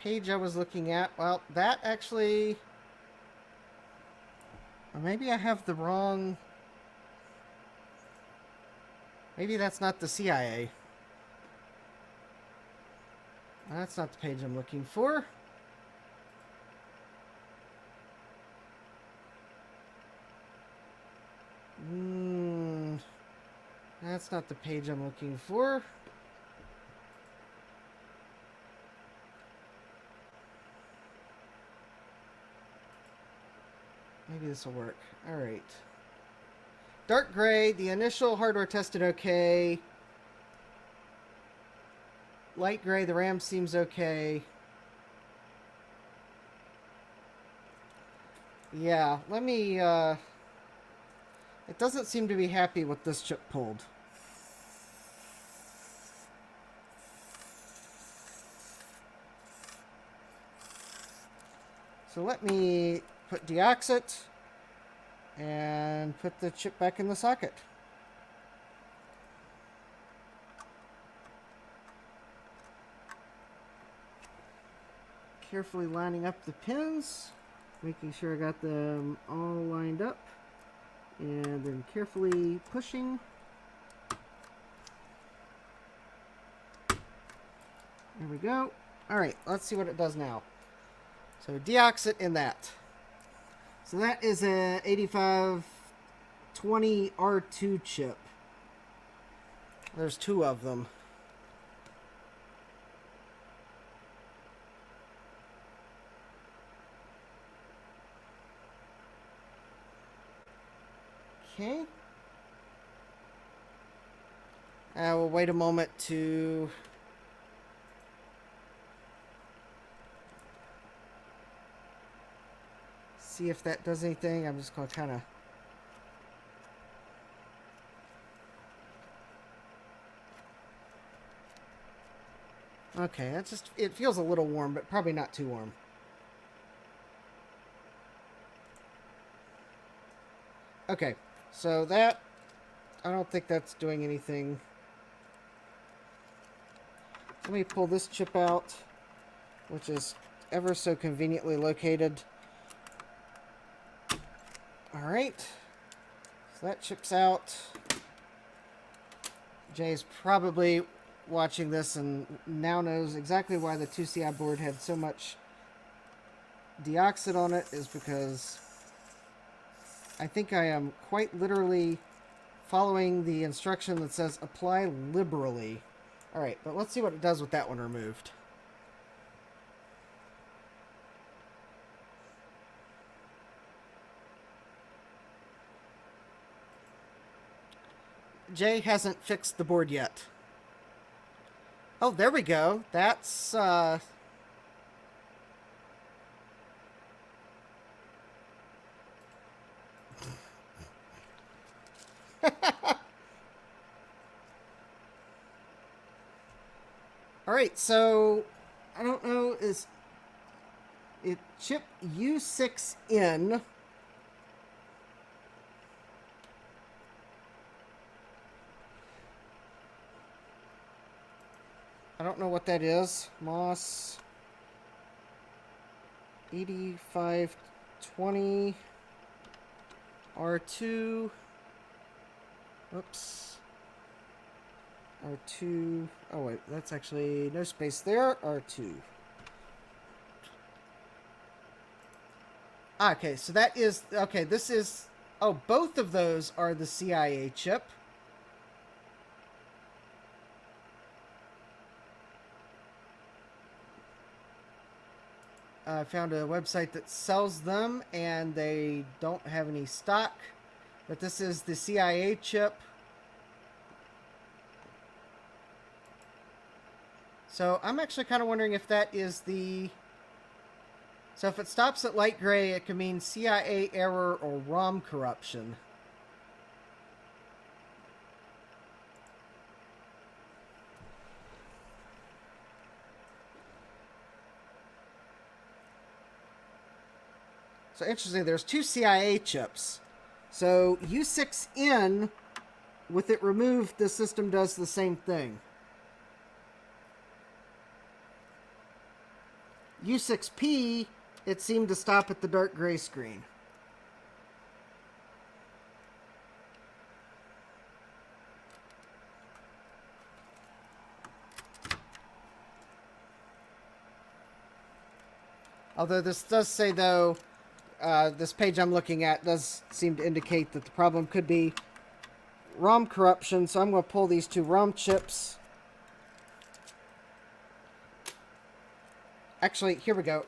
page I was looking at, well, that actually... Or maybe I have the wrong... Maybe that's not the CIA. That's not the page I'm looking for. That's not the page I'm looking for. Maybe this will work. All right. Dark gray, the initial hardware tested okay. Light gray, the RAM seems okay. Yeah, let me, it doesn't seem to be happy with this chip pulled. So let me put deoxit and put the chip back in the socket. Carefully lining up the pins, making sure I got them all lined up, and then carefully pushing. There we go. All right, let's see what it does now. So deoxit in that. So that is a 85 20R2 chip. There's two of them. Okay. We'll wait a moment to see if that does anything. I'm just going to kind of... Okay, that's just... It feels a little warm, but probably not too warm. Okay, so that... I don't think that's doing anything. Let me pull this chip out, which is ever so conveniently located. Alright, so that chip's out. Jay's probably watching this and now knows exactly why the 2CI board had so much deoxide on it, is because I think I am quite literally following the instruction that says apply liberally. Alright, but let's see what it does with that one removed. Jay hasn't fixed the board yet. Oh, there we go. That's, Alright, so, I don't know, is it chip U6N... I don't know what that is. MOS 8520 R2. Oops. R2. Oh, wait. That's actually no space there. R2. Okay, so that is... Okay, this is... Oh, both of those are the CIA chip. I found a website that sells them, and they don't have any stock. But this is the CIA chip. So I'm actually kind of wondering if that is the... So if it stops at light gray, it could mean CIA error or ROM corruption. So interesting, there's two CIA chips. So U6N, with it removed, the system does the same thing. U6P, it seemed to stop at the dark gray screen. Although this does say, though, this page I'm looking at does seem to indicate that the problem could be ROM corruption, so I'm going to pull these two ROM chips. Actually, here we go.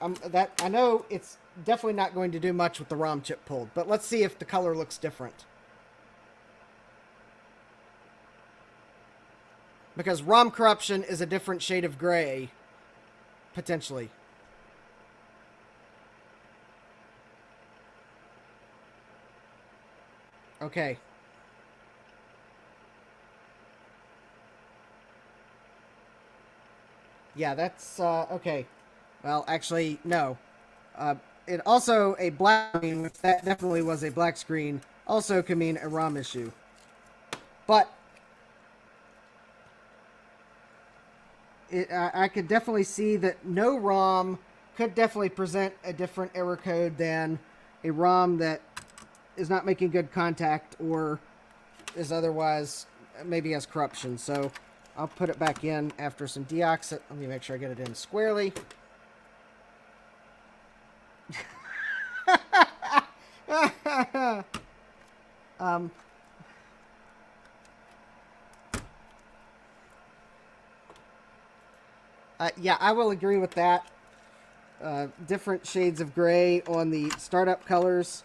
I know it's definitely not going to do much with the ROM chip pulled, but let's see if the color looks different. Because ROM corruption is a different shade of gray, potentially. Okay. Yeah, that's, okay. Well, actually, no. It also, a black screen, which that definitely was a black screen, also could mean a ROM issue. But, I could definitely see that no ROM could definitely present a different error code than a ROM that is not making good contact or is otherwise maybe has corruption. So I'll put it back in after some deoxit. Let me make sure I get it in squarely. Um, yeah, I will agree with that. Different shades of gray on the startup colors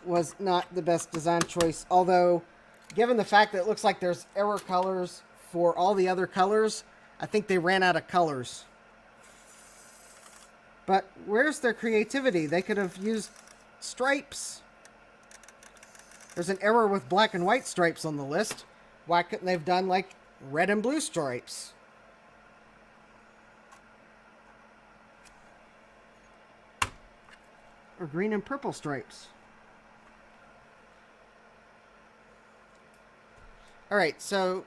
was not the best design choice. Although, given the fact that it looks like there's error colors for all the other colors, I think they ran out of colors. But where's their creativity? They could have used stripes. There's an error with black and white stripes on the list. Why couldn't they have done like red and blue stripes? Or green and purple stripes. Alright, so...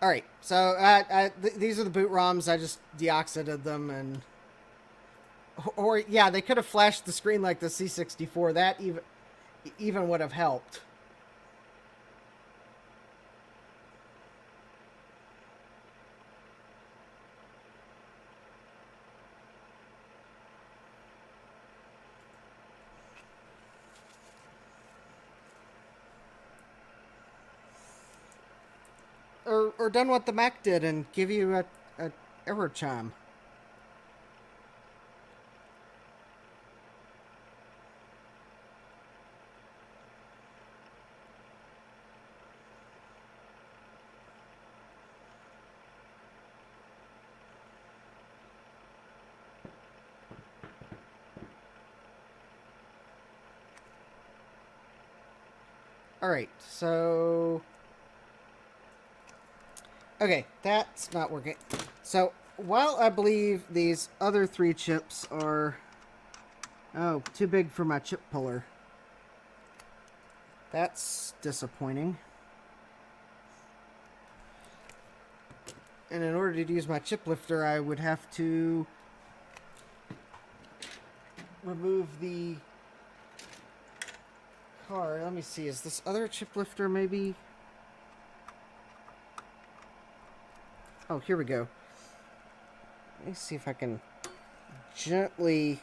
Alright, so these are the boot ROMs. I just deoxidated them and... Or, yeah, they could have flashed the screen like the C64. That even would have helped. Or done what the Mac did and give you a error chime. Alright, so... Okay, that's not working. So, while I believe these other 3 chips are... Oh, too big for my chip puller. That's disappointing. And in order to use my chip lifter, I would have to remove the card. Let me see, is this other chip lifter maybe... Oh, here we go. Let me see if I can gently...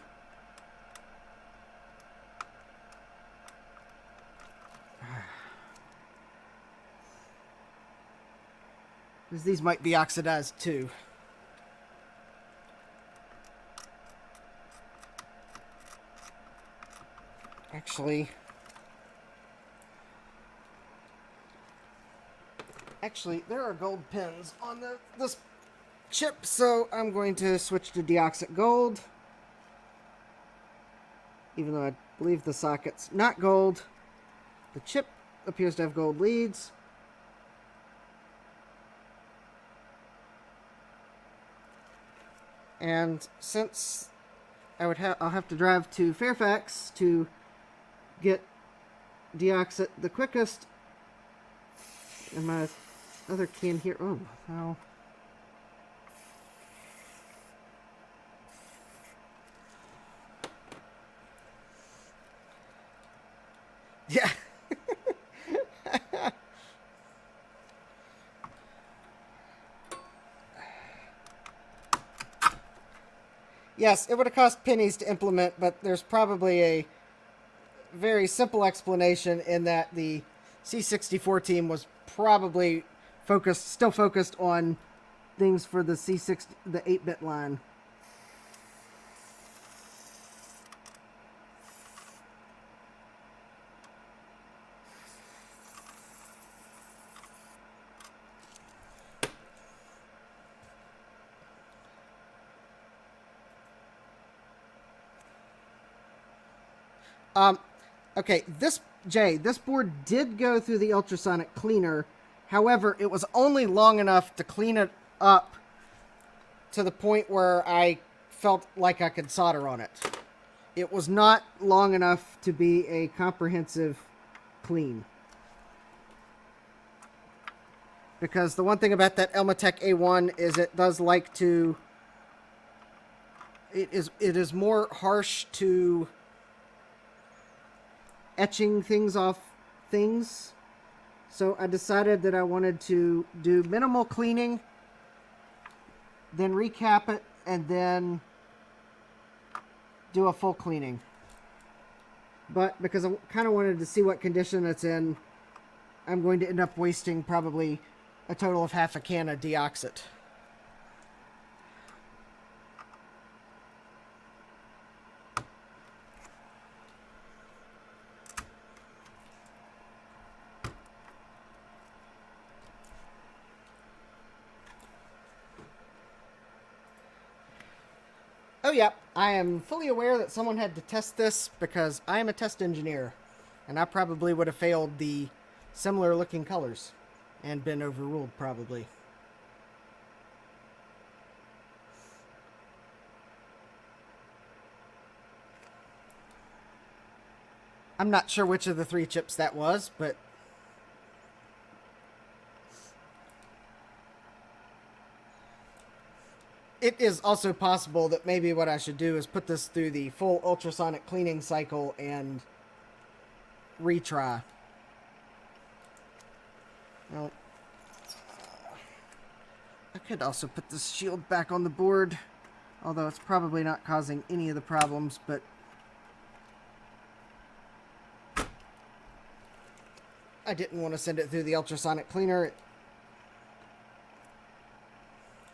Because these might be oxidized too. Actually, there are gold pins on this chip, so I'm going to switch to deoxit gold. Even though I believe the socket's not gold. The chip appears to have gold leads. And since I'll have to drive to Fairfax to get deoxit the quickest, and my other can here. Oh, no. Yeah. Yes, it would have cost pennies to implement, but there's probably a very simple explanation in that the C64 team was probably still focused on things for the the 8-bit line. Okay, this board did go through the ultrasonic cleaner. However, it was only long enough to clean it up to the point where I felt like I could solder on it. It was not long enough to be a comprehensive clean. Because the one thing about that Elmatech A1 is it does like to... It is more harsh to etching things off things. So I decided that I wanted to do minimal cleaning, then recap it, and then do a full cleaning. but because I kind of wanted to see what condition it's in, I'm going to end up wasting probably a total of half a can of deoxit. Oh yeah, I am fully aware that someone had to test this because I am a test engineer, and I probably would have failed the similar looking colors and been overruled probably. I'm not sure which of the 3 chips that was, but it is also possible that maybe what I should do is put this through the full ultrasonic cleaning cycle and retry. Well, I could also put this shield back on the board, although it's probably not causing any of the problems, but I didn't want to send it through the ultrasonic cleaner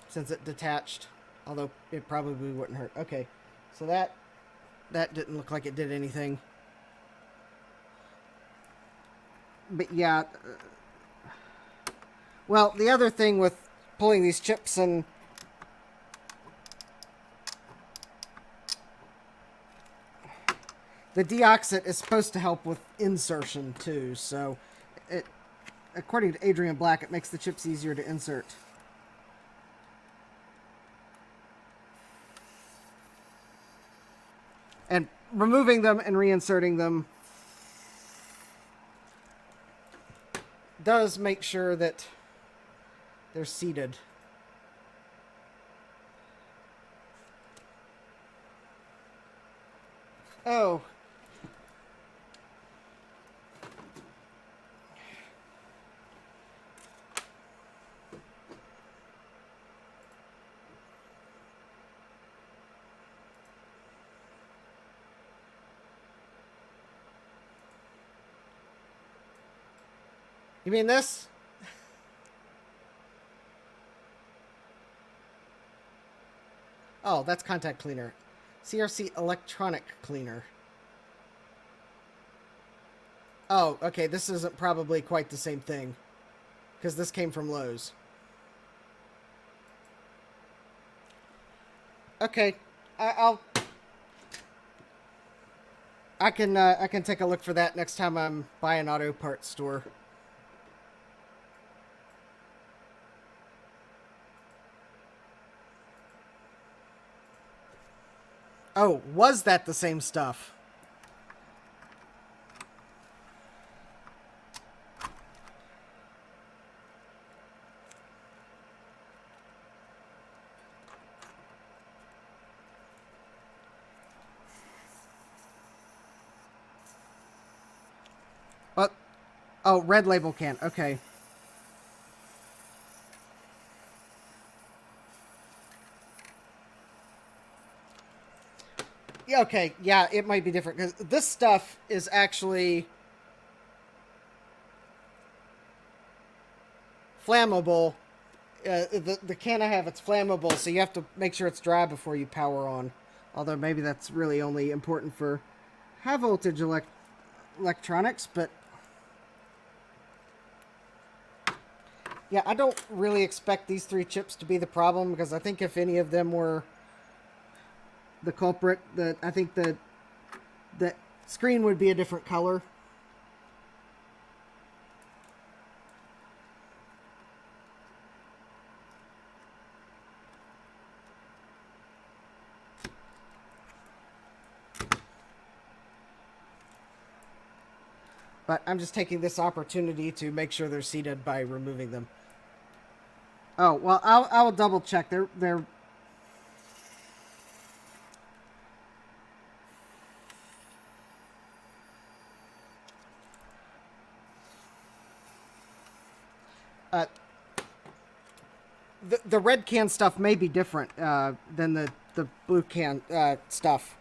since it detached, although it probably wouldn't hurt. Okay, so that didn't look like it did anything. But yeah, well, the other thing with pulling these chips and the deoxit is supposed to help with insertion too, so it, according to Adrian Black, it makes the chips easier to insert. And removing them and reinserting them does make sure that they're seated. Oh. You mean this? Oh, that's contact cleaner. CRC electronic cleaner. Oh, okay, this isn't probably quite the same thing, because this came from Lowe's. Okay, I can take a look for that next time I'm by an auto parts store. Oh, was that the same stuff? What? Oh, red label can. Okay. Yeah, okay, yeah, it might be different, because this stuff is actually flammable. The can I have, it's flammable, so you have to make sure it's dry before you power on. Although maybe that's really only important for high voltage electronics, but yeah, I don't really expect these 3 chips to be the problem, because I think if any of them were the culprit, I think the screen would be a different color. But I'm just taking this opportunity to make sure they're seated by removing them. Oh, well, I will double check. They're the red can stuff may be different than the blue can stuff.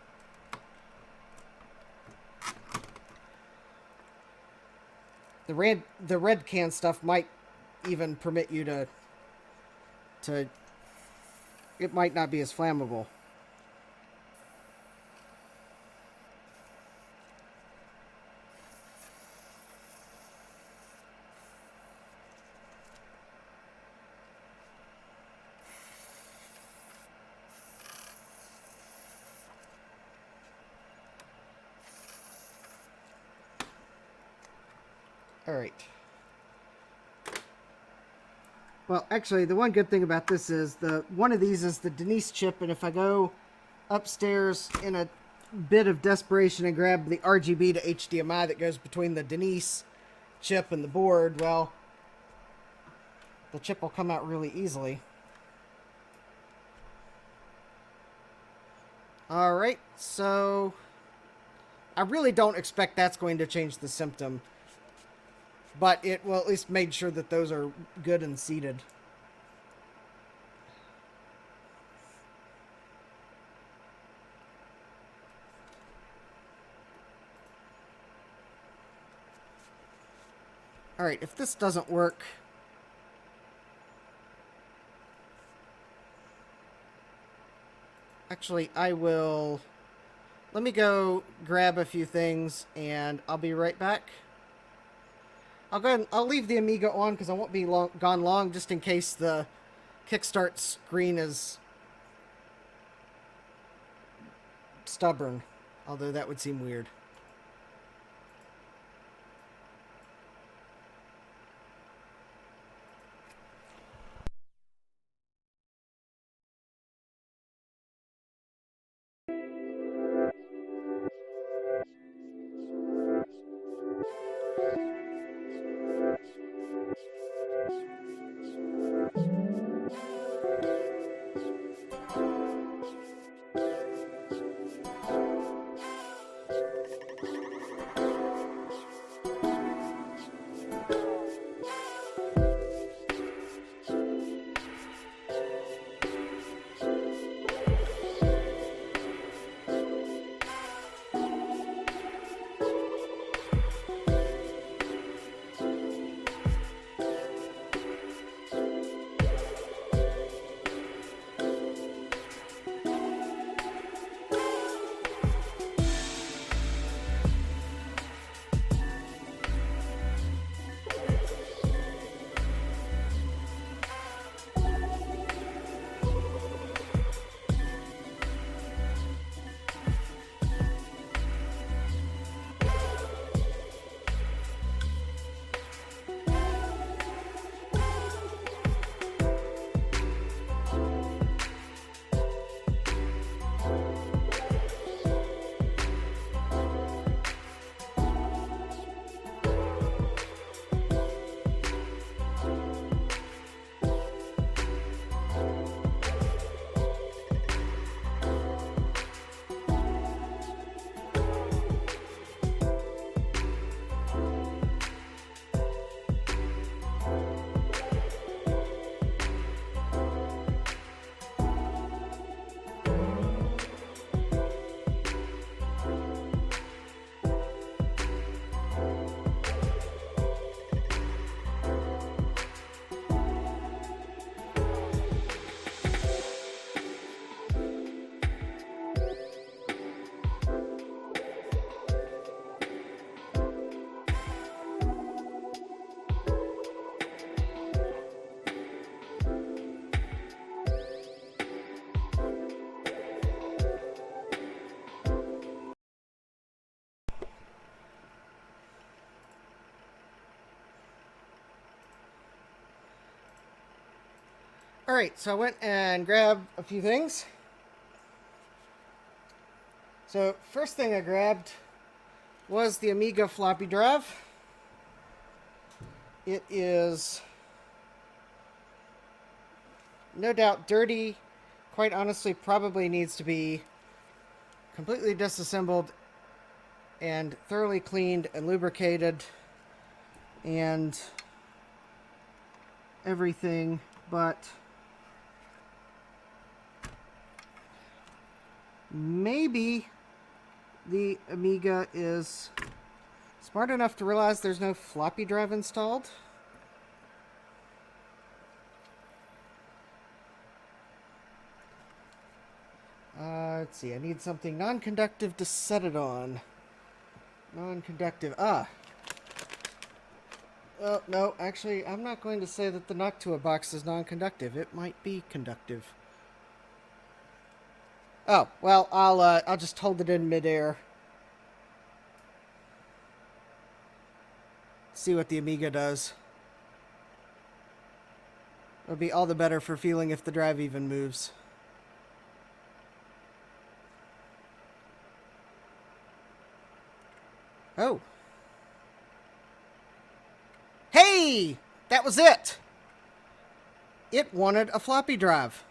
The red can stuff might even permit you to it might not be as flammable. All right. Well, actually, the one good thing about this is one of these is the Denise chip, and if I go upstairs in a bit of desperation and grab the RGB to HDMI that goes between the Denise chip and the board, well, the chip will come out really easily. All right, so I really don't expect that's going to change the symptom, but it will at least make sure that those are good and seated. All right, if this doesn't work, actually, let me go grab a few things and I'll be right back. I'll leave the Amiga on because I won't be gone long, just in case the kickstart screen is stubborn, although that would seem weird. All right, so I went and grabbed a few things. So first thing I grabbed was the Amiga floppy drive. It is no doubt dirty. Quite honestly, probably needs to be completely disassembled and thoroughly cleaned and lubricated and everything, but maybe the Amiga is Smart enough to realize there's no floppy drive installed. Let's see, I need something non-conductive to set it on. Non-conductive. Oh, no, actually, I'm not going to say that the Noctua box is non-conductive. It might be conductive. Oh, well, I'll just hold it in midair. See what the Amiga does. It'll be all the better for feeling if the drive even moves. Oh. Hey! That was it! It wanted a floppy drive.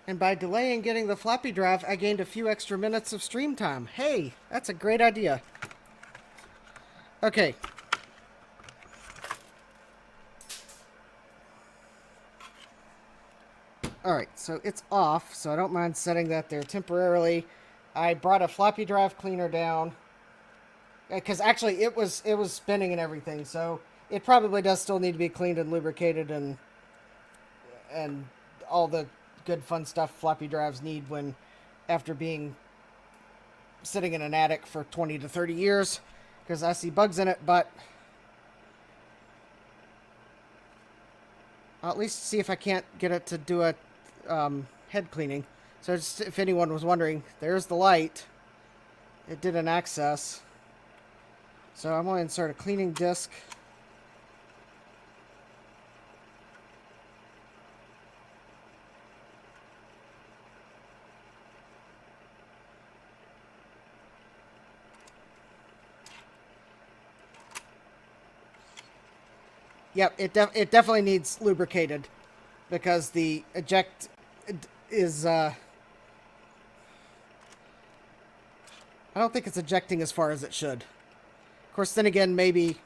And by delaying getting the floppy drive, I gained a few extra minutes of stream time. Hey, that's a great idea. Okay. Alright, so it's off, so I don't mind setting that there temporarily. I brought a floppy drive cleaner down. Because actually, it was spinning and everything, so it probably does still need to be cleaned and lubricated and all the good fun stuff floppy drives need when after being sitting in an attic for 20 to 30 years, because I see bugs in it, but I'll at least see if I can't get it to do a head cleaning. So just, if anyone was wondering, there's the light. It did an access. So I'm going to insert a cleaning disc. Yep, it definitely needs lubricated because the eject is I don't think it's ejecting as far as it should. Of course, then again, maybe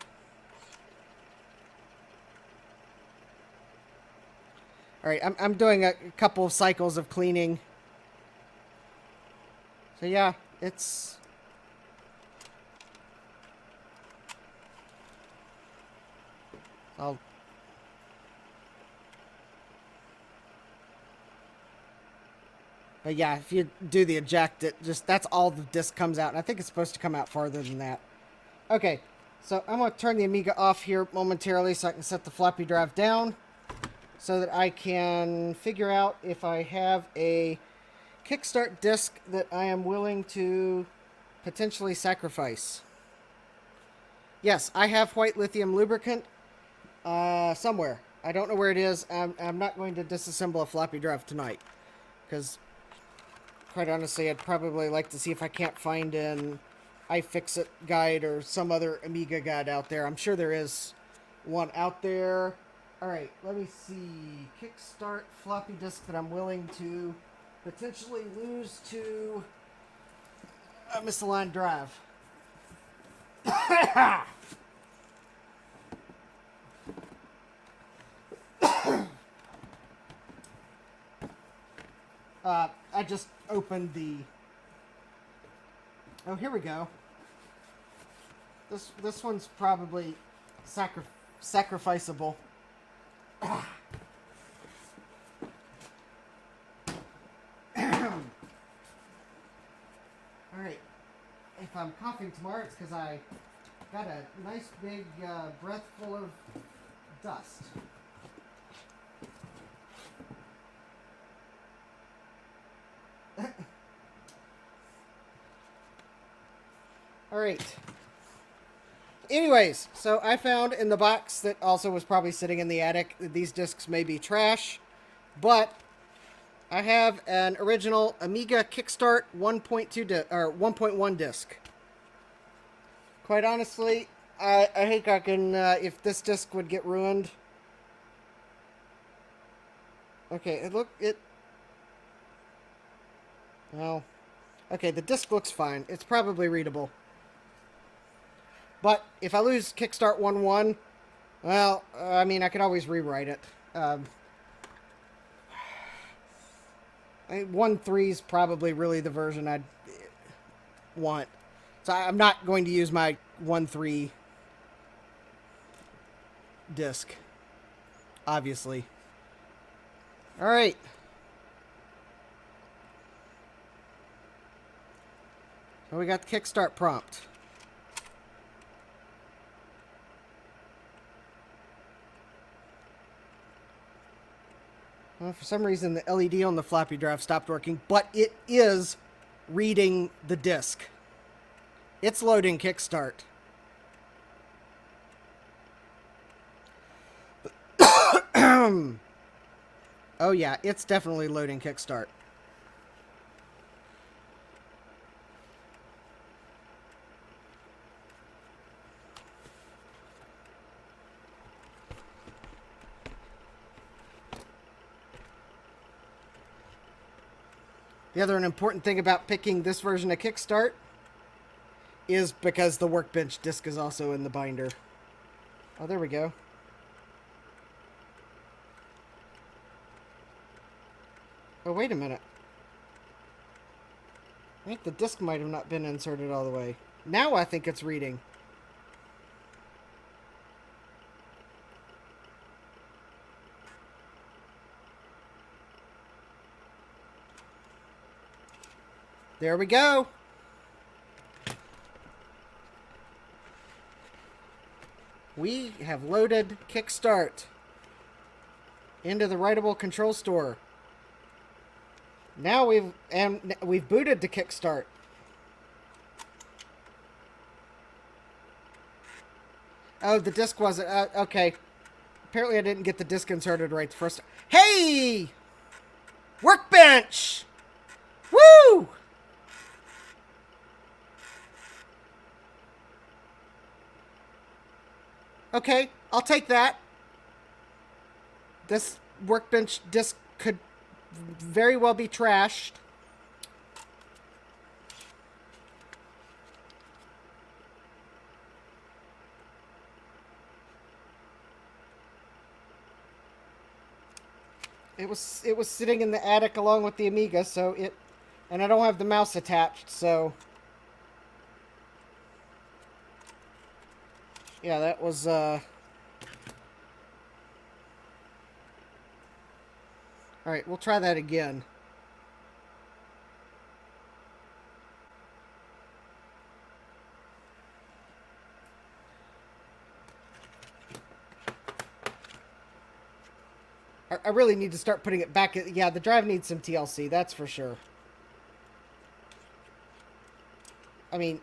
all right, I'm doing a couple of cycles of cleaning. So yeah, it's But yeah, if you do the eject, that's all the disc comes out. And I think it's supposed to come out farther than that. Okay, so I'm going to turn the Amiga off here momentarily so I can set the floppy drive down so that I can figure out if I have a kickstart disk that I am willing to potentially sacrifice. Yes, I have white lithium lubricant somewhere. I don't know where it is. I'm not going to disassemble a floppy drive tonight because, quite honestly, I'd probably like to see if I can't find an iFixit guide or some other Amiga guide out there. I'm sure there is one out there. Alright, let me see. Kickstart floppy disk that I'm willing to potentially lose to a misaligned drive. I just opened the... Oh, here we go. This one's probably sacrificable. Alright. If I'm coughing tomorrow, it's because I got a nice big breath full of dust. Alright. Anyways, so I found in the box that also was probably sitting in the attic, these discs may be trash, but I have an original Amiga Kickstart 1.1 disc. Quite honestly, I think I can, if this disc would get ruined. Okay, well, okay, the disc looks fine. It's probably readable. But if I lose Kickstart 1.1, well, I mean, I could always rewrite it. 1.3 is probably really the version I'd want. So I'm not going to use my 1.3 disk, obviously. All right. So we got the kickstart prompt. Well, for some reason, the LED on the floppy drive stopped working, but it is reading the disk. It's loading kickstart. Oh yeah, it's definitely loading kickstart. The other important thing about picking this version of Kickstart is because the Workbench disk is also in the binder. Oh, there we go. Oh, wait a minute. I think the disk might have not been inserted all the way. Now I think it's reading. There we go. We have loaded Kickstart into the writable control store. Now we've booted to Kickstart. Oh, the disk wasn't okay. Apparently, I didn't get the disk inserted right the first time. Hey, Workbench! Woo! Okay, I'll take that. This Workbench disk could very well be trashed. It was sitting in the attic along with the Amiga, and I don't have the mouse attached, so yeah, that was all right, we'll try that again. I really need to start putting it back. Yeah, the drive needs some TLC, that's for sure. I mean,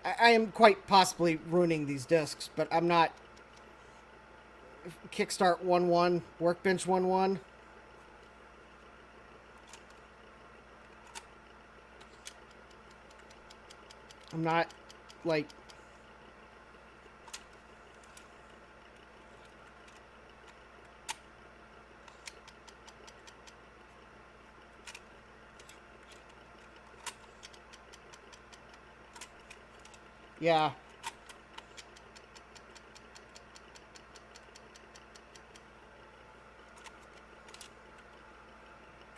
I am quite possibly ruining these discs, but I'm not. Kickstart 1.1, Workbench 1.1. I'm not, like... Yeah.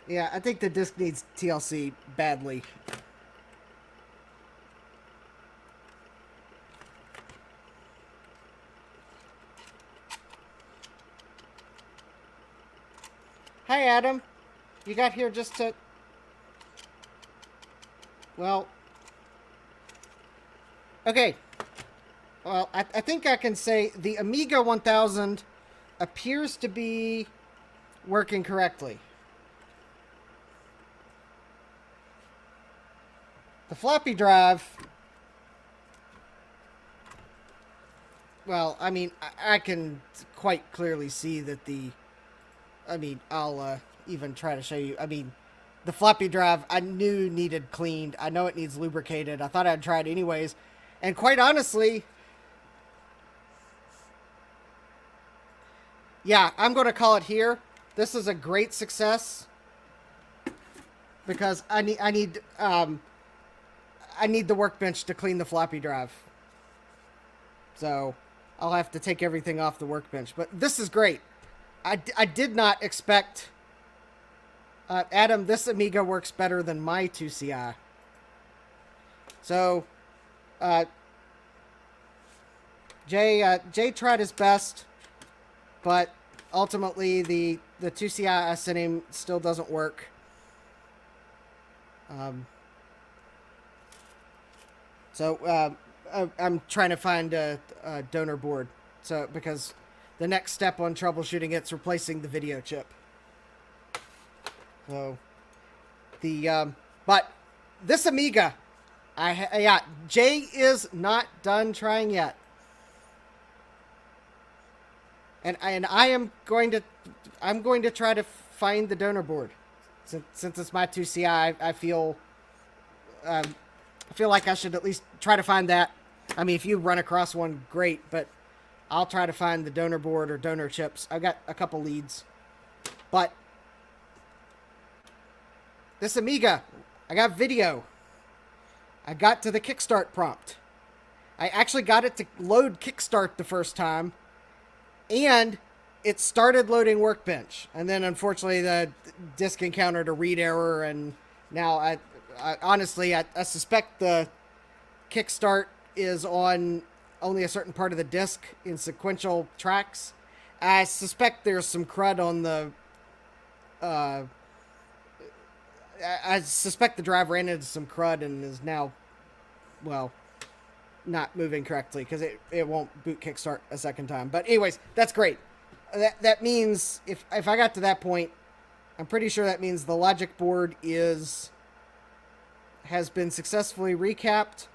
Yeah, I think the disc needs TLC badly. Hi, Adam. You got here just to... Well... Okay. Well, I think I can say the Amiga 1000 appears to be working correctly. The floppy drive... Well, I mean, I can quite clearly see that the... I mean, I'll even try to show you. I mean, the floppy drive I knew needed cleaned. I know it needs lubricated. I thought I'd try it anyways. And quite honestly... Yeah, I'm going to call it here. This is a great success. Because I need the Workbench to clean the floppy drive. So, I'll have to take everything off the Workbench. But this is great. I did not expect Adam, this Amiga works better than my 2CI. So, Jay tried his best, but ultimately the 2CI I sent him still doesn't work. So I'm trying to find a donor board. So because the next step on troubleshooting it's replacing the video chip. So but this Amiga, Jay is not done trying yet. And I'm going to try to find the donor board. Since it's my 2CI, I feel like I should at least try to find that. I mean, if you run across one, great, but I'll try to find the donor board or donor chips. I've got a couple leads. But this Amiga, I got video. I got to the Kickstart prompt. I actually got it to load Kickstart the first time, and it started loading Workbench. And then, unfortunately, the disk encountered a read error, and now I honestly suspect the Kickstart is on only a certain part of the disk in sequential tracks. I suspect there's some crud on the... I suspect the drive ran into some crud and is now, well, not moving correctly because it won't boot Kickstart a second time. But anyways, that's great. That means if I got to that point, I'm pretty sure that means the logic board has been successfully recapped.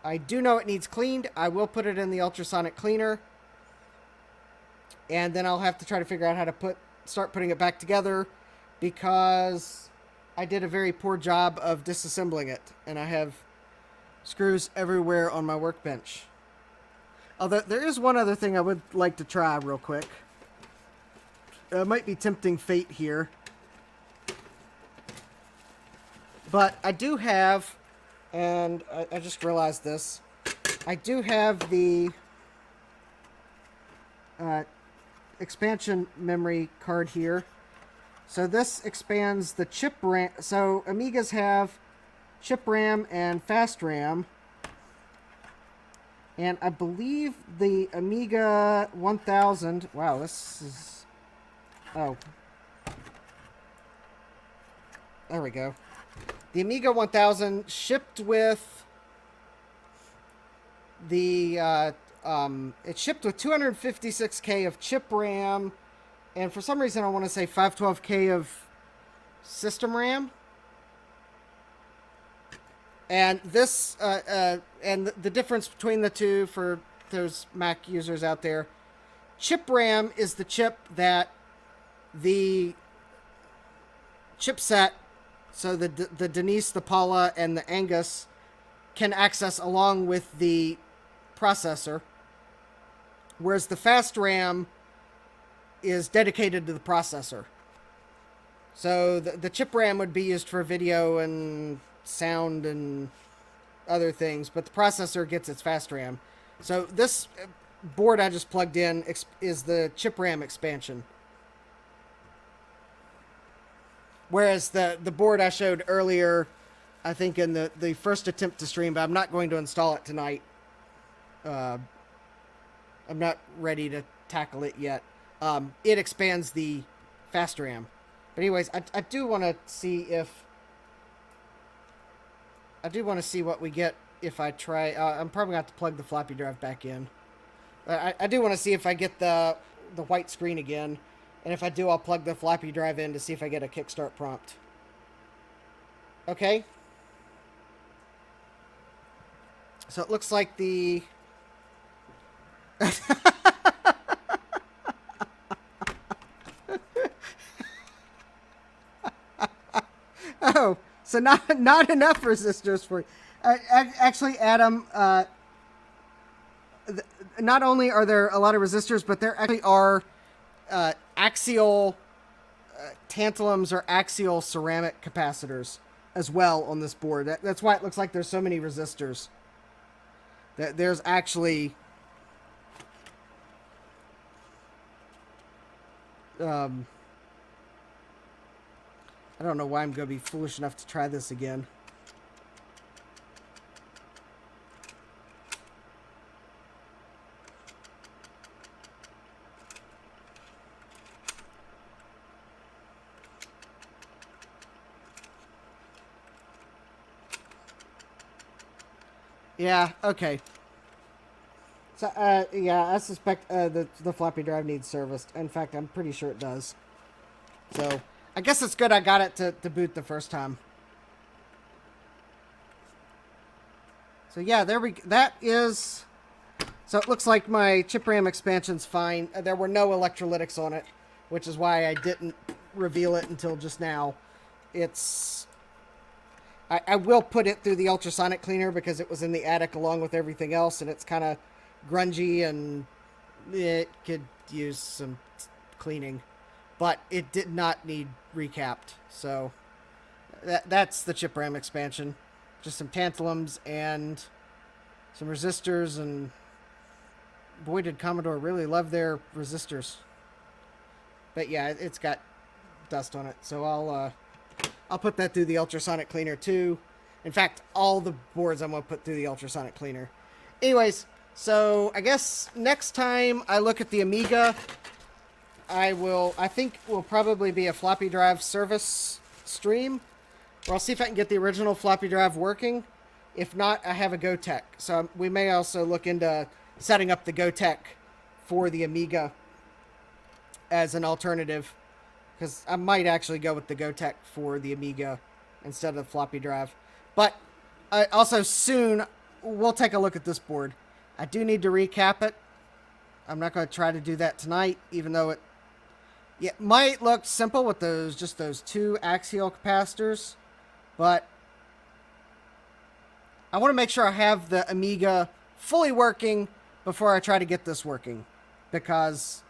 I do know it needs cleaned. I will put it in the ultrasonic cleaner. And then I'll have to try to figure out how to start putting it back together, because I did a very poor job of disassembling it, and I have screws everywhere on my workbench. Although there is one other thing I would like to try real quick. It might be tempting fate here. But I do have, and I just realized this, I do have the expansion memory card here. So this expands the chip RAM. So Amigas have chip RAM and fast RAM. And I believe the Amiga 1000... Wow, this is... Oh. There we go. The Amiga 1000 shipped with the... it shipped with 256K of chip RAM, and for some reason I want to say 512K of system RAM. And this, and the difference between the two for those Mac users out there, chip RAM is the chip that the chipset, so the Denise, the Paula, and the Angus can access along with the processor, whereas the fast RAM is dedicated to the processor. So the chip RAM would be used for video and sound and other things, but the processor gets its fast RAM. So this board I just plugged in is the chip RAM expansion. Whereas the board I showed earlier, I think in the first attempt to stream, but I'm not going to install it tonight. I'm not ready to tackle it yet. It expands the fast RAM. But anyways, I do want to see if... I do want to see what we get if I try... I'm probably going to have to plug the floppy drive back in. I do want to see if I get the white screen again. And if I do, I'll plug the floppy drive in to see if I get a Kickstart prompt. Okay. So it looks like the... Oh, so not enough resistors for... actually, Adam, not only are there a lot of resistors, but there actually are axial tantalums or axial ceramic capacitors as well on this board. That's why it looks like there's so many resistors. There's actually... I don't know why I'm going to be foolish enough to try this again. Yeah, okay. So, yeah, I suspect the floppy drive needs serviced. In fact, I'm pretty sure it does. So, I guess it's good I got it to boot the first time. So, yeah, that is... So, it looks like my chip RAM expansion's fine. There were no electrolytics on it, which is why I didn't reveal it until just now. It's... I will put it through the ultrasonic cleaner because it was in the attic along with everything else, and it's kind of grungy and it could use some cleaning. But it did not need recapped, so that's the chip RAM expansion. Just some tantalums and some resistors, and boy did Commodore really love their resistors. But yeah, it's got dust on it, so I'll put that through the ultrasonic cleaner too. In fact, all the boards I'm going to put through the ultrasonic cleaner. Anyways, so I guess next time I look at the Amiga, I think will probably be a floppy drive service stream, where I'll see if I can get the original floppy drive working. If not, I have a GoTech. So we may also look into setting up the GoTech for the Amiga as an alternative. Because I might actually go with the GoTech for the Amiga instead of the floppy drive. But also soon, we'll take a look at this board. I do need to recap it. I'm not going to try to do that tonight, even though it might look simple with just those two axial capacitors. But I want to make sure I have the Amiga fully working before I try to get this working. Because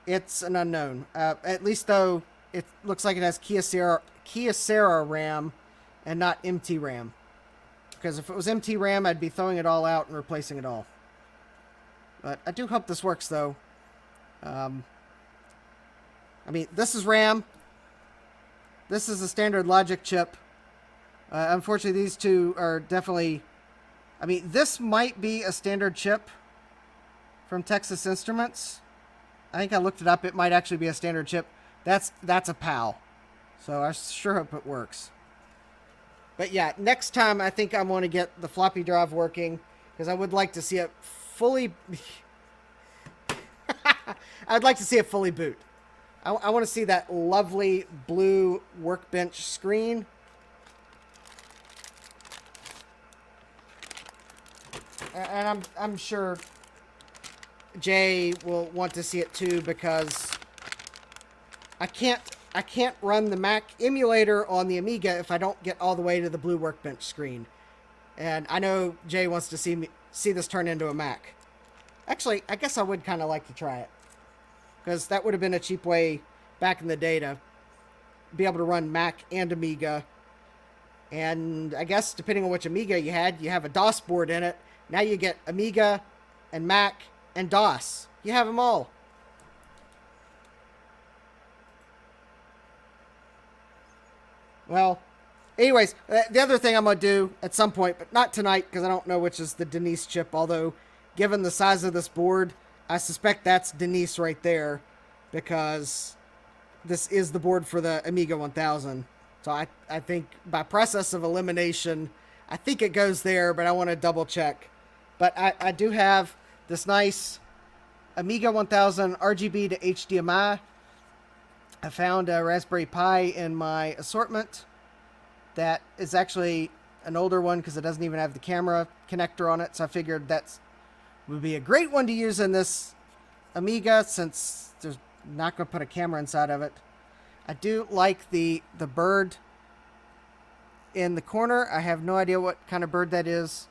it's an unknown. At least though, it looks like it has Kyocera RAM and not MT RAM. Because if it was MT RAM, I'd be throwing it all out and replacing it all. But I do hope this works though. I mean, this is RAM. This is a standard logic chip. Unfortunately, these two are definitely... I mean, this might be a standard chip from Texas Instruments. I think I looked it up. It might actually be a standard chip. That's a PAL. So I sure hope it works. But yeah, next time I think I want to get the floppy drive working, because I would like to see it fully... I'd like to see it fully boot. I want to see that lovely blue workbench screen. And I'm sure Jay will want to see it too, because I can't run the Mac emulator on the Amiga if I don't get all the way to the blue workbench screen. And I know Jay wants to see this turn into a Mac. Actually, I guess I would kind of like to try it, because that would have been a cheap way back in the day to be able to run Mac and Amiga. And I guess depending on which Amiga you had, you have a DOS board in it. Now you get Amiga and Mac and DOS. You have them all. Well, anyways, the other thing I'm going to do at some point, but not tonight because I don't know which is the Denise chip, although given the size of this board, I suspect that's Denise right there, because this is the board for the Amiga 1000. So I think by process of elimination, I think it goes there, but I want to double check. But I do have this nice Amiga 1000 RGB to HDMI. I found a Raspberry Pi in my assortment that is actually an older one because it doesn't even have the camera connector on it. So I figured that would be a great one to use in this Amiga, since there's not going to put a camera inside of it. I do like the bird in the corner. I have no idea what kind of bird that is.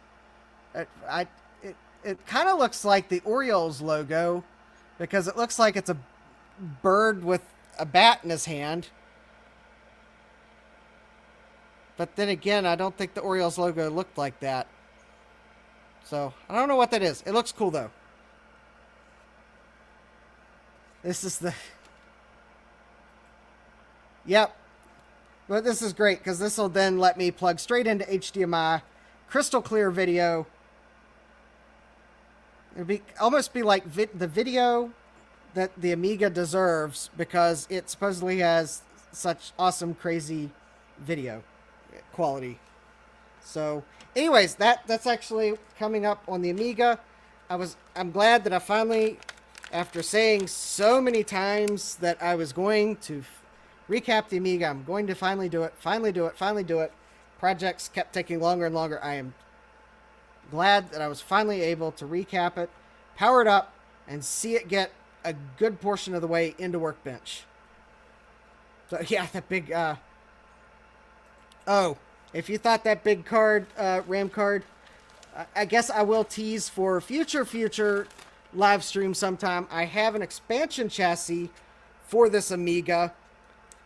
It kind of looks like the Orioles logo, because it looks like it's a bird with a bat in his hand. But then again, I don't think the Orioles logo looked like that. So, I don't know what that is. It looks cool, though. This is the... Yep. But this is great because this will then let me plug straight into HDMI, crystal clear video. It'll be almost be like the video that the Amiga deserves because it supposedly has such awesome, crazy video quality. So, anyways, that's actually coming up on the Amiga. I'm glad that I finally, after saying so many times that I was going to recap the Amiga, I'm going to finally do it. Projects kept taking longer and longer. I am glad that I was finally able to recap it, power it up, and see it get a good portion of the way into Workbench. So yeah, that big, if you thought that big card, RAM card, I guess I will tease for future live stream sometime. I have an expansion chassis for this Amiga,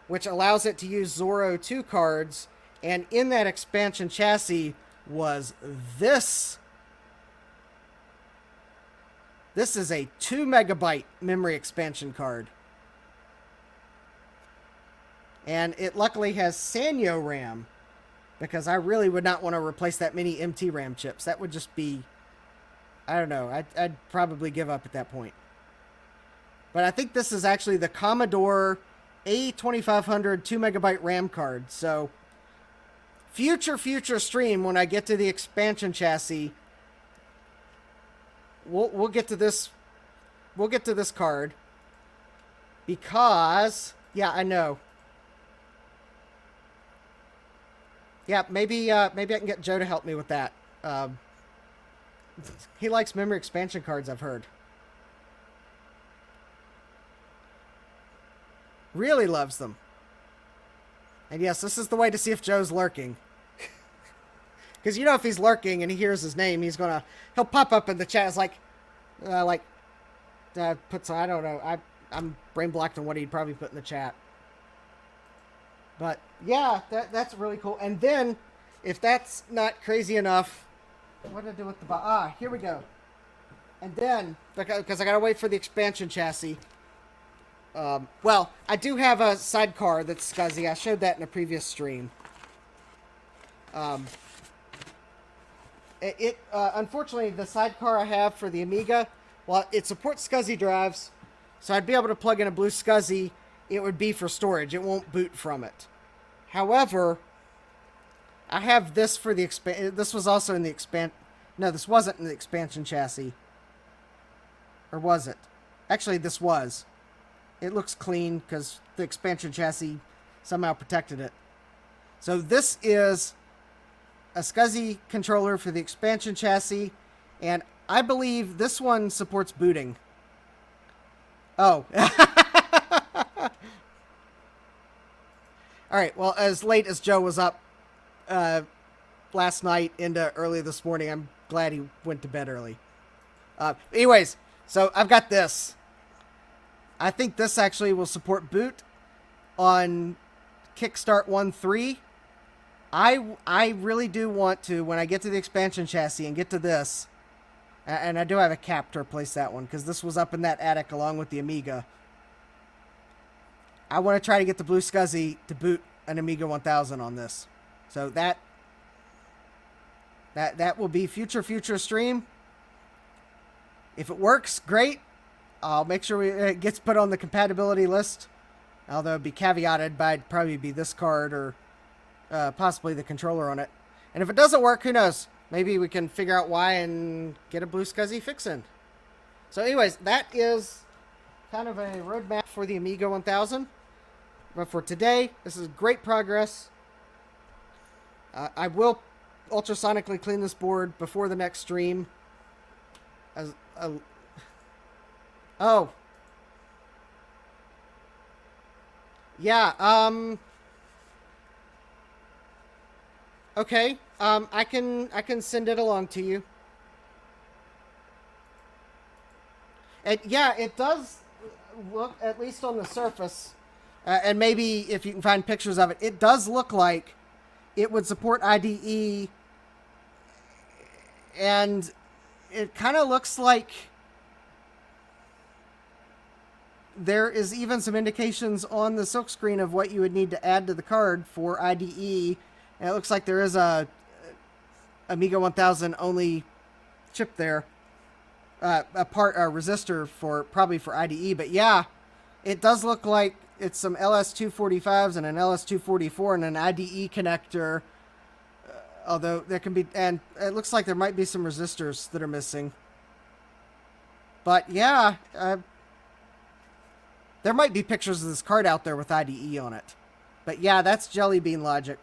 which allows it to use Zorro 2 cards, and in that expansion chassis was this. This is a 2 megabyte memory expansion card. And it luckily has Sanyo RAM, because I really would not want to replace that many MT RAM chips. That would just be, I don't know, I'd probably give up at that point. But I think this is actually the Commodore A2500 2 megabyte RAM card. So future stream, when I get to the expansion chassis, we'll get to this. We'll get to this card because, yeah, I know. Yeah, maybe I can get Joe to help me with that. He likes memory expansion cards, I've heard. Really loves them. And yes, this is the way to see if Joe's lurking. Because you know, if he's lurking and he hears his name, he'll pop up in the chat. It's like, put some, I don't know. I'm brain blocked on what he'd probably put in the chat. But yeah, that's really cool. And then, if that's not crazy enough, what did I do with the here we go. And then, because I gotta wait for the expansion chassis. Well, I do have a sidecar that's SCSI. I showed that in a previous stream. Unfortunately, the sidecar I have for the Amiga, well, it supports SCSI drives, so I'd be able to plug in a blue SCSI. It would be for storage. It won't boot from it. However, I have this for the this was also in the no, this wasn't in the expansion chassis. Or was it? Actually, this was. It looks clean because the expansion chassis somehow protected it. So this is a SCSI controller for the expansion chassis, and I believe this one supports booting. Oh. Alright, well, as late as Joe was up last night into early this morning, I'm glad he went to bed early. Anyways, so I've got this. I think this actually will support boot on Kickstart 1.3. I really do want to, when I get to the expansion chassis and get to this, and I do have a cap to replace that one, because this was up in that attic along with the Amiga. I want to try to get the blue SCSI to boot an Amiga 1000 on this. So that will be future stream. If it works, great. I'll make sure it gets put on the compatibility list. Although it'd be caveated by probably be this card or possibly the controller on it. And if it doesn't work, who knows? Maybe we can figure out why and get a blue SCSI fix in. So anyways, that is kind of a roadmap for the Amiga 1000. But for today, this is great progress. I will ultrasonically clean this board before the next stream. Oh. Yeah, okay, I can send it along to you. And yeah, it does look, at least on the surface, and maybe if you can find pictures of it, it does look like it would support IDE, and it kind of looks like there is even some indications on the silkscreen of what you would need to add to the card for IDE. And it looks like there is a Amiga 1000 only chip there, a resistor for probably for IDE. But yeah, it does look like it's some LS245s and an LS244 and an IDE connector. Although there can be, and it looks like there might be some resistors that are missing. But yeah, there might be pictures of this card out there with IDE on it. But yeah, that's Jelly Bean logic.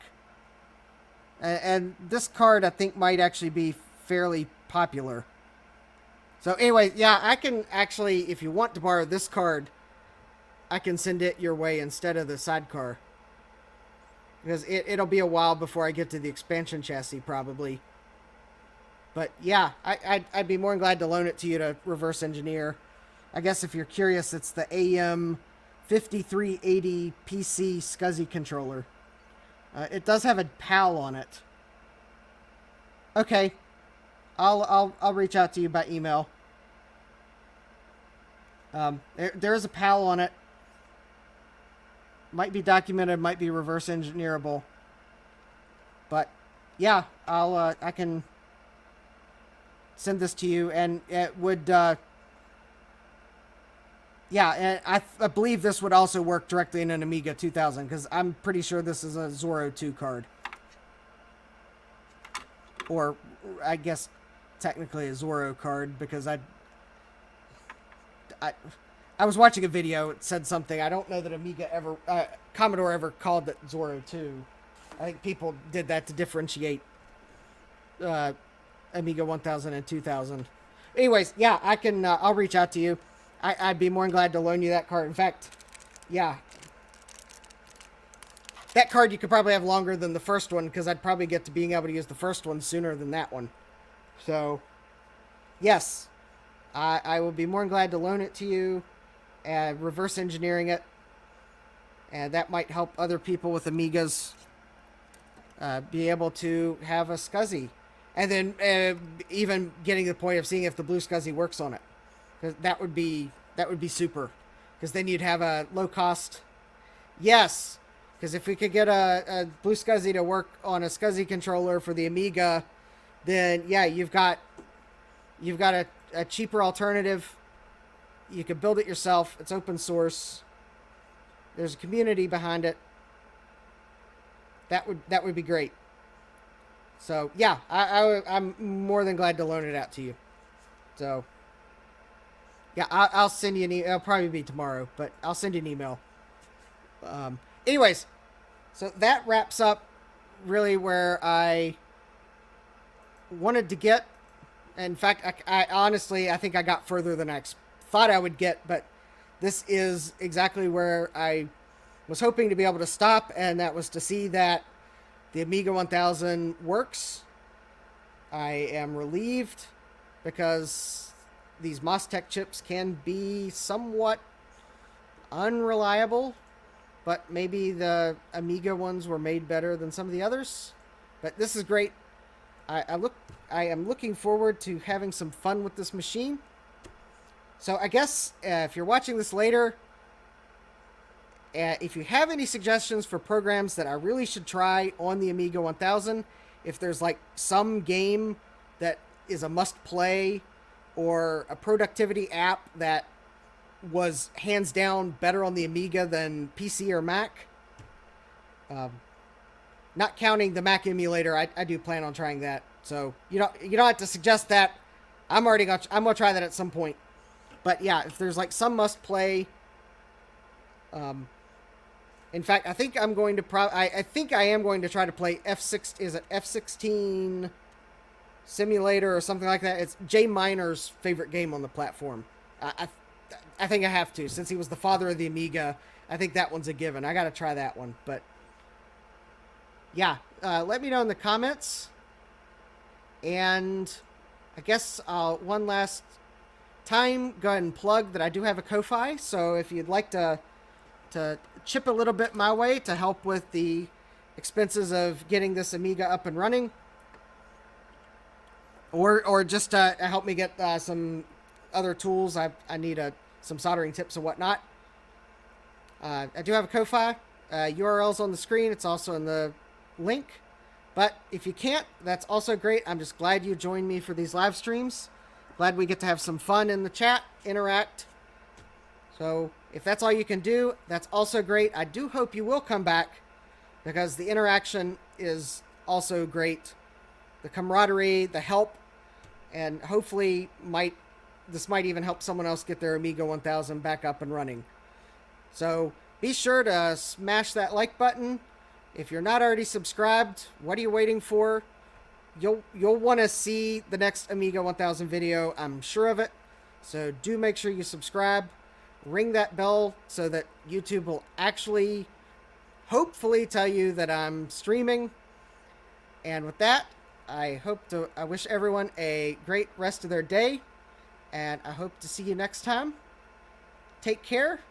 And this card, I think, might actually be fairly popular. So anyway, yeah, I can actually, if you want to borrow this card, I can send it your way instead of the sidecar. Because it'll be a while before I get to the expansion chassis, probably. But yeah, I'd be more than glad to loan it to you to reverse engineer. I guess if you're curious, it's the AM5380 PC SCSI controller. It does have a PAL on it. Okay, I'll reach out to you by email. There is a PAL on it. Might be documented, might be reverse engineerable. But yeah, I can send this to you, and it would yeah, and I believe this would also work directly in an Amiga 2000, because I'm pretty sure this is a Zorro 2 card. Or, I guess, technically a Zorro card, because I was watching a video, it said something, I don't know that Amiga ever, Commodore ever called it Zorro 2. I think people did that to differentiate Amiga 1000 and 2000. Anyways, yeah, I can, I'll reach out to you. I'd be more than glad to loan you that card. In fact, yeah. That card you could probably have longer than the first one, because I'd probably get to being able to use the first one sooner than that one. So, yes. I will be more than glad to loan it to you, and reverse engineering it. And that might help other people with Amigas be able to have a SCSI. And then even getting to the point of seeing if the blue SCSI works on it. Because that would be super. Because then you'd have a low cost. Yes. Because if we could get a blue SCSI to work on a SCSI controller for the Amiga, then yeah, you've got a cheaper alternative. You can build it yourself. It's open source. There's a community behind it. That would be great. So yeah, I'm more than glad to loan it out to you. So yeah, I'll send you an email. It'll probably be tomorrow, but I'll send you an email. Anyways, so that wraps up really where I wanted to get. In fact, I honestly, I think I got further than I thought I would get, but this is exactly where I was hoping to be able to stop, and that was to see that the Amiga 1000 works. I am relieved because these MOSTEC chips can be somewhat unreliable, but maybe the Amiga ones were made better than some of the others. But this is great. I am looking forward to having some fun with this machine. So I guess if you're watching this later, if you have any suggestions for programs that I really should try on the Amiga 1000, if there's like some game that is a must-play or a productivity app that was hands down better on the Amiga than PC or Mac, not counting the Mac emulator, I do plan on trying that. So you don't have to suggest that. I'm gonna try that at some point. But yeah, if there's like some must play, in fact, I think I'm going to I think I am going to try to play F16 Simulator or something like that. It's Jay Miner's favorite game on the platform. I think I have to, since he was the father of the Amiga. I think that one's a given. I got to try that one. But yeah, let me know in the comments. And I guess one last time, go ahead and plug that I do have a Ko-Fi. So if you'd like to chip a little bit my way to help with the expenses of getting this Amiga up and running, or just to help me get some other tools, I need some soldering tips and whatnot, I do have a Ko-Fi. URL's on the screen. It's also in the link. But if you can't, that's also great. I'm just glad you joined me for these live streams. Glad we get to have some fun in the chat, interact. So if that's all you can do, that's also great. I do hope you will come back because the interaction is also great. The camaraderie, the help, and hopefully this might even help someone else get their Amiga 1000 back up and running. So be sure to smash that like button. If you're not already subscribed, what are you waiting for? You'll want to see the next Amiga 1000 video, I'm sure of it. So do make sure you subscribe. Ring that bell so that YouTube will actually, hopefully, tell you that I'm streaming. And with that, I wish everyone a great rest of their day. And I hope to see you next time. Take care.